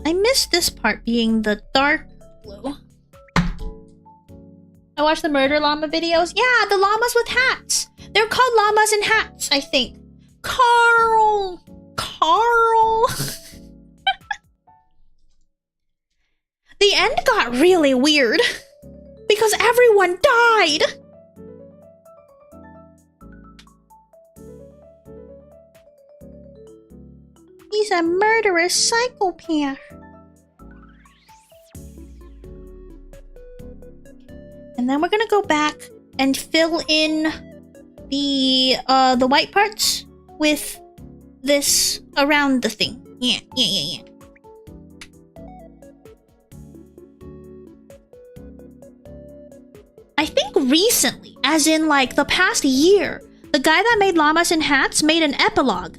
I missed this part being the dark blue. I watch the murder llama videos. Yeah, the llamas with hats. They're called llamas in hats, I think. Carl. The end got really weird because everyone died. He's a murderous psychopath. And then we're gonna go back and fill in the white parts with this around the thing. Yeah. I think recently, as in like the past year, the guy that made llamas in hats made an epilogue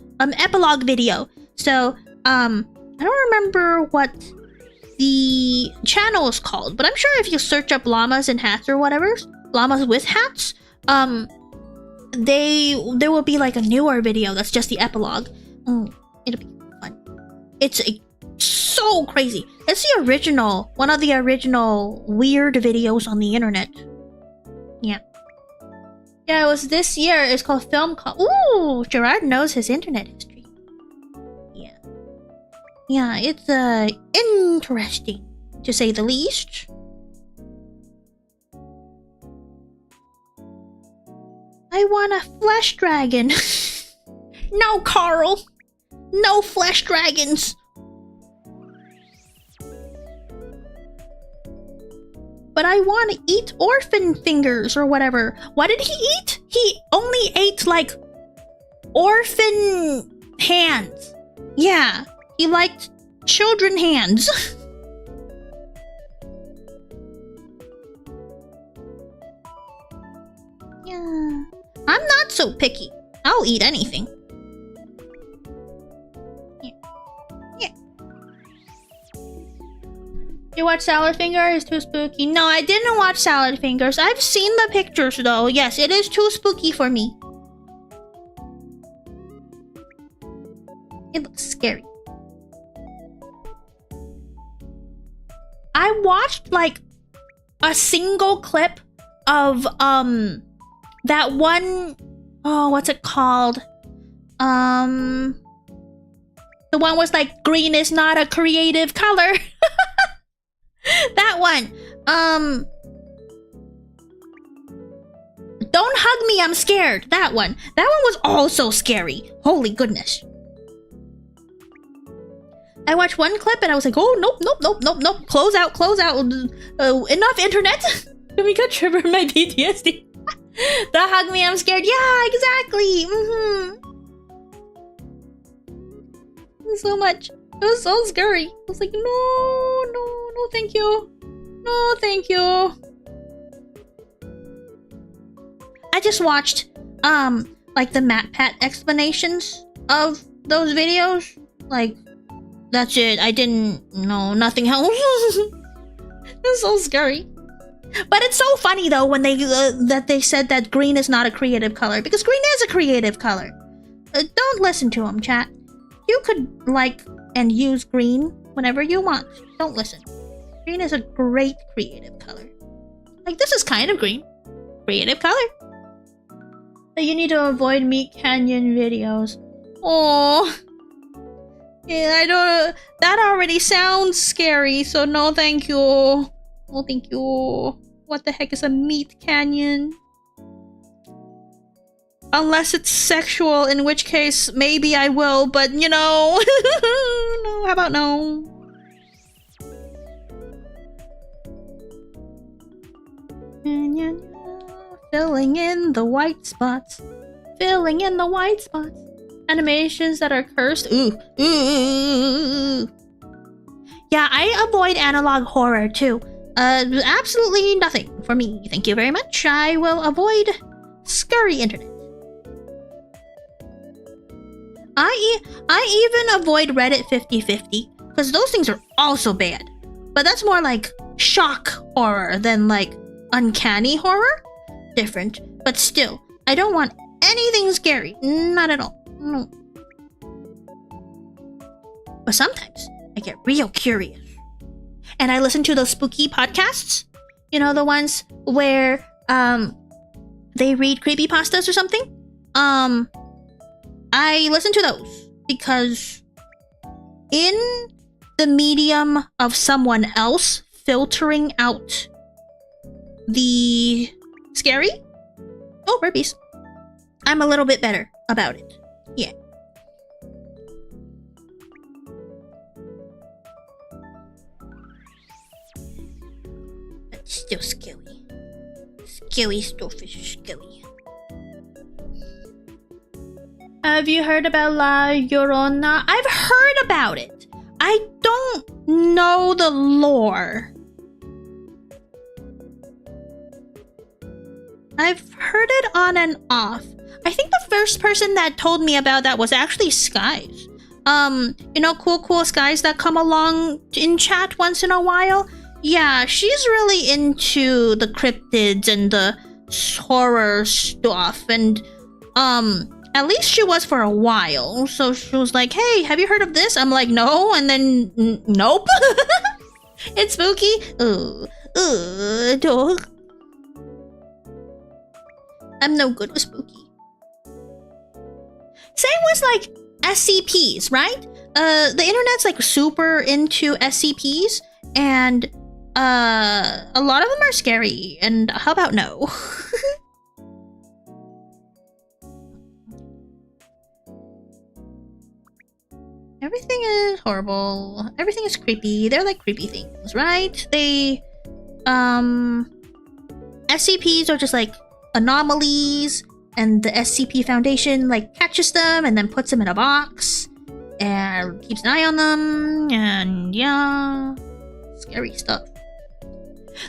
video. So, I don't remember what the channel is called, but I'm sure if you search up llamas in hats or whatever, llamas with hats, there will be like a newer video that's just the epilogue. It'll be fun. It's so crazy. It's the original, one of the original weird videos on the internet. Yeah, it was this year. It's called Film Call. Ooh, Gerard knows his internet history. Yeah, it's interesting, to say the least. I want a flesh dragon. No, Carl. No flesh dragons. But I want to eat orphan fingers or whatever. What did he eat? He only ate like orphan hands. Yeah, he liked children hands. Yeah, I'm not so picky. I'll eat anything. You watch Salad Finger? It's too spooky. No, I didn't watch Salad Fingers. I've seen the pictures though. Yes, it is too spooky for me. It looks scary. I watched like a single clip of that one, oh, what's it called? The one was like, green is not a creative color. That one. Don't hug me, I'm scared. That one. That one was also scary. Holy goodness. I watched one clip and I was like, oh, nope. Close out. Enough internet. Let me go trigger my PTSD. The hug me, I'm scared. Yeah, exactly. So much. It was so scary. I was like, no, thank you. No, thank you. I just watched, like the MatPat explanations of those videos. Like, that's it. I didn't know nothing else. It's so scary. But it's so funny though when they that they said that green is not a creative color, because green is a creative color. Don't listen to them, chat. You could like and use green whenever you want. Don't listen. Green is a great creative color. Like, this is kind of green. Creative color. So you need to avoid Meat Canyon videos. Oh, yeah, I don't. That already sounds scary. So no, thank you. No, thank you. What the heck is a Meat Canyon? Unless it's sexual, in which case maybe I will, but you know. No, how about no? Filling in the white spots. Filling in the white spots. Animations that are cursed. Ooh. Yeah, I avoid analog horror too. Absolutely nothing for me. Thank you very much. I will avoid scurry internet. I even avoid Reddit 50/50 because those things are also bad. But that's more like shock horror than like uncanny horror. Different, but still, I don't want anything scary. Not at all. No. But sometimes I get real curious and I listen to those spooky podcasts. You know, the ones where they read creepypastas or something. I listen to those because in the medium of someone else filtering out the scary, oh, burpees, I'm a little bit better about it. Yeah. But still scary. Scary starfish are scary. Have you heard about La Llorona? I've heard about it. I don't know the lore. I've heard it on and off. I think the first person that told me about that was actually Skies. You know, cool Skies that come along in chat once in a while? Yeah, she's really into the cryptids and the horror stuff, and at least she was for a while. So she was like, hey, have you heard of this? I'm like, no, and then nope. It's spooky. Dog. I'm no good with spooky. Same with like SCPs, right? The internet's like super into SCPs, and a lot of them are scary, and how about no? Everything is horrible. Everything is creepy. They're like creepy things, right? They, SCPs are just like anomalies, and the SCP Foundation like catches them and then puts them in a box and keeps an eye on them, and yeah, scary stuff.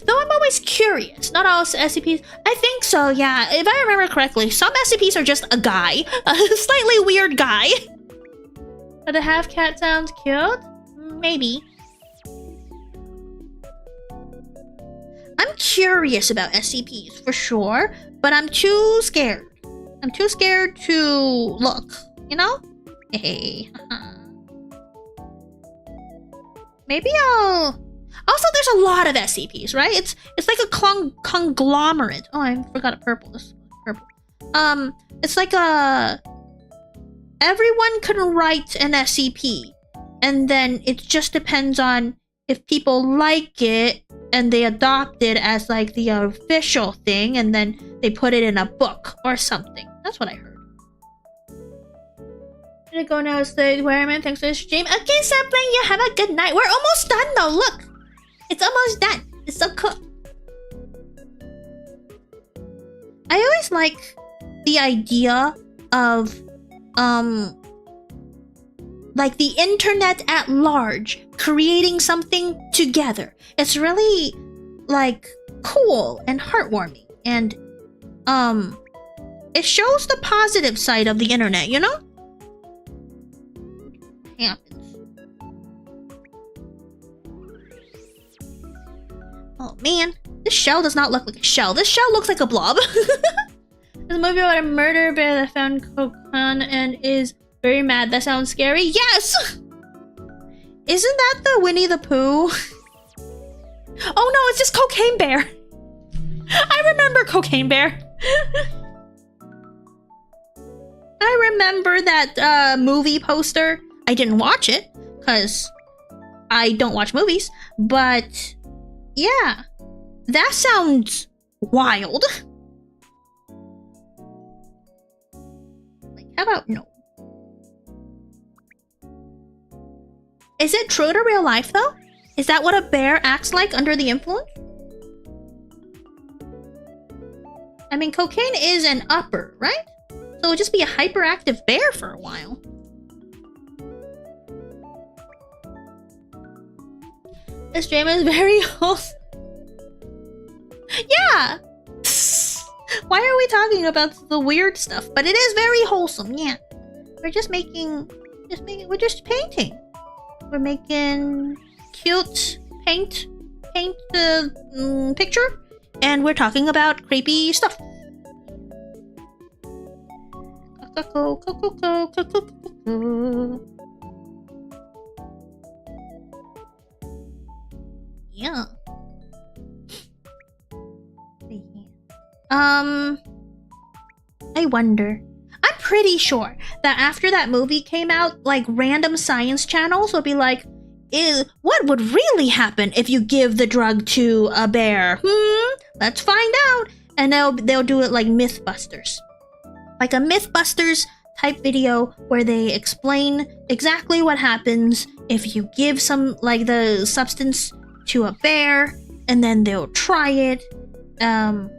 Though I'm always curious, not all SCPs. I think so, yeah. If I remember correctly, some SCPs are just a guy, a slightly weird guy. But the half cat sounds cute? Maybe. I'm curious about SCPs for sure, but I'm too scared. I'm too scared to look, you know? Hey. Maybe I'll... Also, there's a lot of SCPs, right? It's like a conglomerate. Oh, I forgot a purple. This is purple. It's like a... Everyone can write an SCP, and then it just depends on if people like it and they adopt it as like the official thing, and then they put it in a book or something. That's what I heard. I'm gonna go now. Stay where I'm in. Thanks for the stream. Okay, Sapling, you have a good night. We're almost done though. Look, it's almost done. It's so cool. I always like the idea of like the internet at large creating something together. It's really like cool and heartwarming, and it shows the positive side of the internet, you know? Happens. Oh man, this shell does not look like a shell. This shell looks like a blob. There's a movie about a murder bear that found cocaine and is very mad. That sounds scary. Yes! Isn't that the Winnie the Pooh? Oh no, it's just Cocaine Bear. I remember Cocaine Bear. I remember that movie poster. I didn't watch it because I don't watch movies, but yeah, that sounds wild. Like, how about no? Is it true to real life though? Is that what a bear acts like under the influence? I mean, cocaine is an upper, right? So it'll just be a hyperactive bear for a while. This stream is very wholesome. Yeah! Why are we talking about the weird stuff? But it is very wholesome, yeah. We're just making... we're just painting. We're making cute paint the picture, and we're talking about creepy stuff. Yeah. I wonder. I'm pretty sure that after that movie came out, like random science channels will be like, ew, what would really happen if you give the drug to a bear? Let's find out. And they'll do it like Mythbusters. Like a Mythbusters type video where they explain exactly what happens if you give some, like, the substance to a bear, and then they'll try it, and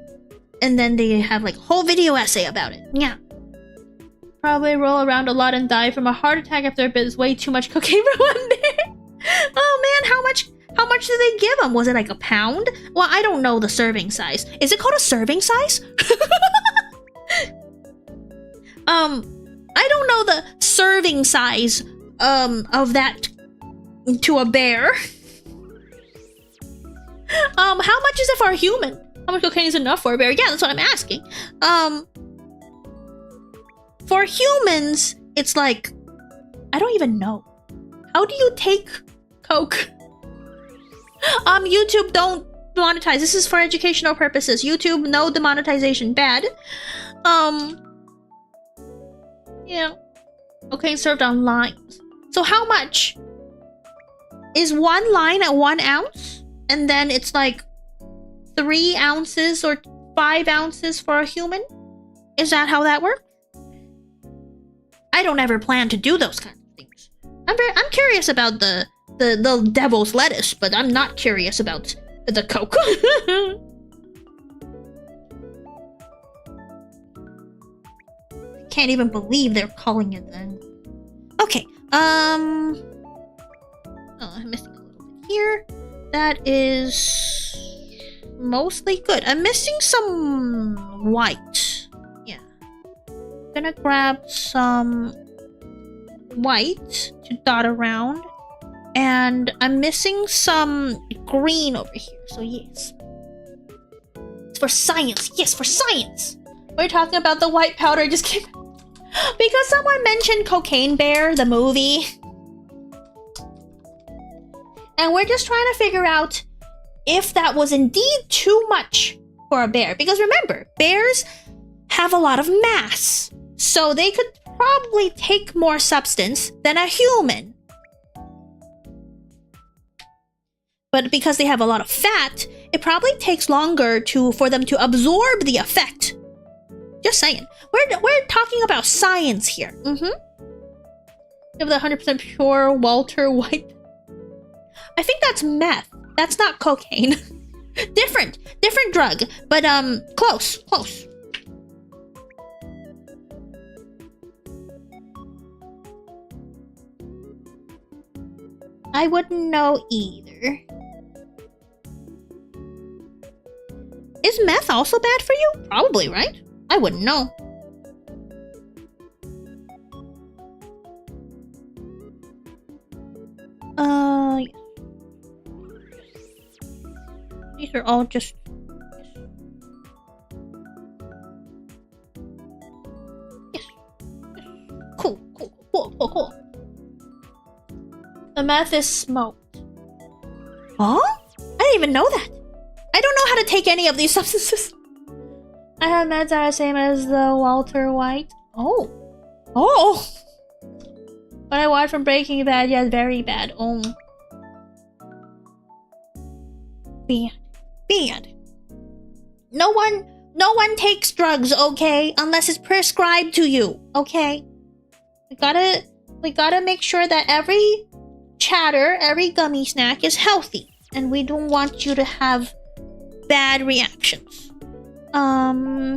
then they have like a whole video essay about it. Yeah. Probably roll around a lot and die from a heart attack if there is way too much cocaine for one bear. Oh man, how much did they give them? Was it like a pound? Well, I don't know the serving size. Is it called a serving size? I don't know the serving size of that to a bear. How much is it for a human? How much cocaine is enough for a bear? Yeah, that's what I'm asking. For humans, it's like, I don't even know. How do you take coke? YouTube, don't monetize. This is for educational purposes. YouTube, no demonetization. Bad. Yeah. Cocaine served on lines. So how much? Is one line at 1 ounce? And then it's like 3 ounces or 5 ounces for a human? Is that how that works? I don't ever plan to do those kinds of things. I'm curious about the devil's lettuce, but I'm not curious about the coke. I can't even believe they're calling it then. Okay, oh, I'm missing a little bit here. That is mostly good. I'm missing some white. Yeah. Gonna grab some white to dot around. And I'm missing some green over here, so yes. It's for science, yes, for science! We're talking about the white powder I just came because someone mentioned Cocaine Bear, the movie. And we're just trying to figure out if that was indeed too much for a bear. Because remember, bears have a lot of mass. So they could probably take more substance than a human. But because they have a lot of fat, it probably takes longer for them to absorb the effect. Just saying. We're talking about science here. You have the 100% pure Walter White. I think that's meth. That's not cocaine. Different drug, but close. I wouldn't know either. Is meth also bad for you? Probably, right? I wouldn't know. Yes. These are all just... Yes. Cool. The meth is smoked. Huh? I didn't even know that. I don't know how to take any of these substances. I have meds that are the same as the Walter White. Oh. But I watched from Breaking Bad. Yeah, very bad. Oh. Bad. No one takes drugs, okay? Unless it's prescribed to you, okay? We gotta make sure that every chatter, every gummy snack is healthy. And we don't want you to have bad reactions. I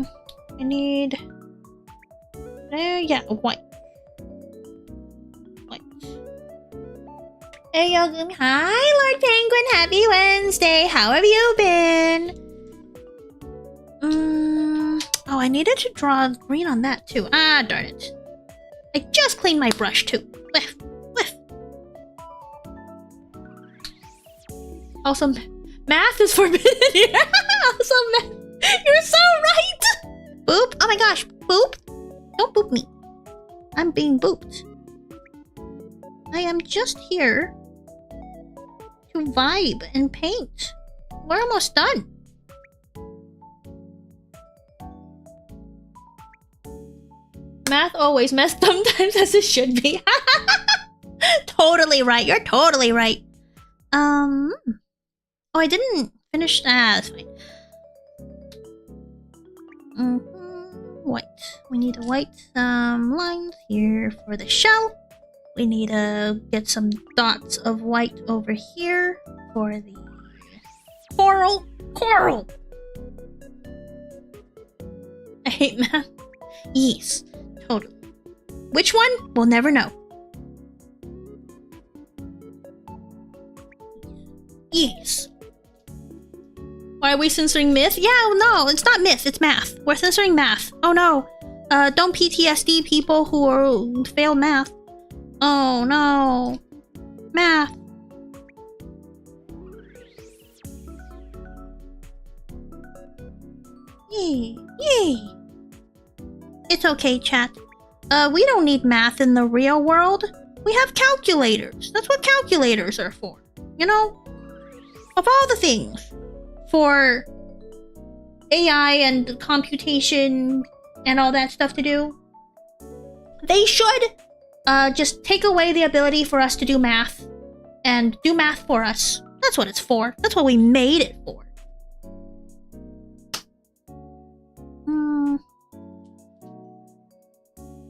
need... yeah, white. Hey, yo, hi, Lord Penguin. Happy Wednesday. How have you been? Oh, I needed to draw green on that, too. Ah, darn it. I just cleaned my brush, too. Whiff. Also, math is forbidden. Also, math. You're so right. Boop. Oh my gosh. Boop. Don't boop me. I'm being booped. I am just here to vibe and paint. We're almost done. Math always messed sometimes as it should be. Totally right. You're totally right. Oh, I didn't finish. That's fine. White. We need to white some lines here for the shell. We need to get some dots of white over here for the coral. Coral! I hate math. Yes, totally. Which one? We'll never know. Yes. Why are we censoring myth? Yeah, no, it's not myth, it's math. We're censoring math. Oh no. Don't PTSD people who fail math. Oh no. Math. Yay. Yay. It's okay, chat. We don't need math in the real world. We have calculators. That's what calculators are for. You know? Of all the things. For AI and computation and all that stuff to do. They should just take away the ability for us to do math. And do math for us. That's what it's for. That's what we made it for.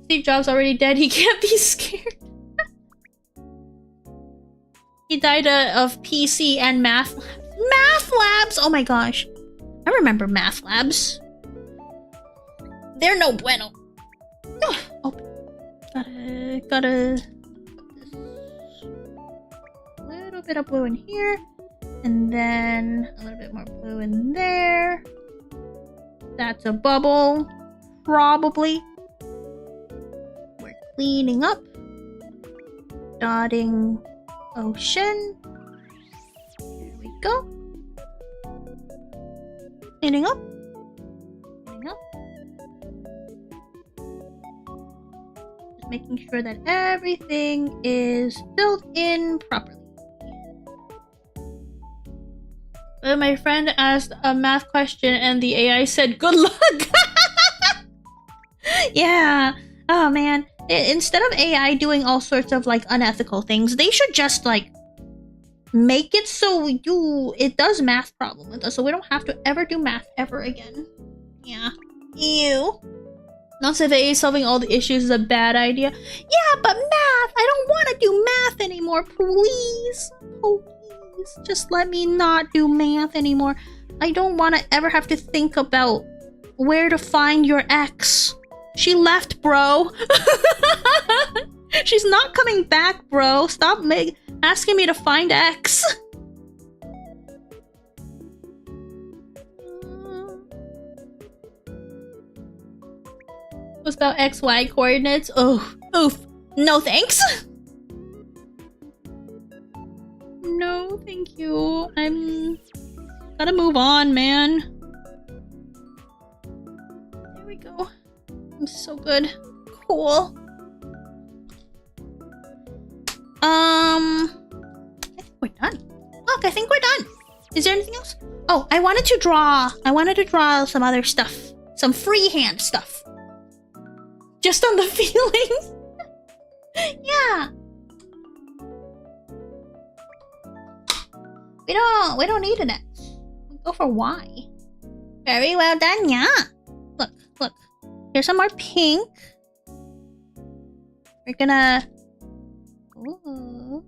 Steve Jobs already dead. He can't be scared. He died of PC and math labs. Math labs! Oh my gosh. I remember math labs. They're no bueno. Oh. Gotta a little bit of blue in here. And then a little bit more blue in there. That's a bubble. Probably. We're cleaning up. Dotting ocean. There we go. Cleaning up. Cleaning up. Just making sure that everything is filled in properly. My friend asked a math question and the AI said, "Good luck." Yeah. Oh man. Instead of AI doing all sorts of like unethical things, they should just like make it so it does math problem with us, so we don't have to ever do math ever again. Yeah. Ew. Not so that AI solving all the issues is a bad idea. Yeah, but math! I don't want to do math anymore, please. Oh, please. Just let me not do math anymore. I don't want to ever have to think about where to find your ex. She left, bro. She's not coming back, bro. Stop asking me to find X. What's about XY coordinates? Oh, oof. No thanks. No, thank you. Gotta move on, man. There we go. I'm so good. Cool. I think we're done. Look, I think we're done. Is there anything else? Oh, I wanted to draw some other stuff. Some freehand stuff. Just on the feelings. Yeah. We don't need an X. We go for Y. Very well done, yeah. Look. Here's some more pink. We're gonna... Ooh.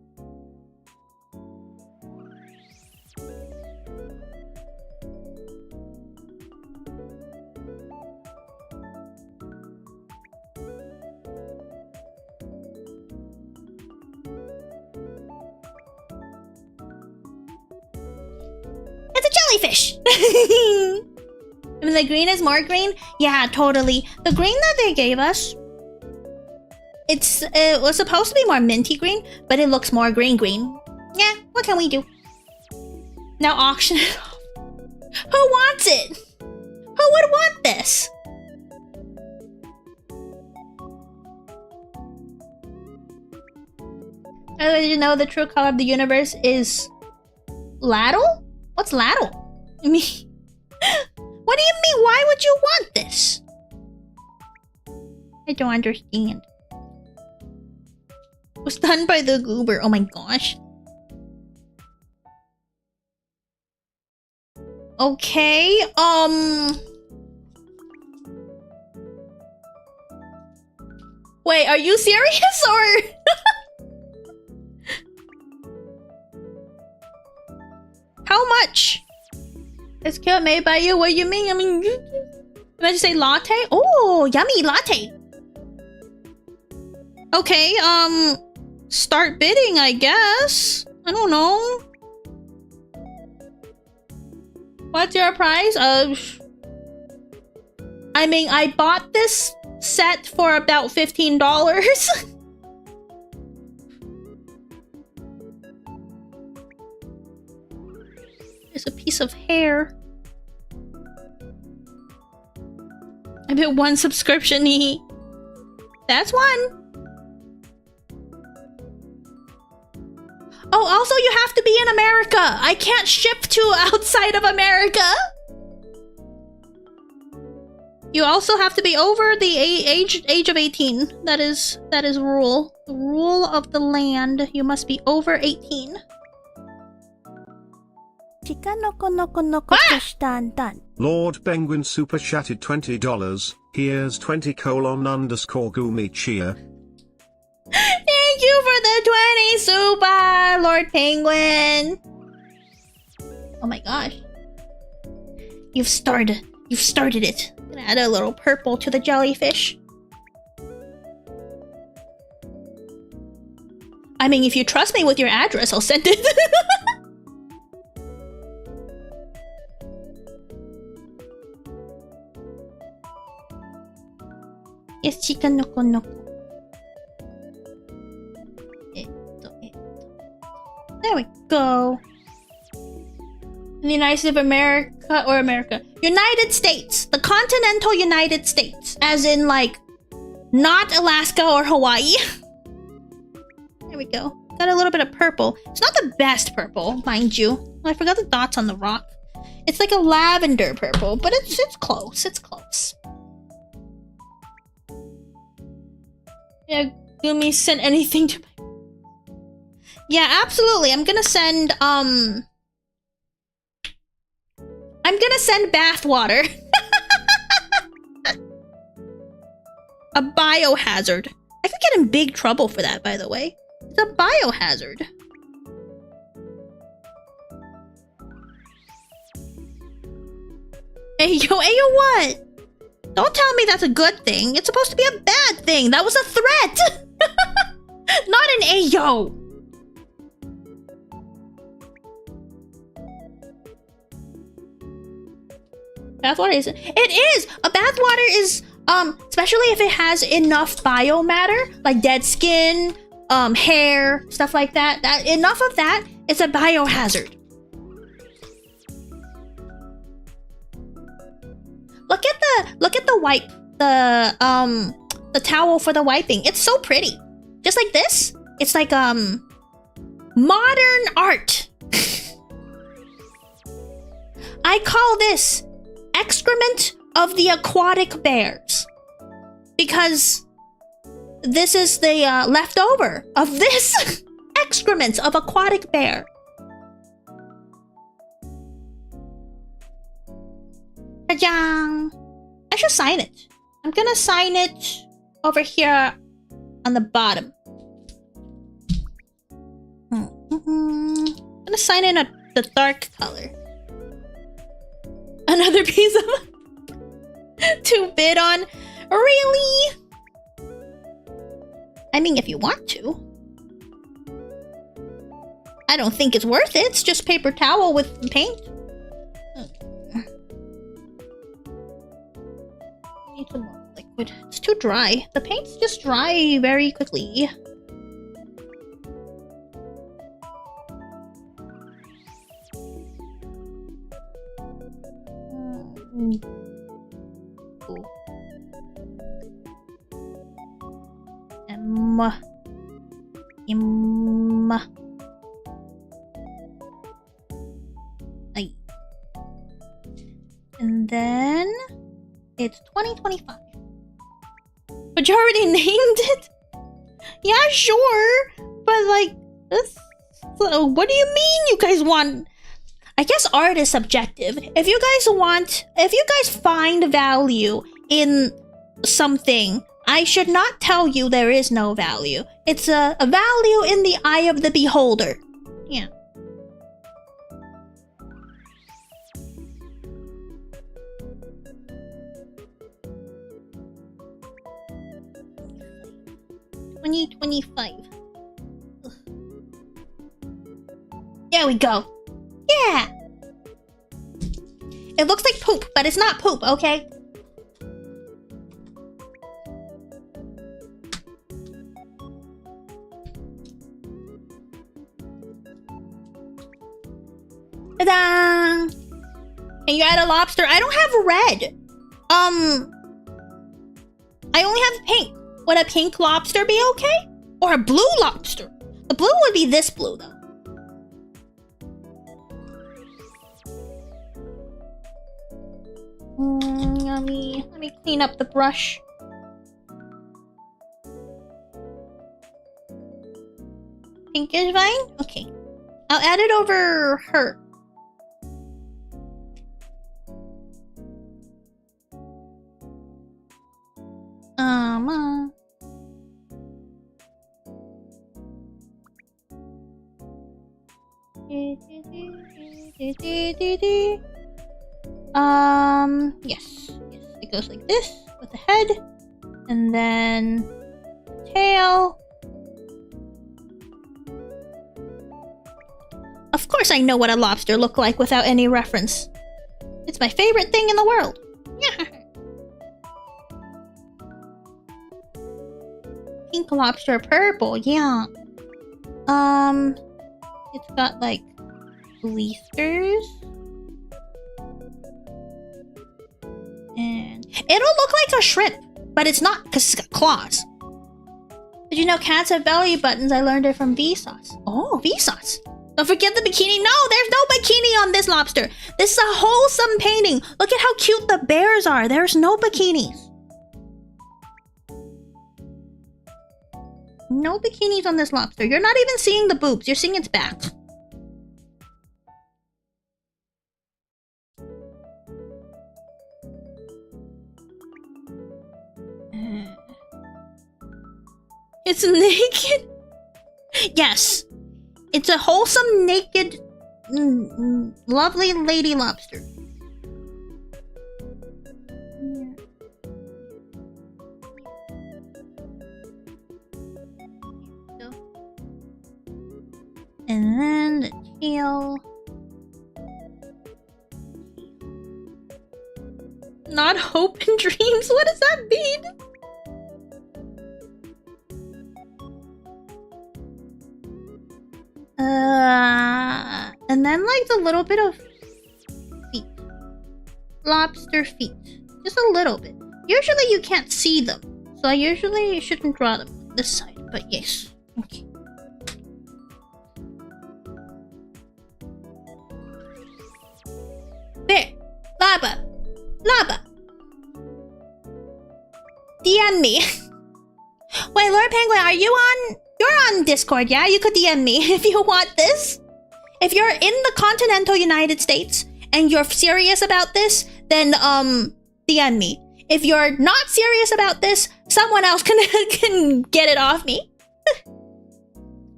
It's a jellyfish! The green is more green? Yeah, totally. The green that they gave us, it was supposed to be more minty green, but it looks more green. Yeah, what can we do? Now auction it off. Who wants it? Who would want this? Did you know the true color of the universe is Laddle? What's Laddle? I mean, what do you mean? Why would you want this? I don't understand. It was done by the goober. Oh my gosh. Okay, wait, are you serious or? How much? It's cute made by you. What do you mean? I mean, did I just say latte? Oh, yummy latte. Okay, start bidding, I guess. I don't know. What's your price? I mean, I bought this set for about $15. It's a piece of hair. I bet one subscription. That's one. Oh, also you have to be in America. I can't ship to outside of America. You also have to be over the age of 18. That is rule. The rule of the land. You must be over 18. Lord Penguin super chatted $20. Here's 20:_ Guumi cheer. Thank you for the 20 super, Lord Penguin. Oh my gosh. You've started it. I'm gonna add a little purple to the jellyfish. I mean, if you trust me with your address, I'll send it. Yes, chicken noko noko. There we go. In the United States of America, or America. United States. The continental United States. As in, like, not Alaska or Hawaii. There we go. Got a little bit of purple. It's not the best purple, mind you. I forgot the dots on the rock. It's like a lavender purple, but it's close. It's close. Yeah, Guumi sent anything to my... Yeah, absolutely. I'm gonna send bath water. A biohazard. I could get in big trouble for that, by the way. It's a biohazard. Ayo, what? Don't tell me that's a good thing. It's supposed to be a bad thing. That was a threat. Not an ayo. Bathwater isn't. It is! A bathwater is, especially if it has enough biomatter, like dead skin, hair, stuff like that. Enough of that, it's a biohazard. Look at the wipe, the towel for the wiping. It's so pretty. Just like this. It's like, modern art. I call this excrement of the aquatic bears. Because this is the leftover of this excrement of aquatic bear. Ta-jang! I should sign it. I'm gonna sign it over here on the bottom. I'm gonna sign in the dark color. Another piece of to bid on. Really? I mean, if you want to. I don't think it's worth it. It's just paper towel with paint. I need some more liquid. It's too dry. The paints just dry very quickly. And then it's 2025. For But you already named it? Yeah, sure. But like, what do you mean you guys want? I guess art is subjective. If you guys find value in something, I should not tell you there is no value. It's a value in the eye of the beholder. Yeah. $20.25. There we go. Yeah! It looks like poop, but it's not poop, okay? Ta-da! Can you add a lobster? I don't have red. I only have pink. Would a pink lobster be okay? Or a blue lobster? The blue would be this blue, though. Let me clean up the brush. Pink is fine? Okay. I'll add it over her. Yes. It goes like this with the head, and then tail. Of course I know what a lobster looked like without any reference. It's my favorite thing in the world. Yeah. Pink lobster, purple, yeah. It's got like blisters. And it'll look like a shrimp, but it's not because it's got claws. Did you know cats have belly buttons? I learned it from Vsauce. Oh, Vsauce. Don't forget the bikini. No, there's no bikini on this lobster. This is a wholesome painting. Look at how cute the bears are. There's no bikinis. No bikinis on this lobster. You're not even seeing the boobs. You're seeing its back. It's naked? Yes. It's a wholesome, naked, lovely lady lobster. And then the tail. Not hope and dreams? What does that mean? And then like the little bit of feet. Lobster feet. Just a little bit. Usually you can't see them. So I usually shouldn't draw them on this side. But yes. Okay. There. Lava. Lava. DM me. Wait, Lord Penguin, are you on? You're on Discord, yeah? You could DM me if you want this. If you're in the continental United States and you're serious about this, then DM me. If you're not serious about this, someone else can get it off me.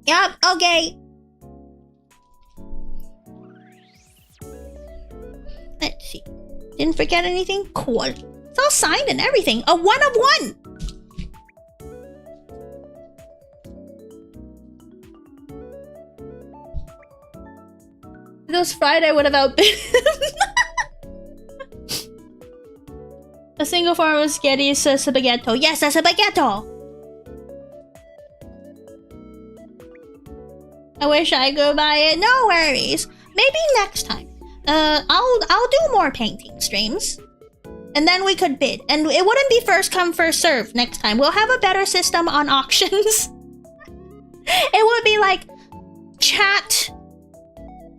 Yup, okay. Let's see. Didn't forget anything? Cool. It's all signed and everything. A 1 of 1. If it was fried, I would have outbid him. A single form of spaghetti is a spaghetto. Yes, a spaghetto. I wish I could buy it. No worries. Maybe next time. I'll do more painting streams. And then we could bid. And it wouldn't be first come, first serve next time. We'll have a better system on auctions. It would be like chat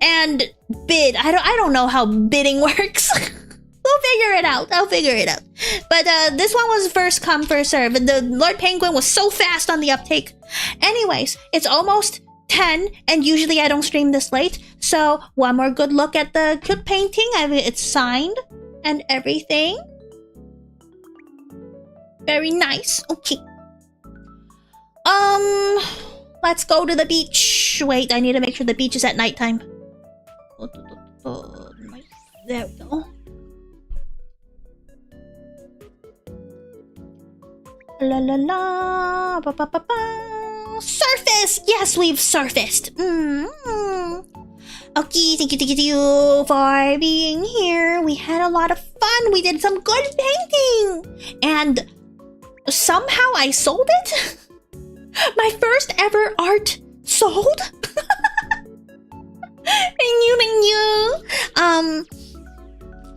and bid. I don't know how bidding works. We'll figure it out. I'll figure it out. But this one was first come, first serve. And the Lord Penguin was so fast on the uptake. Anyways, it's almost 10, and usually I don't stream this late. So one more good look at the cute painting. It's signed and everything. Very nice. Okay. Let's go to the beach. Wait, I need to make sure the beach is at nighttime. There we go. La la la. Ba ba ba ba. Surface! Yes, we've surfaced. Okay, thank you for being here. We had a lot of fun. We did some good painting. And somehow I sold it. My first ever art sold. Thank you.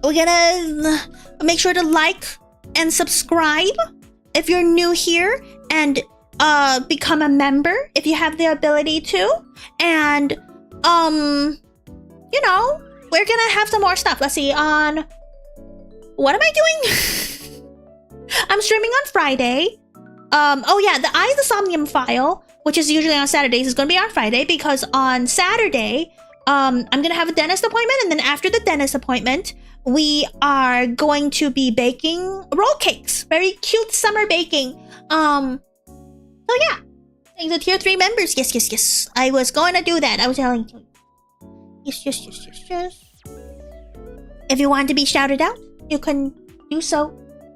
We're gonna make sure to like and subscribe if you're new here, and become a member if you have the ability to. And you know, we're gonna have some more stuff. Let's see, on what am I doing? I'm streaming on Friday. Oh yeah, the Eye of the Somnium file, which is usually on Saturdays, is gonna be on Friday, because on Saturday I'm gonna have a dentist appointment, and then after the dentist appointment we are going to be baking roll cakes. Very cute summer baking. So yeah, thank the tier 3 members. Yes. I was going to do that. I was telling you. Yes. If you want to be shouted out, you can do so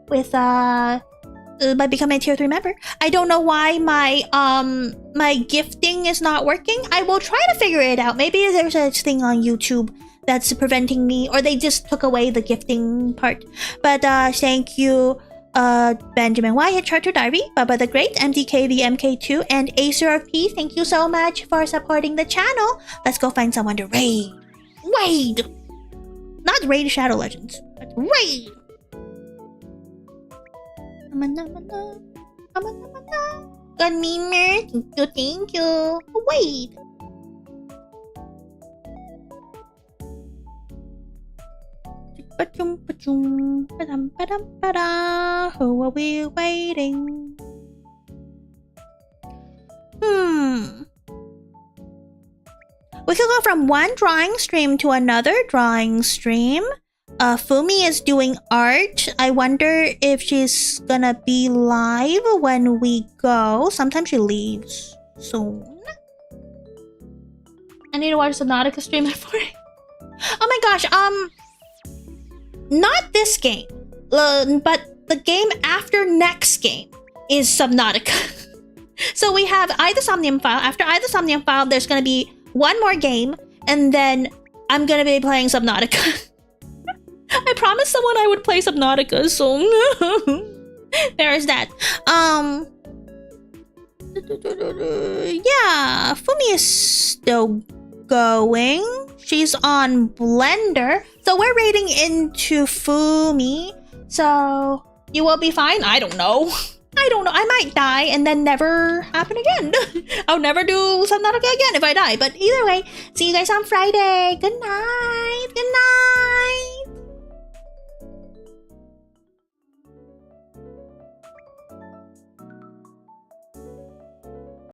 with by becoming a tier 3 member. I don't know why my my gifting is not working. I will try to figure it out. Maybe there's a thing on YouTube that's preventing me, or they just took away the gifting part. But thank you, Benjamin Wyatt, Charter Darby, Baba the Great, MDK the MK2, and Acer of P. Thank you so much for supporting the channel. Let's go find someone to raid. Not raid Shadow Legends, but raid. Good memer. Thank you. Wait. Who are we waiting? We could go from one drawing stream to another drawing stream. Fumi is doing art. I wonder if she's gonna be live when we go. Sometimes she leaves soon. I need to watch Subnautica stream at 4 a.m. Oh my gosh, not this game, but the game after next game is Subnautica. So we have Eye the Somnium file. After Eye the Somnium file, there's gonna be one more game, and then I'm gonna be playing Subnautica. I promised someone I would play Subnautica, so there's that. Yeah, Fumi is still going. She's on Blender, so we're raiding into Fumi. So you will be fine. I don't know. I might die and then never happen again. I'll never do Subnautica again if I die. But either way, see you guys on Friday. Good night. Good night.